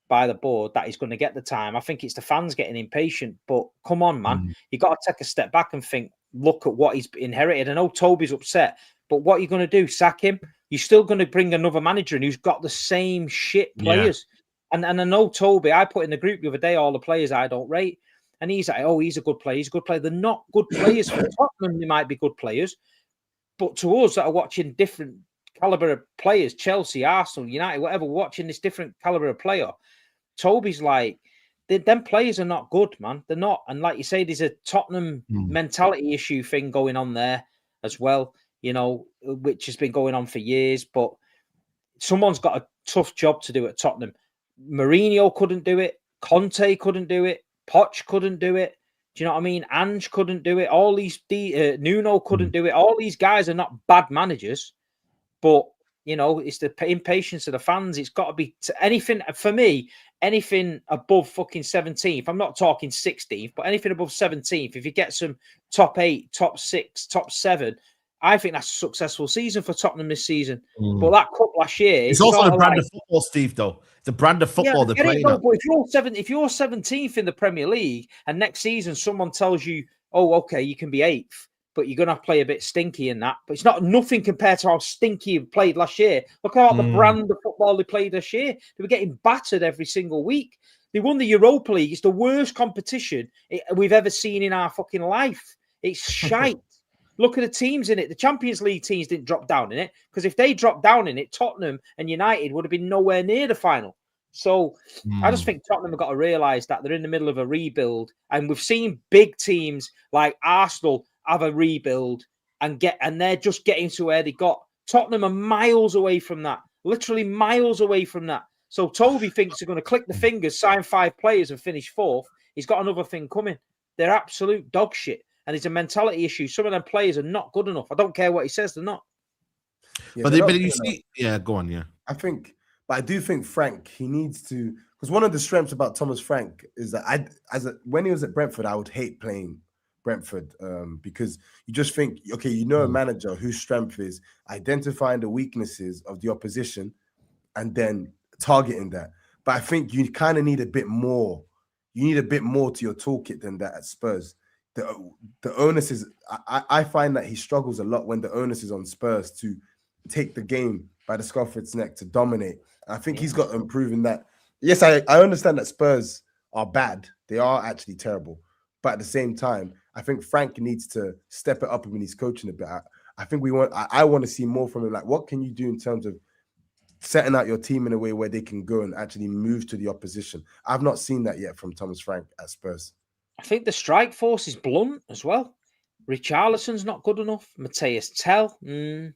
by the board that he's going to get the time. I think it's the fans getting impatient. But come on, man. You got to take a step back and think, look at what he's inherited. I know Toby's upset, but what are you going to do? Sack him? You're still going to bring another manager in who's got the same shit players. Yeah. And I know Toby, I put in the group the other day all the players I don't rate. And he's like, oh, he's a good player. He's a good player. They're not good players. For Tottenham, they might be good players. But to us that are watching different caliber of players, Chelsea, Arsenal, United, whatever, watching this different caliber of player, Toby's like, them players are not good, man. They're not. And like you say, there's a Tottenham mentality issue thing going on there as well, you know, which has been going on for years. But someone's got a tough job to do at Tottenham. Mourinho couldn't do it. Conte couldn't do it. Poch couldn't do it. Do you know what I mean? Ange couldn't do it. All these Nuno couldn't do it. All these guys are not bad managers, but you know, it's the impatience of the fans. It's got to be anything for me. Anything above fucking 17th. I'm not talking 16th, but anything above 17th. If you get some top 8, top 6, top 7. I think that's a successful season for Tottenham this season. But that cup last year, it's also the brand of football, Steve. Though the brand of football they're playing. But if you're 17th in the Premier League, and next season someone tells you, "Oh, okay, you can be 8th, but you're gonna play a bit stinky in that," but it's not nothing compared to how stinky you played last year. Look at the brand of football they played this year. They were getting battered every single week. They won the Europa League. It's the worst competition we've ever seen in our fucking life. It's shite. Look at the teams in it. The Champions League teams didn't drop down in it, because if they dropped down in it, Tottenham and United would have been nowhere near the final. So I just think Tottenham have got to realise that they're in the middle of a rebuild. And we've seen big teams like Arsenal have a rebuild and they're just getting to where they got. Tottenham are miles away from that, literally miles away from that. So Toby thinks they're going to click the fingers, sign 5 players and finish 4th. He's got another thing coming. They're absolute dog shit. And it's a mentality issue. Some of them players are not good enough. I don't care what he says, they're not. Yeah, but you see, go on, yeah. I do think Frank, he needs to, because one of the strengths about Thomas Frank is that when he was at Brentford, I would hate playing Brentford because you just think, okay, you know, a manager whose strength is identifying the weaknesses of the opposition and then targeting that. But I think you kind of need a bit more. You need a bit more to your toolkit than that at Spurs. The onus is, I find that he struggles a lot when the onus is on Spurs to take the game by the scruff of its neck, to dominate. And I think he's got to improve in that. Yes, I understand that Spurs are bad. They are actually terrible. But at the same time, I think Frank needs to step it up when he's coaching a bit. I want to see more from him. Like, what can you do in terms of setting out your team in a way where they can go and actually move to the opposition? I've not seen that yet from Thomas Frank at Spurs. I think the strike force is blunt as well. Richarlison's not good enough. Matthias Tell, you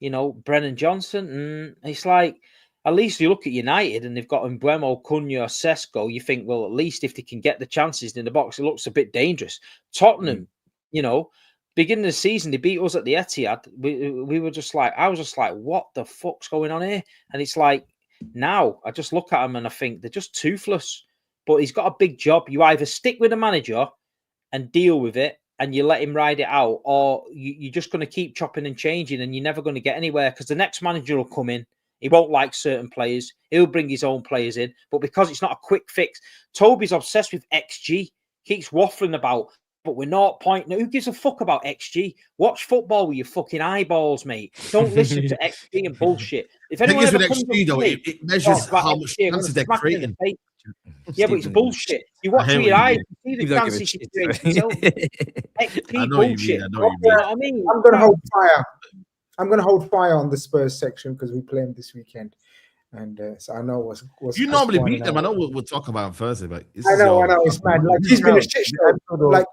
know, Brennan Johnson. It's like, at least you look at United and they've got Mbeumo, Cunha, Sesko. You think, well, at least if they can get the chances in the box, it looks a bit dangerous. Tottenham, you know, beginning of the season, they beat us at the Etihad. We were just like, I was just like, what the fuck's going on here? And it's like, now I just look at them and I think they're just toothless. But he's got a big job. You either stick with the manager and deal with it and you let him ride it out, or you're just going to keep chopping and changing and you're never going to get anywhere, because the next manager will come in. He won't like certain players. He'll bring his own players in. But because it's not a quick fix, Toby's obsessed with XG. Keeps waffling about, but we're not pointing. Who gives a fuck about XG? Watch football with your fucking eyeballs, mate. Don't listen to XG and bullshit. If anyone ever comes XG, though, it measures how much chances they're creating. Yeah, but it's bullshit. You watch with your eyes, you see the chances she creates. XP bullshit. I mean? I'm going to hold fire. I'm going to hold fire on the Spurs section because we play them this weekend. And so I know what's you normally beat them. I know we'll talk about on Thursday, but I know, it's mad. Like he's been a shit show. Like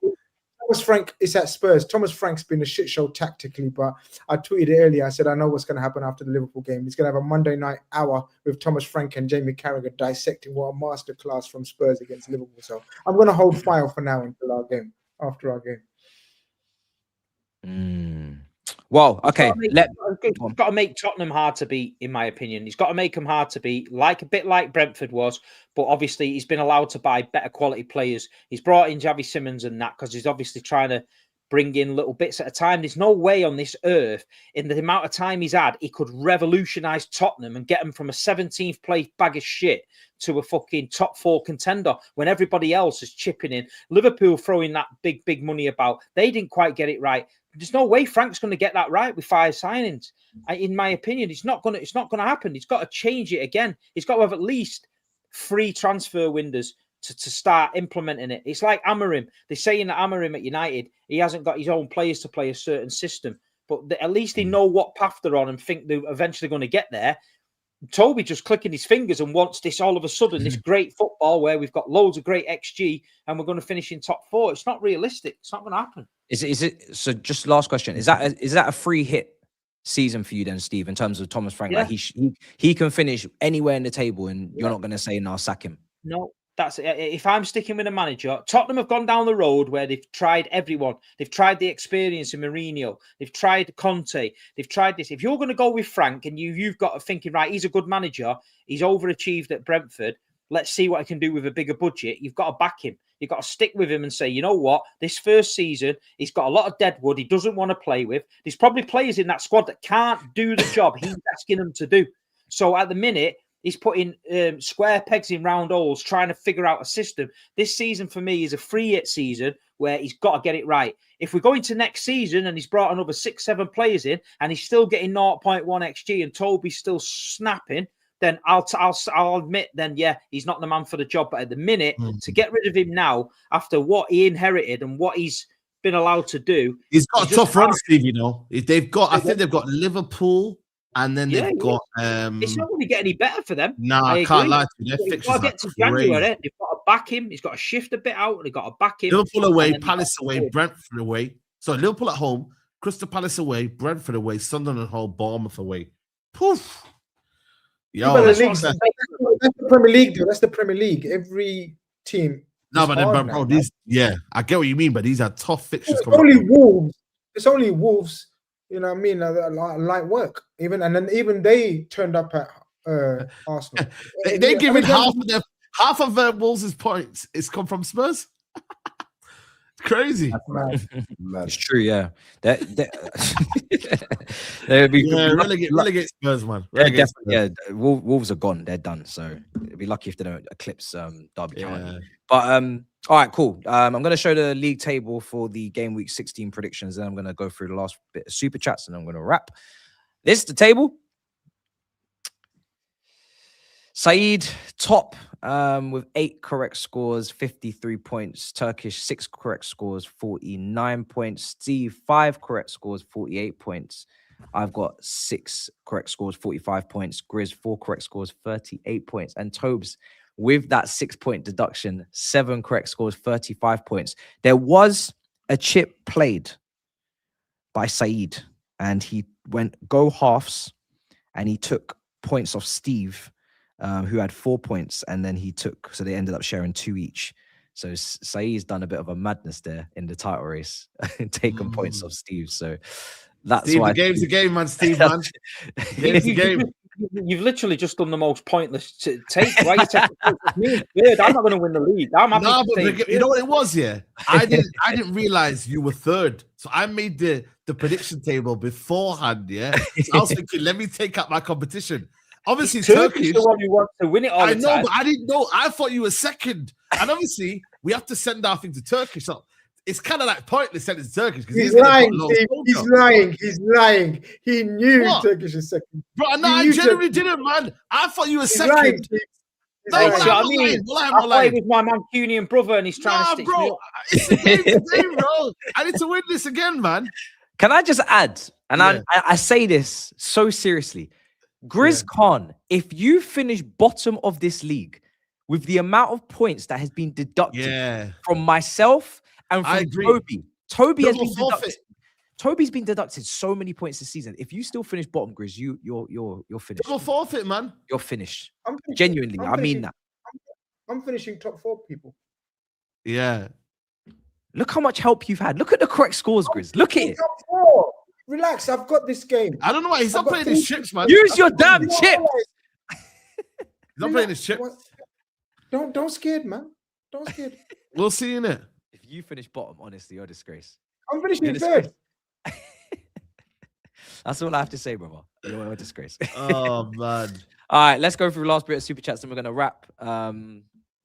Thomas Frank is at Spurs. Thomas Frank's been a shit show tactically, but I tweeted it earlier. I said I know what's going to happen after the Liverpool game. He's going to have a Monday night hour with Thomas Frank and Jamie Carragher dissecting what a masterclass from Spurs against Liverpool. So I'm going to hold fire for now until our game, after our game. Well, okay. He's got to make Tottenham hard to beat, in my opinion. He's got to make them hard to beat, like a bit like Brentford was. But obviously, he's been allowed to buy better quality players. He's brought in Javi Simmons and that because he's obviously trying to bring in little bits at a time. There's no way on this earth, in the amount of time he's had, he could revolutionise Tottenham and get them from a 17th place bag of shit to a fucking top 4 contender when everybody else is chipping in. Liverpool throwing that big money about. They didn't quite get it right. There's no way Frank's going to get that right with 5 signings. In my opinion, it's not going to happen. He's got to change it again. He's got to have at least 3 transfer windows to start implementing it. It's like Amorim. They're saying that Amorim at United, he hasn't got his own players to play a certain system, but at least they know what path they're on and think they're eventually going to get there. Toby just clicking his fingers and wants this all of a sudden, this great football where we've got loads of great XG and we're going to finish in top 4. It's not realistic. It's not going to happen. Is it? So just last question. Is that a free hit season for you then, Steve, in terms of Thomas Frank? Yeah. Like he can finish anywhere in the table and you're not going to say, no, sack him. No, that's if I'm sticking with a manager. Tottenham have gone down the road where they've tried everyone. They've tried the experience in Mourinho. They've tried Conte. They've tried this. If you're going to go with Frank and you've got to thinking, right, he's a good manager. He's overachieved at Brentford. Let's see what I can do with a bigger budget. You've got to back him. You've got to stick with him and say, you know what? This first season, he's got a lot of deadwood he doesn't want to play with. There's probably players in that squad that can't do the job he's asking them to do. So at the minute, he's putting square pegs in round holes, trying to figure out a system. This season for me is a free hit season where he's got to get it right. If we go into next season and he's brought another 6-7 players in and he's still getting 0.1 XG and Toby's still snapping, then I'll admit then, yeah, he's not the man for the job. But at the minute, to get rid of him now, after what he inherited and what he's been allowed to do. He's got a tough run, Steve, you know. I think they've got Liverpool and then they've got... it's not going to get any better for them. No, I can't lie to you. Their They've got to get to January. They've got to back him. He's got to shift a bit out. They've got to back him. Liverpool away, Palace away, Brentford away. So Liverpool at home, Crystal Palace away, Brentford away, Sunderland at home, Bournemouth away. Poof. Yo, that's the Premier League, though. That's the Premier League. Every team. No, but then, bro, I get what you mean, but these are tough fixtures. It's only Wolves. It's only Wolves. You know what I mean? Light work. Even they turned up at Arsenal. they given half of Wolves' points. It's come from Spurs. Crazy. It's true, yeah. Relegate Spurs, man. Wolves are gone. They're done. So it'd be lucky if they don't eclipse Derby County. But all right, cool. I'm going to show the league table for the game week 16 predictions. Then I'm going to go through the last bit of super chats and I'm going to wrap. This is the table. SAEED top with 8 correct scores, 53 points. Turkish 6 correct scores, 49 points. Steve 5 correct scores, 48 points. I've got 6 correct scores, 45 points. GRIZZ 4 correct scores, 38 points. And TOBS with that 6-point deduction, 7 correct scores, 35 points. There was a chip played by SAEED and he went go halves and he took points off Steve, who had 4 points, and then so they ended up sharing 2 each. So SAEED's done a bit of a madness there in the title race, taking points off Steve. So that's Steve, why the game's a game, man. Steve, man. Game's a game. You've literally just done the most pointless take. Why are you taking me? I'm not going to win the league. I'm happy no, but you know what it was, yeah? I didn't realize you were third. So I made the prediction table beforehand, yeah? So I was thinking, let me take up my competition. Obviously, Turkish. The one who wants to win it all I the know, time. but I didn't know. I thought you were second. And obviously, we have to send our thing to Turkish. So it's kind of like pointless sending to Turkish. He's lying, Steve. He's lying. He's lying. He knew Turkish is second. Bro, no, I genuinely didn't, man. I thought you were second. No, Hey, well, see what I I'm mean? lying. Well, I'm I play lying. with my Mancunian brother, and he's trying to stitch me bro. up. It's the game today, bro. I need to win this again, man. Can I just add, and Yeah. I say this so seriously, Grizz Khan, if you finish bottom of this league with the amount of points that has been deducted from myself and I from agree. Toby has Double been forfeit. deducted. Toby's been deducted so many points this season. If you still finish bottom, Grizz, you're finished. Double forfeit, man. You're finished. Finishing, Genuinely, I mean that. I'm finishing top 4, people. Yeah. Look how much help you've had. Look at the correct scores, Grizz. Look at it. Top 4. Relax, I've got this game. I don't know why he's not playing his chips, man. Use your damn chip. He's not playing his chips. Don't scared, man. Don't scared. We'll see in it. If you finish bottom, honestly, you're a disgrace. I'm finishing You're a third. That's all I have to say, brother. You're a disgrace. Oh, man. All right, let's go through the last bit of super chats and we're going to wrap.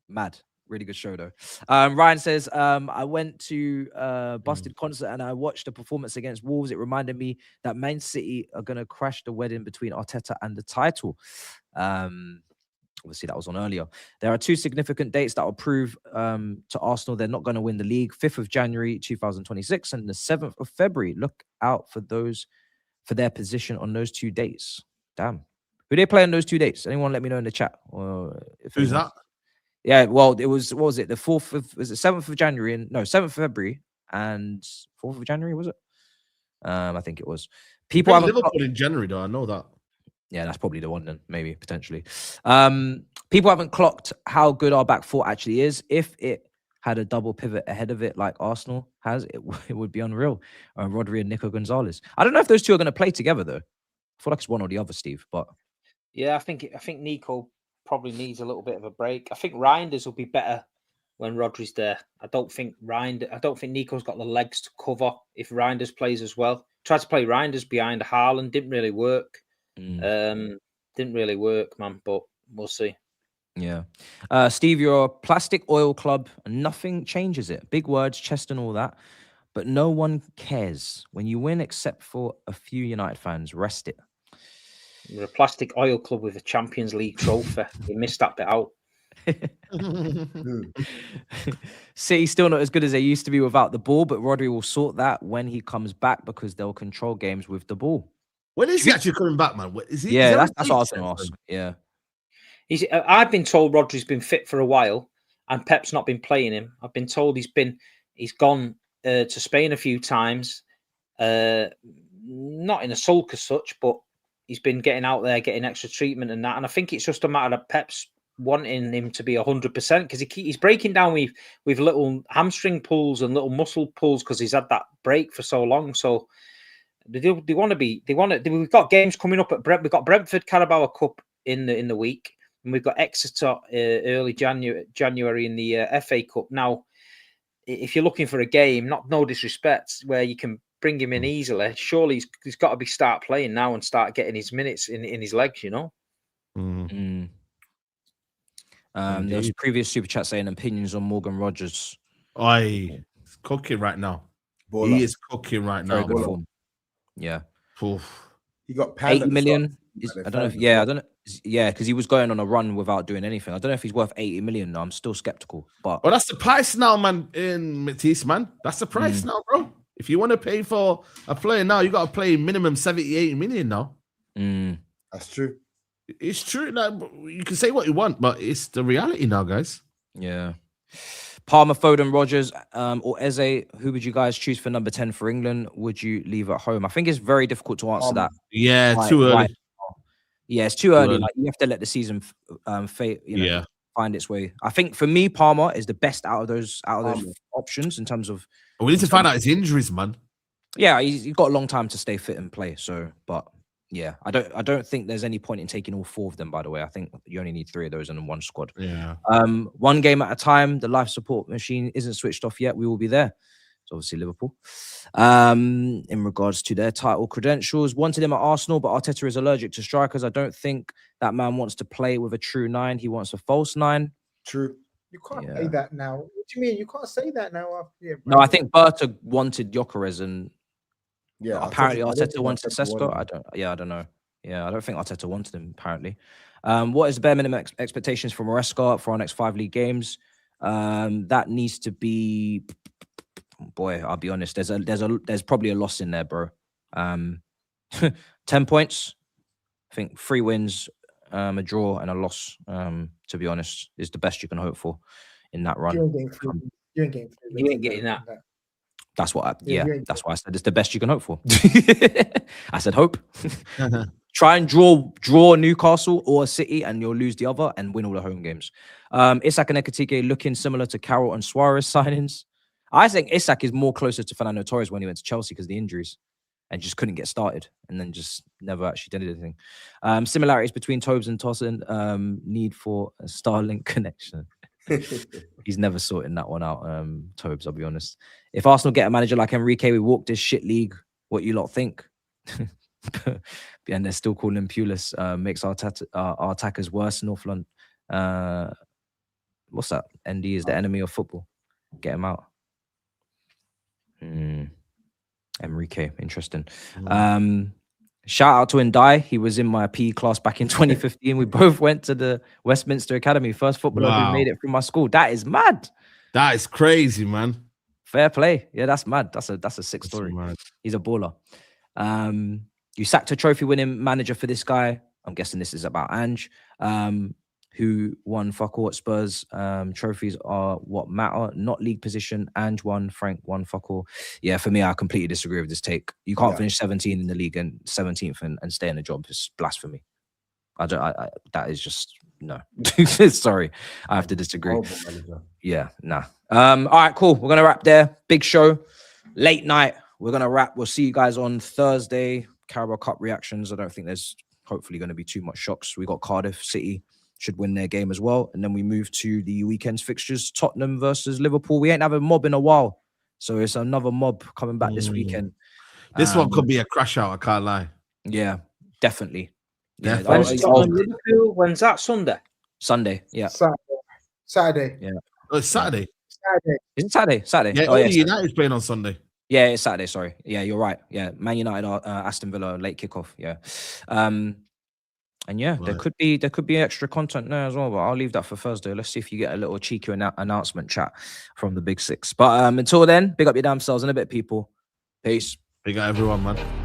Mad. Really good show, though. Ryan says, I went to Busted concert and I watched the performance against Wolves. It reminded me that Man City are going to crash the wedding between Arteta and the title. Obviously, that was on earlier. There are 2 significant dates that will prove to Arsenal they're not going to win the league. 5th of January, 2026 and the 7th of February. Look out for their position on those 2 dates. Damn. Who they play on those 2 dates? Anyone let me know in the chat. Or if Who's that? Yeah, well, it was, what was it? The 4th of, was it 7th of January? And no, 7th of February and 4th of January, was it? I think it was. People haven't Liverpool in January, though. I know that. Yeah, that's probably the one then, maybe, potentially. People haven't clocked how good our back four actually is. If it had a double pivot ahead of it like Arsenal has, it would be unreal. Rodri and Nico Gonzalez. I don't know if those two are going to play together, though. I feel like it's one or the other, Steve, but... Yeah, I think Nico probably needs a little bit of a break. I think Reinders will be better when Rodri's there. I don't think Nico's got the legs to cover if Reinders plays as well. Tried to play Reinders behind Haaland, didn't really work. Didn't really work, man, but we'll see. Yeah. Steve, you're a plastic oil club and nothing changes it. Big words, chest and all that. But no one cares when you win except for a few United fans. Rest it. We're a plastic oil club with a Champions League trophy. You missed that bit out. City still not as good as they used to be without the ball, but Rodri will sort that when he comes back because they'll control games with the ball. When is he actually coming back, man? Is he? Yeah, that's what I was going to ask. Yeah. I've been told Rodri's been fit for a while and Pep's not been playing him. I've been told he's gone to Spain a few times. Not in a sulk as such, but he's been getting out there, getting extra treatment and that. And I think it's just a matter of Pep's wanting him to be 100% because he's breaking down with little hamstring pulls and little muscle pulls because he's had that break for so long. So we've got games coming up at Brent. We've got Brentford Carabao Cup in the week, and we've got Exeter early January in the FA Cup. Now, if you're looking for a game, no disrespect, where you can bring him in easily, surely he's got to start playing now and start getting his minutes in his legs, you know. There was a previous super chat saying opinions on Morgan Rogers. He's cooking right now. Baller. He is cooking right now. Very good form. Yeah. He got 80 million. I don't know if, I don't know. Yeah, because he was going on a run without doing anything. I don't know if he's worth 80 million. I'm still skeptical. But that's the price now, man, in Matisse, man. That's the price now, bro. If you want to pay for a player now, you got to play minimum 70, 80 million now. That's true. It's true. Like, you can say what you want, but it's the reality now, guys. Yeah. Palmer, Foden, Rogers, or Eze, who would you guys choose for number 10 for England? Would you leave at home? I think it's very difficult to answer that. Yeah, too early. Yeah, it's too early. Like, you have to let the season find its way. I think for me, Palmer is the best out of those options in terms of. We need to find out his injuries, man. Yeah, he's got a long time to stay fit and play. So, but yeah, I don't think there's any point in taking all four of them. By the way, I think you only need 3 of those in one squad. Yeah. One game at a time. The life support machine isn't switched off yet. We will be there. It's obviously Liverpool. In regards to their title credentials, wanted him at Arsenal, but Arteta is allergic to strikers. I don't think that man wants to play with a true 9. He wants a false 9. True. You can't say that now. What do you mean? You can't say that now. No, I think Berta wanted Gyökeres and apparently Arteta wanted Sesko. I don't know. Yeah, I don't think Arteta wanted him, apparently. What is the bare minimum expectations for Maresca for our next 5 league games? That needs to be, boy, I'll be honest, there's probably a loss in there, bro. 10 points. I think 3 wins, a draw, and a loss, to be honest, is the best you can hope for in that run. You ain't getting that. That's what that's why I said it's the best you can hope for. I said hope. Try and draw Newcastle or City, and you'll lose the other and win all the home games. Isak and Ekitike looking similar to Carroll and Suarez signings. I think Isak is more closer to Fernando Torres when he went to Chelsea because of the injuries and just couldn't get started and then just never actually did anything. Similarities between Tobes and Tosin. Need for a Starlink connection. He's never sorting that one out, Tobes, I'll be honest. If Arsenal get a manager like Enrique, we walk this shit league. What you lot think? And they're still calling him Pulis. Makes our attackers worse in North London. What's that? ND is the enemy of football. Get him out. Enrique, interesting. Shout out to Ndai. He was in my PE class back in 2015. We both went to the Westminster Academy. First footballer who made it through my school. That is mad. That is crazy, man. Fair play. Yeah, that's mad. That's a sick story. Mad. He's a baller. You sacked a trophy-winning manager for this guy. I'm guessing this is about Ange, who won fuck all at Spurs. Trophies are what matter, not league position. Ange won, Frank won fuck all. Yeah, for me, I completely disagree with this take. You can't finish 17 in the league and 17th and stay in the job. It's blasphemy. That is just, no. Sorry, I have to disagree. Yeah, nah. All right, cool. We're going to wrap there. Big show, late night. We're going to wrap. We'll see you guys on Thursday. Carabao Cup reactions. I don't think there's hopefully going to be too much shocks. We got Cardiff City. Should win their game as well. And then we move to the weekend's fixtures. Tottenham versus Liverpool. We ain't having a mob in a while. So it's another mob coming back this weekend. This one could be a crash out, I can't lie. Yeah, definitely. Yeah. When's that? Sunday? Sunday, yeah. Saturday. Yeah. Oh, it's Saturday. Is it Saturday? Saturday. Yeah, only United's playing on Sunday. Yeah, it's Saturday, sorry. Yeah, you're right. Yeah, Man United are Aston Villa late kickoff. Yeah. And yeah, there could be extra content there as well, but I'll leave that for Thursday. Let's see if you get a little cheeky announcement chat from the Big Six. But until then, big up your damn selves in a bit, people. Peace. Big up everyone, man.